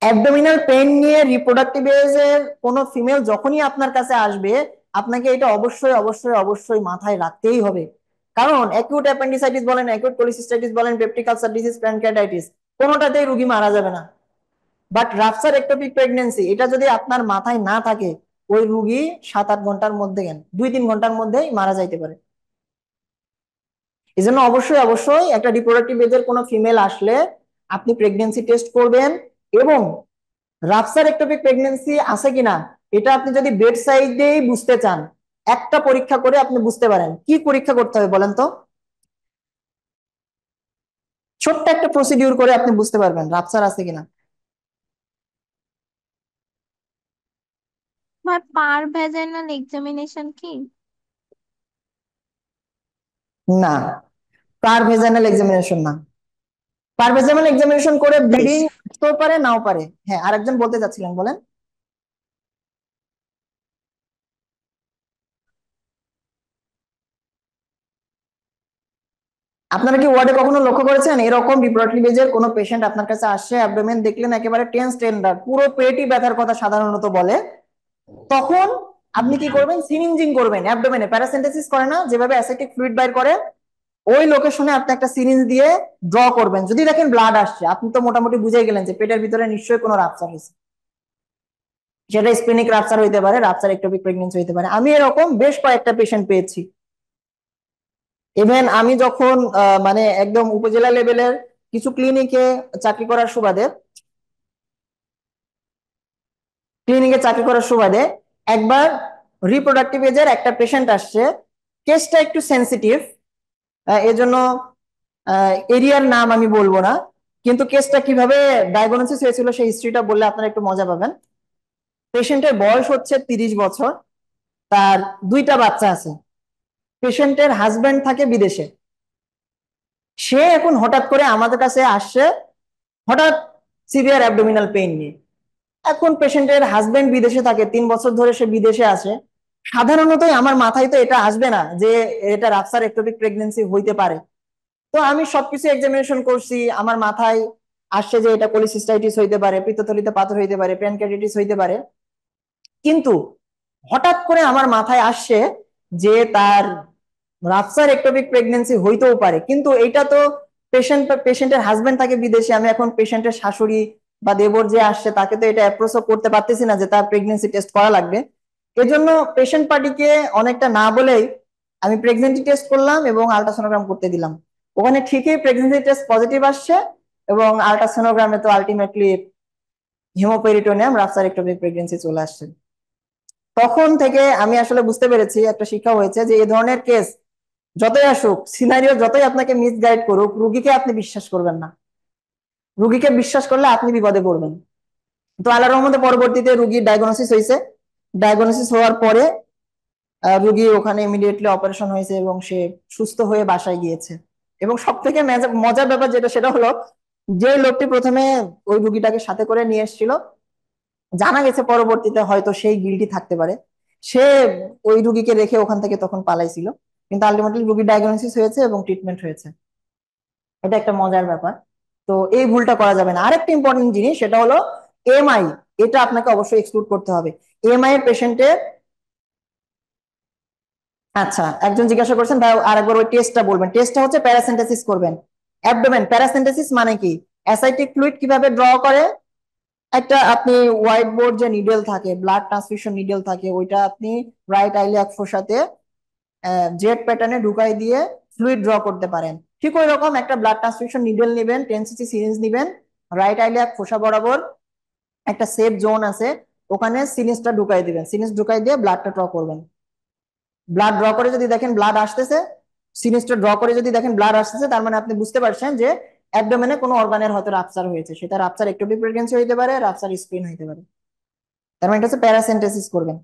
abdominal pain নিয়ে রিপ্রোডাক্টিভ এজের কোন ফিমেল যখনই আপনার কাছে আসবে, আপনাকে এটা অবশ্যই অবশ্যই অবশ্যই মাথায় রাখতেই হবে। কারণ অ্যাকিউট অ্যাপেন্ডিসাইটিস বলেন, অ্যাকিউট পলিসিস্টাইটিস বলেন, পেপটিক আলসার ডিজিজ, প্যানক্রিয়াটাইটিস, কোনোটাতেই রোগী মারা যাবে না। বাট রাপচার একটোপিক প্রেগন্যান্সি, এটা যদি আপনার মাথায় না থাকে, ওই রুগী 7-8 ঘন্টার মধ্যে, 2-3 ঘন্টার মধ্যেই মারা যাইতে পারে। এই জন্য অবশ্যই অবশ্যই একটা রিপ্রোডাক্টিভ এজের কোনো ফিমেল আসলে আপনি প্রেগন্যান্সি টেস্ট করবেন, এবং রাপচার একটোপিক প্রেগন্যান্সি আছে কিনা এটা আপনি যদি বেড সাইডেই বুঝতে চান, একটা পরীক্ষা করে আপনি বুঝতে পারেন। কি পরীক্ষা করতে হবে বলেন তো? ছোট্ট একটা প্রসিডিউর করে আপনি বুঝতে পারবেন রাপচার আছে কিনা। ভাই পার ভ্যাজাইনাল এক্সামিনেশন কি? না, পার ভেজাইনাল এক্সামিনেশন না। পার ভেজাইনাল এক্সামিনেশন করে ব্লিডিং আসতেও পারে, নাও পারে। হ্যাঁ, আরেকজন বলতে চাচ্ছিলেন, বলেন। আপনারা কি ওয়ার্ডে কখনো লক্ষ্য করেছেন এরকম রিপ্রোডাক্টিভ এজের কোনো পেশেন্ট আপনার কাছে আসছে, অ্যাবডোমেন দেখলেন একেবারে টেন্স টেন্ডার, পুরো পেটই ব্যথার কথা সাধারণত বলে, তখন আপনি কি করবেন? সিরিঞ্জিং করবেন অ্যাবডোমেনে, প্যারাসেন্টেসিস করে না যেভাবে অ্যাসেটিক ফ্লুইড বাইর করে, ওই লোকেশনে আপনি একটা সিরিঞ্জ দিয়ে ড্র করবেন। যদি দেখেন ব্লাড আসছে, আপনি তো মোটামুটি বুঝে গেলেন যে পেটের ভিতরে নিশ্চয়ই কোনো রাপচার হয়েছে, সেটা স্প্লেনিক রাপচার হইতে পারে, রাপচার একটোপিক প্রেগন্যান্সি হইতে পারে। আমি এরকম বেশ কয়েকটা পেশেন্ট পেয়েছি। ইভেন আমি যখন মানে একদম উপজেলা লেভেলের কিছু ক্লিনিকে চাকরি করার সুবাদে, একবার রিপ্রোডাক্টিভ এজের একটা পেশেন্ট আসছে, কেসটা একটু সেন্সিটিভ, এজন্য এরিয়ার নাম আমি বলবো না, কিন্তু কেসটা কিভাবে ডায়াগনোসিস হয়েছিল সেই হিস্ট্রিটা বললে আপনারা একটু মজা পাবেন। পেশেন্টের বয়স হচ্ছে 30 বছর, তার 2টা বাচ্চা আছে, পেশেন্টের হাজবেন্ড থাকে বিদেশে। সে এখন হঠাৎ করে আমাদের কাছে আসছে, হঠাৎ সিভিয়ার অ্যাবডোমিনাল পেইন নিয়ে। এখন পেশেন্টের হাজবেন্ড বিদেশে থাকে, 3 বছর ধরে সে বিদেশে আছে। সাধারণতই আমার মাথায় তো এটা আসবে না যে এটা রাপচার একটোপিক প্রেগন্যান্সি হইতে পারে। তো আমি সবকিছু এক্সামিনেশন করছি, আমার মাথায় আসছে যে এটা পলিসিস্টাইটিস হইতে পারে, পিত্তথলিতে পাথর হইতে পারে, প্যানক্রিয়াটাইটিস হইতে পারে। কিন্তু হঠাৎ করে আমার মাথায় আসছে যে তার রাপচার একটোপিক প্রেগন্যান্সি হইতেও পারে। কিন্তু এটা তো পেশেন্টের হাজবেন্ড থাকে বিদেশে, আমি এখন পেশেন্টের শাশুড়ি বা দেবর যে আসছে তাকে তো এটা অ্যাপ্রোচও করতে পারতেছি না যে তার প্রেগন্যান্সি টেস্ট করা লাগবে। এজন্য পেশেন্ট পার্টিকে অনেকটা না বলেই আমি প্রেগন্যান্সি টেস্ট করলাম এবং আল্ট্রাসোনোগ্রাম করতে দিলাম। ওখানে ঠিকই প্রেগন্যান্সি টেস্ট পজিটিভ আসছে, এবং আল্ট্রাসোনোগ্রামে তো আলটিমেটলি হিমোপেরিটোনিয়াম রাপচার একটোপিক প্রেগন্যান্সি চলে আসছে। তখন থেকে আমি আসলে বুঝতে পেরেছি, একটা শিক্ষা হয়েছে যে এই ধরনের কেস যতই আসুক, সিনারিও যতই আপনাকে মিসগাইড করুক, রুগীকে আপনি বিশ্বাস করবেন না। রুগীকে বিশ্বাস করলে আপনি বিপদে পড়বেন। তো আল্লাহর রহমতে পরবর্তীতে রুগীর ডায়াগনোসিস হয়েছে। ডায়াগনোসিস হওয়ার পরে রুগী ওখানে ইমিডিয়েটলি অপারেশন হয়েছে এবং সে সুস্থ হয়ে বাসায় গিয়েছে। এবং সব থেকে মজার ব্যাপার যেটা, সেটা হলো যে লোকটি প্রথমে ওই রুগীটাকে সাথে করে নিয়ে এসেছিল, জানা গেছে পরবর্তীতে হয়তো সেই গিল্টি থাকতে পারে, সে ওই রুগীকে রেখে ওখান থেকে তখন পালাইছিল। কিন্তু আলটিমেটলি রুগীর ডায়াগনোসিস হয়েছে এবং ট্রিটমেন্ট হয়েছে। এটা একটা মজার ব্যাপার। তো এই ভুলটা করা যাবে না। আরেকটা ইম্পর্টেন্ট জিনিস, সেটা হলো এমআই। এটা আপনাকে অবশ্যই এক্সক্লুড করতে হবে। এমআই এর পেশেন্টের, আচ্ছা একজন জিজ্ঞাসা করছেন ভাই আরেকবার ওই টেস্টটা বলবেন। টেস্টটা হচ্ছে প্যারাসেন্টেসিস করবেন, অ্যাবডোমেন। প্যারাসেন্টেসিস মানে কি? অ্যাসাইটিক ফ্লুইড কিভাবে ড্র করে, একটা আপনি হোয়াইট বোর্ড যে নিডেল থাকে, ব্লাড ট্রান্সফিউশন নিডেল থাকে, ওইটা আপনি রাইট আইলিয়াক ফোসাতে জেড প্যাটার্নে ঢুকাই দিয়ে ফ্লুইড ড্র করতে পারেন। ঠিক ওই রকম একটা ব্লাড ট্রান্সফিউশন নিডেল নেবেন, 10 সিসি সিরিঞ্জ নেবেন, রাইট আইলিয়াক ফোসা বরাবর একটা সেফ জোন আছে, ওখানে সিরিঞ্জটা ঢুকাই দিবেন। সিরিঞ্জ ঢুকাই দিয়ে ব্লাডটা ড্র করবেন। ব্লাড ড্র করে যদি দেখেন ব্লাড আসতেছে, সিরিঞ্জটা ড্র করে যদি দেখেন ব্লাড আসতেছে, তার মানে আপনি বুঝতে পারছেন যে অ্যাবডোমেনে কোনো অর্গানের হয়তো রাপচার হয়েছে। সেটা রাপচার একটোপিক প্রেগন্যান্সি হইতে পারে, রাপচার স্প্লিন হইতে পারে। তার মানে এটা হচ্ছে প্যারাসেন্টেসিস করবেন।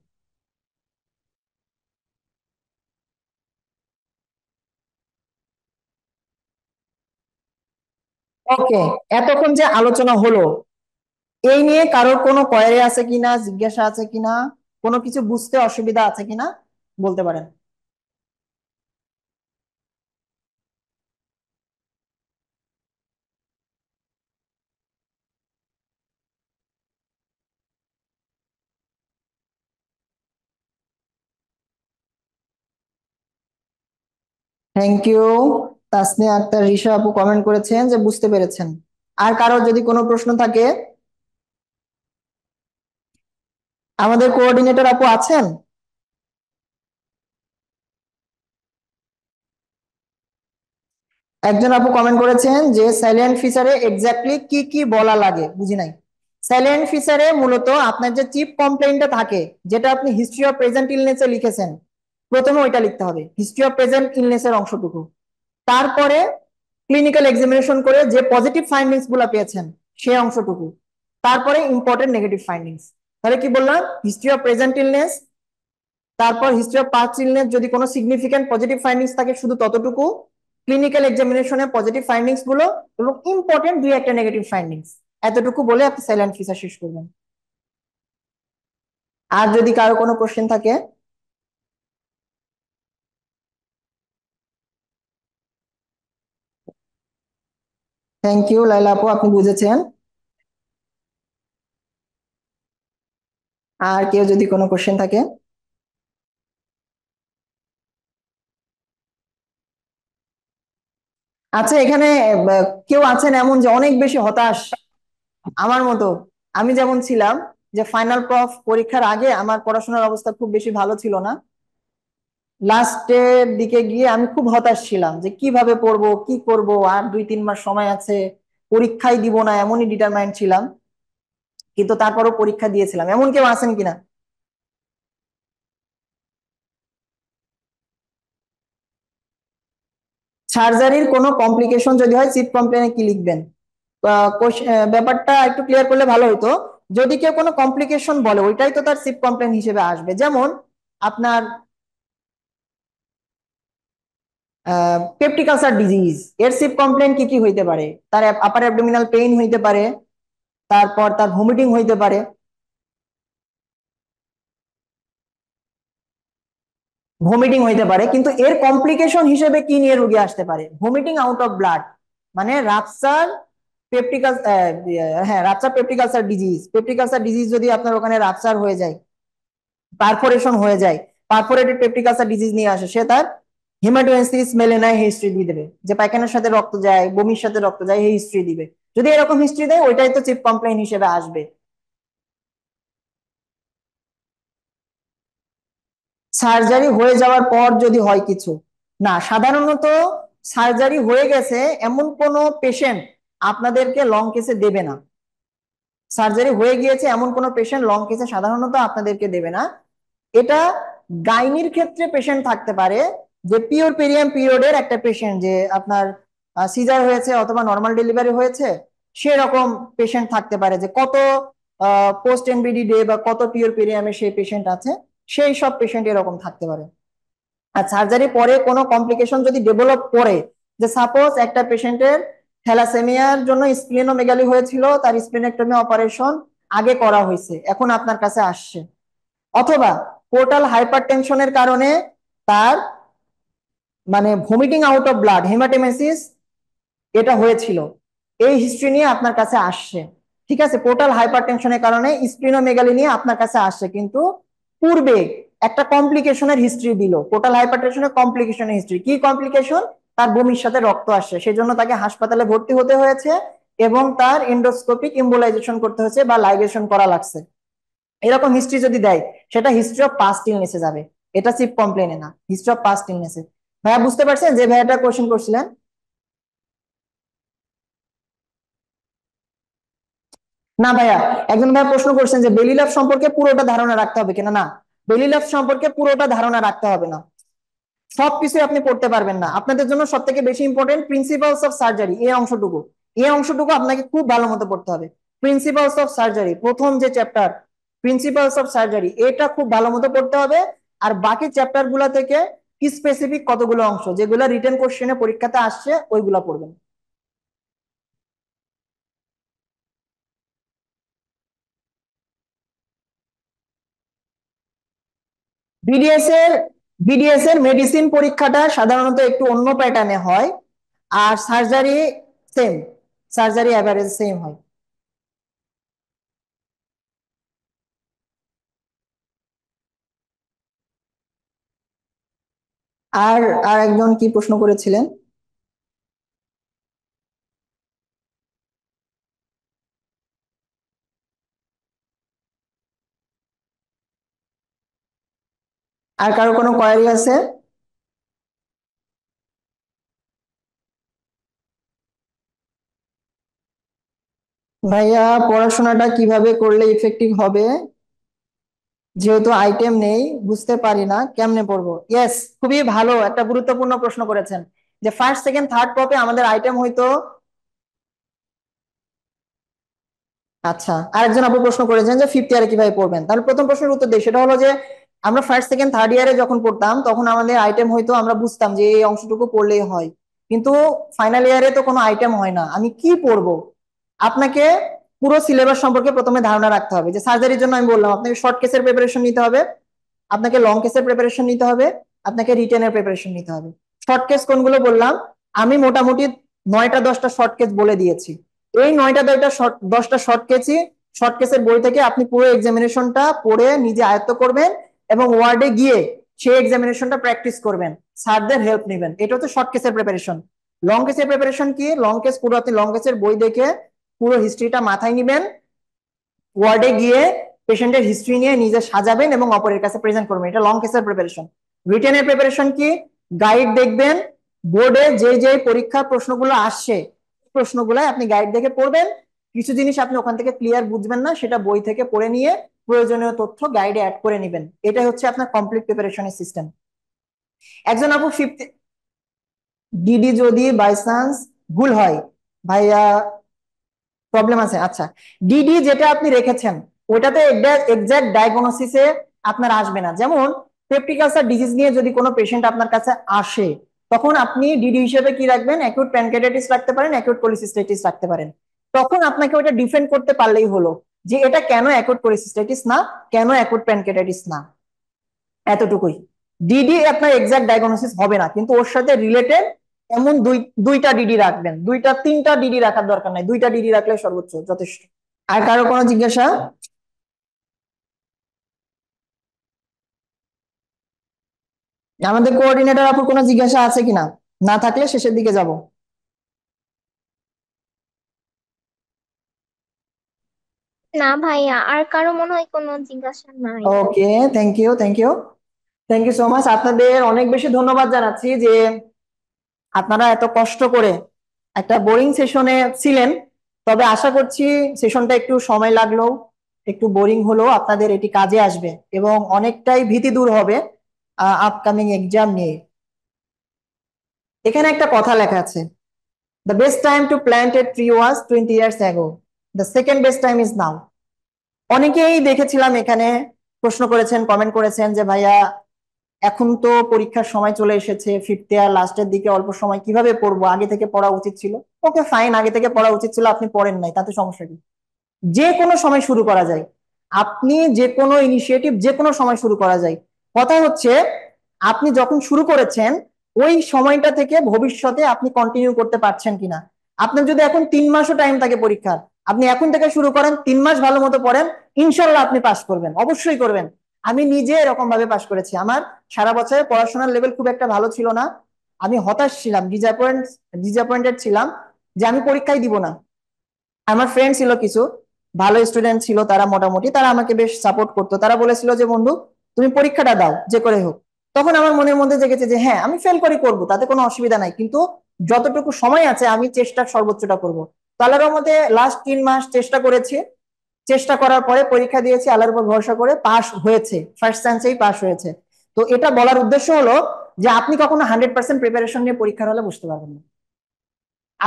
ওকে, এতক্ষণ যে আলোচনা হলো, এই নিয়ে কারোর কোনো কোয়েরি আছে কিনা, জিজ্ঞাসা আছে কিনা, কোনো কিছু বুঝতে অসুবিধা আছে কিনা বলতে পারেন। Thank you. তাসনিয়া আক্তার, রিশা আপু কমেন্ট করেছেন যে বুঝতে পেরেছেন। আর কারোর যদি কোনো প্রশ্ন থাকে, আমাদের কোঅর্ডিনেটর আপু আছেন? একজন আপু কমেন্ট করেছেন যে সাইলেন্ট ফিচারে এক্স্যাক্টলি কি কি বলা লাগে, বুঝি নাই। সাইলেন্ট ফিচারে মূলত আপনার যে চিপ কমপ্লেইনটা থাকে, যেটা আপনি হিস্ট্রি অফ প্রেজেন্ট ইলনেসে লিখেছেন, প্রথমে ওইটা লিখতে হবে, হিস্ট্রি অফ প্রেজেন্ট ইলনেসের অংশটুকু। তারপরে ক্লিনিক্যাল এক্সামিনেশন করে যে পজিটিভ ফাইন্ডিংস গুলা পেয়েছেন সেই অংশটুকু। তারপরে ইম্পর্টেন্ট নেগেটিভ ফাইন্ডিংস। তাহলে কি বললাম? হিস্ট্রি অফ প্রেজেন্ট ইলনেস, তারপর হিস্ট্রি অফ পাস্ট ইলনেস, যদি কোনো সিগনিফিকেন্ট পজিটিভ ফাইন্ডিংস থাকে শুধু ততটুকু, ক্লিনিক্যাল এক্সামিনেশনে পজিটিভ ফাইন্ডিংস গুলো, এবং ইম্পর্টেন্ট দুই একটা নেগেটিভ ফাইন্ডিংস। এতটুকু বলে আপনি সাইলেন্ট ফিচার শেষ করবেন। আর যদি কারো কোনো কোশ্চেন থাকে। থ্যাংক ইউ লাইলা আপু, আপনি বুঝেছেন। আর কেউ যদি কোনো কোশ্চেন থাকে। আচ্ছা, এখানে কেউ আছেন এমন যে অনেক বেশি হতাশ আমার মতো? আমি যেমন ছিলাম, যে ফাইনাল পরীক্ষার আগে আমার পড়াশোনার অবস্থা খুব বেশি ভালো ছিল না। লাস্টের দিকে গিয়ে আমি খুব হতাশ ছিলাম যে কিভাবে পড়বো, কি করব, আর 2-3 মাস সময় আছে, পরীক্ষাই দিব না এমনই ডিটারমাইন্ড ছিলাম। কিন্তু তারপরও পরীক্ষা দিয়েছিলাম। এমন কেউ আছেন কিনা? সার্জারির কোনো কমপ্লিকেশন যদি হয়, চিপ কমপ্লেনে কি লিখবেন? ব্যাপারটা একটু ক্লিয়ার করলে ভালো হতো। যদি কেউ কোনো কমপ্লিকেশন বলে, ওইটাই তো তার চিপ কমপ্লেন হিসেবে আসবে। যেমন আপনার পেপটিক আলসার ডিজিজ, এর চিপ কমপ্লেন কি কি হইতে পারে? তার আপার অ্যাবডোমিনাল পেইন হইতে পারে, তারপর তার ভমিটিং হইতে পারে। ভমিটিং হইতে পারে, কিন্তু এর কমপ্লিকেশন হিসেবে কি নিয়ে রোগী আসতে পারে? ভমিটিং আউট অফ ব্লাড, মানে রাপচার পেপটিক, হ্যাঁ rupture peptic ulcer disease. Peptic ulcer disease যদি আপনার ওখানে রাপচার হয়ে যায়, পারফোরেশন হয়ে যায়, পারফোরেটেড পেপটিক আলসার ডিজিজ নিয়ে আসে, সে তার হিমাটোয়েন্সিস মেলেনাই হিস্ট্রি দিয়ে দেবে, যে পায়খানার সাথে রক্ত যায়, বমির সাথে রক্ত যায়, এই হিস্ট্রি দিবে। যদি এরকম হিস্ট্রি দেয়, ওইটাই তো চিপ কমপ্লেইন হিসেবে আসবে। সার্জারি হয়ে যাওয়ার পর যদি হয় কিছু না, সাধারণত সার্জারি হয়ে গেছে এমন কোন পেশেন্ট আপনাদেরকে লং কেসে দেবে না। সার্জারি হয়ে গিয়েছে এমন কোন পেশেন্ট লং কেসে সাধারণত আপনাদেরকে দেবে না। এটা গাইনির ক্ষেত্রে পেশেন্ট থাকতে পারে, যে পিওর পেরিয়াম পিরিয়ডের একটা পেশেন্ট, যে আপনার সিজার হয়েছে অথবা নর্মাল ডেলিভারি হয়েছে, সেরকম পেশেন্ট থাকতে পারে, যে কত পোস্ট এনবিডি ডে বা কত পিওর পেরিয়ামে সেই পেশেন্ট আছে, সেই সব পেশেন্ট এরকম থাকতে পারে। আর সার্জারি পরে কোনো কমপ্লিকেশন যদি ডেভেলপ করে, যে সাপোজ একটা পেশেন্টের থ্যালাসেমিয়ার জন্য স্প্লিনোমেগালি হয়েছিল, তার স্প্লিনেক্টমি অপারেশন আগে করা হয়েছে, এখন আপনার কাছে আসছে, অথবা পোর্টাল হাইপারটেনশনের কারণে তার মানে ভমিটিং আউট অফ ব্লাড হেমাটেমেসিস এটা হয়েছিল, এই হিস্ট্রি নিয়ে আপনার কাছে আসছে, ঠিক আছে, পোর্টাল হাইপারটেনশনের কারণে স্প্লিনোমেগালি নিয়ে আপনার কাছে আসছে, কিন্তু পূর্বে একটা কমপ্লিকেশনের হিস্ট্রি দিল, পোর্টাল হাইপারটেনশনের কমপ্লিকেশনের হিস্ট্রি, কি কমপ্লিকেশন, তার বমির সাথে রক্ত আসছে, সেজন্য তাকে হাসপাতালে ভর্তি হতে হয়েছে এবং তার এন্ডোস্কোপিক ইম্বোলাইজেশন করতে হয়েছে বা লাইগেশন করা লাগছে, এরকম হিস্ট্রি যদি দেয়, সেটা হিস্ট্রি অফ পাস্ট ইলনেসে যাবে, এটা চিপ কমপ্লেনে না, হিস্ট্রি অফ পাস্ট ইলনেসে। ভাইয়া বুঝতে পারছেন যে ভাইয়াটা কোশ্চেন করছিলেন? না ভাইয়া, একজন ভাইয়া প্রশ্ন করছেন যে বেলি লাভ সম্পর্কে পুরোটা ধারণা রাখতে হবে কিনা। না, বেলি লাভ সম্পর্কে পুরোটা ধারণা রাখতে হবে না, সবকিছু আপনি পড়তে পারবেন না, আপনাদের জন্য সব থেকে বেশি ইম্পর্টেন্ট প্রিন্সিপালস অফ সার্জারি, এই অংশটুকু, এই অংশটুকু আপনাকে খুব ভালো মতো পড়তে হবে। প্রিন্সিপালস অফ সার্জারি প্রথম যে চ্যাপ্টার, প্রিন্সিপালস অফ সার্জারি, এটা খুব ভালো মতো পড়তে হবে। আর বাকি চ্যাপ্টার গুলা থেকে স্পেসিফিক কতগুলো অংশ যেগুলো রিটেন কোশ্চেনে পরীক্ষাতে আসছে ওইগুলা পড়বেন। বিডিএস এর মেডিসিন পরীক্ষাটা সাধারণত একটু অন্য প্যাটার্নে হয়, আর surgery same, surgery average same হয়। আর আর একজন কি প্রশ্ন করেছিলেন? আর কারো কোনো কোয়ারি আছে? ভাইয়া পড়াশোনাটা কিভাবে করলে ইফেক্টিভ হবে, যেহেতু আইটেম নেই বুঝতে পারি না কেমনে পড়বো। ইয়েস, খুবই ভালো একটা গুরুত্বপূর্ণ প্রশ্ন করেছেন, যে ফার্স্ট সেকেন্ড থার্ড পপে আমাদের আইটেম হয়তো। আচ্ছা, আরেকজন আপু প্রশ্ন করেছেন যে ফিফথ ইয়ারে কিভাবে পড়বেন, তাহলে প্রথম প্রশ্নের উত্তর দিই, সেটা হলো যে আমরা ফার্স্ট সেকেন্ড থার্ড ইয়ারে যখন পড়তাম তখন আমাদের আইটেম হয়তো আমরা বুঝতাম যে এই অংশটুকু পড়লেই হয়, কিন্তু ফাইনাল ইয়ারে তো কোনো আইটেম হয় না, আমি কি পড়বো। আপনাকে পুরো সিলেবাস সম্পর্কে প্রথমে ধারণা রাখতে হবে, যে সার্জারির জন্য আমি বললাম আপনাকে শর্ট কেসের প্রিপারেশন নিতে হবে, আপনাকে লং কেসের প্রিপারেশন নিতে হবে, আপনাকে রিটেনের প্রিপারেশন নিতে হবে। শর্ট কেস কোনগুলো বললাম, আমি মোটামুটি 9টা 10টা শর্ট কেস বলে দিয়েছি, এই 9টা 10টা শর্ট কেসের বই থেকে আপনি পুরো এক্সামিনেশনটা পড়ে নিজে আয়ত্ত করবেন এবং ওয়ার্ডে গিয়ে সেই এক্সামিনেশনটা প্র্যাকটিস করবেন, স্যারদের হেল্প নেবেন, এটা হচ্ছে শর্ট কেসের প্রিপারেশন। লং কেসের প্রিপারেশন কি, লং কেস পুরো আপনি লং কেসের বই দেখে পুরো হিস্ট্রিটা মাথায় নিবেন, ওয়ার্ডে গিয়ে পেশেন্টের হিস্ট্রি নিয়ে নিজে সাজাবেন এবং অপরের কাছে প্রেজেন্ট করবেন, এটা লং কেসের প্রিপারেশন। রিটেনের প্রিপারেশন কি, গাইড দেখবেন, বোর্ডে যে যে পরীক্ষার প্রশ্নগুলো আসছে প্রশ্নগুলো আপনি গাইড দেখে পড়বেন, কিছু জিনিস আপনি ওখান থেকে ক্লিয়ার বুঝবেন না, সেটা বই থেকে পড়ে নিয়ে প্রয়োজনীয় তথ্য গাইডে অ্যাড করে নেবেন, এটা হচ্ছে আপনার কমপ্লিট প্রিপারেশনের সিস্টেম। একজন আপু ফিফথ ডিডি যদি বাই চান্স ভুল হয়, ভাইয়া প্রবলেম আছে, আচ্ছা, ডিডি যেটা আপনি রেখেছেন ওটাতে এক্সাক্ট ডায়াগনোসিসে আপনার আসবে না, যেমন পেপটিক আলসার ডিজিজ নিয়ে যদি কোনো পেশেন্ট আপনার কাছে আসে, তখন আপনি ডিডি হিসেবে কি রাখবেন, অ্যাকিউট প্যানক্রিয়াটাইটিস রাখতে পারেন, অ্যাকিউট কোলিসিস্টাইটিস রাখতে পারেন, তখন আপনাকে ওটা ডিফেন্ড করতে পারলেই হলো যে এটা কেন অ্যাকিউট কোলিসিস্টাইটিস না, কেন অ্যাকিউট প্যানক্রিয়াটাইটিস না, এতটুকুই। ডিডি আপনার এক্সাক্ট ডায়াগনোসিস হবে না, কিন্তু ওর সাথে রিলেটেড এমন দুইটা ডিডি রাখবেন, 2-3টা ডিডি রাখার দরকার নাই, 2টা ডিডি রাখলে সর্বোচ্চ যথেষ্ট। আর কারো কোনো জিজ্ঞাসা? আমাদের কোঅর্ডিনেটর আপুর কোনো জিজ্ঞাসা আছে কিনা, না থাকলে শেষের দিকে যাব। না ভাইয়া, আর কারো মনে হয় কোনো জিজ্ঞাসা নাই। Okay, thank you, thank you so much, আপনাদের অনেক বেশি ধন্যবাদ জানাচ্ছি যে আপনারা এত কষ্ট করে একটা বোরিং সেশনে ছিলেন, তবে আশা করছি সেশনটা একটু সময় লাগলেও একটু বোরিং হলেও আপনাদের এটি কাজে আসবে এবং অনেকটাই ভীতি দূর হবে আপকামিং এক্সাম নিয়ে। এখানে একটা কথা লেখা আছে, the best time to plant a tree was 20 years ago, the second best time is now. অনেকেই দেখেছিলাম এখানে প্রশ্ন করেছেন, কমেন্ট করেছেন যে ভাইয়া এখন তো পরীক্ষার সময় চলে এসেছে, ফিফথ ইয়ার লাস্টের দিকে অল্প সময়, কিভাবে পড়বো, আগে থেকে পড়া উচিত ছিল। ওকে ফাইন, আগে থেকে পড়া উচিত ছিল, আপনি পড়েন নাই, তাতে সমস্যা কি? যে কোনো সময় শুরু করা যায়, আপনি যে কোনো ইনিশিয়েটিভ যে কোনো সময় শুরু করা যায়। কথা হচ্ছে আপনি যখন শুরু করেছেন ওই সময়টা থেকে ভবিষ্যতে আপনি কন্টিনিউ করতে পারছেন কিনা। আপনার যদি এখন 3 মাসও টাইম থাকে পরীক্ষার, আপনি এখন থেকে শুরু করেন, 3 মাস ভালো মতো পড়েন, ইনশাল্লাহ আপনি পাস করবেন, অবশ্যই করবেন। আমি নিজে এরকম ভাবে পাস করেছি। আমার সারা বছরে পড়াশোনার লেভেল খুব একটা ভালো ছিল না, আমি হতাশ ছিলাম, ডিসঅ্যাপয়েন্টেড ছিলাম যে আমি পরীক্ষাই দিব না। আমার ফ্রেন্ড ছিল কিছু ভালো স্টুডেন্ট ছিল, তারা মোটামুটি তারা আমাকে বেশ সাপোর্ট করতো, তারা বলেছিল যে বন্ধু তুমি পরীক্ষাটা দাও যে করে হোক। তখন আমার মনের মধ্যে জেগেছে যে হ্যাঁ আমি ফেল করে করবো, তাতে কোনো অসুবিধা নাই, কিন্তু যতটুকু সময় আছে আমি চেষ্টার সর্বোচ্চটা করবো। তো আল্লাহর রহমতে লাস্ট 3 মাস চেষ্টা করেছি, চেষ্টা করার পরে পরীক্ষা দিয়েছি, আল্লাহর উপর ভরসা করে পাস হয়েছে, ফার্স্ট চান্সেই পাস হয়েছে। তো এটা বলার উদ্দেশ্য হলো যে আপনি কখনো 100% প্রিপারেশন নিয়ে পরীক্ষার হলে বসতে পারবেন না।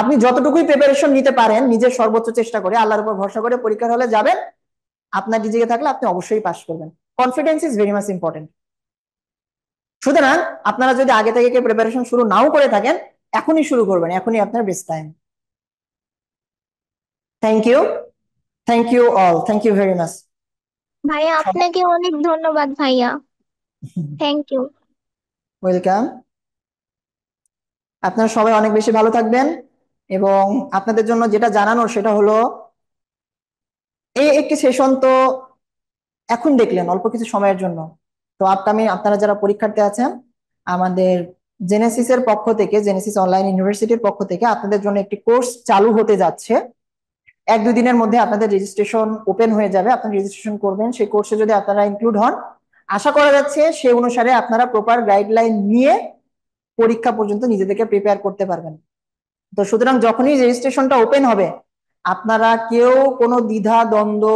আপনি যতটুকুই প্রিপারেশন নিতে পারেন নিজের সর্বোচ্চ চেষ্টা করে আল্লাহর উপর ভরসা করে পরীক্ষার হলে যাবেন, আপনার নিজেকে থাকলে আপনি অবশ্যই পাস করবেন। Confidence is very much important. সুতরাং আপনারা যদি আগে থেকে প্রিপারেশন শুরু নাও করে থাকেন, এখনই শুরু করবেন, এখনই আপনার best time. Thank you, thank you all, thank you very much. ভাইয়া আপনাকে অনেক ধন্যবাদ ভাইয়া, থ্যাংক ইউ। ওয়েলকাম। আপনারা সবাই অনেক বেশি ভালো থাকবেন, এবং আপনাদের জন্য যেটা জানানোর সেটা হলো এই একটি সেশন তো এখন দেখলেন অল্প কিছু সময়ের জন্য, তো আপকামিং আপনারা যারা পরীক্ষার্থী আছেন আমাদের জেনেসিসের পক্ষ থেকে, জেনেসিস অনলাইন ইউনিভার্সিটির পক্ষ থেকে আপনাদের জন্য একটি কোর্স চালু হতে যাচ্ছে। 1-2 দিনের মধ্যে আপনাদের রেজিস্ট্রেশন ওপেন হয়ে যাবে, আপনারা রেজিস্ট্রেশন করবেন। সেই কোর্সে যদি আপনারা ইনক্লুড হন, আশা করা যাচ্ছে সেই অনুসারে আপনারা প্রপার গাইডলাইন নিয়ে পরীক্ষা পর্যন্ত নিজেদেরকে প্রিপেয়ার করতে পারবেন। তো সুতরাং যখনই রেজিস্ট্রেশনটা ওপেন হবে আপনারা কেউ কোনো দ্বিধা দ্বন্দ্ব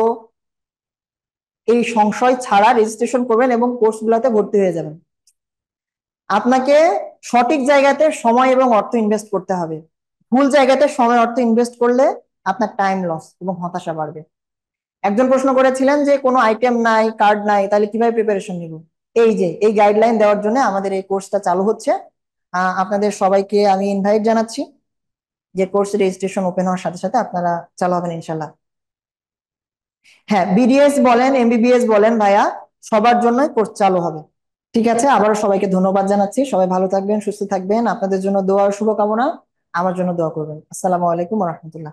এই সংশয় ছাড়া রেজিস্ট্রেশন করবেন এবং কোর্সগুলোতে ভর্তি হয়ে যাবেন। আপনাকে সঠিক জায়গাতে সময় এবং অর্থ ইনভেস্ট করতে হবে, ভুল জায়গাতে সময় অর্থ ইনভেস্ট করলে আপনার টাইম লস এবং হতাশা বাড়বে। একজন প্রশ্ন করেছিলেন যে কোনো আইটেম নাই, কার্ড নাই, তাহলে কিভাবে প্রিপারেশন নিব। এই যে এই গাইডলাইন দেওয়ার জন্য আমাদের এই কোর্সটা চালু হচ্ছে। আপনাদের সবাইকে আমি ইনভাইট জানাচ্ছি যে কোর্স রেজিস্ট্রেশন ওপেন হওয়ার সাথে সাথে আপনারা চালু হবেন ইনশাল্লাহ। হ্যাঁ, বিডিএস বলেন, এমবিবিএস বলেন ভাইয়া, সবার জন্যই কোর্স চালু হবে। ঠিক আছে, আবারও সবাইকে ধন্যবাদ জানাচ্ছি। সবাই ভালো থাকবেন, সুস্থ থাকবেন, আপনাদের জন্য দোয়া ও শুভকামনা, আমার জন্য দোয়া করবেন। আসসালামু আলাইকুম ওয়া রাহমাতুল্লাহ।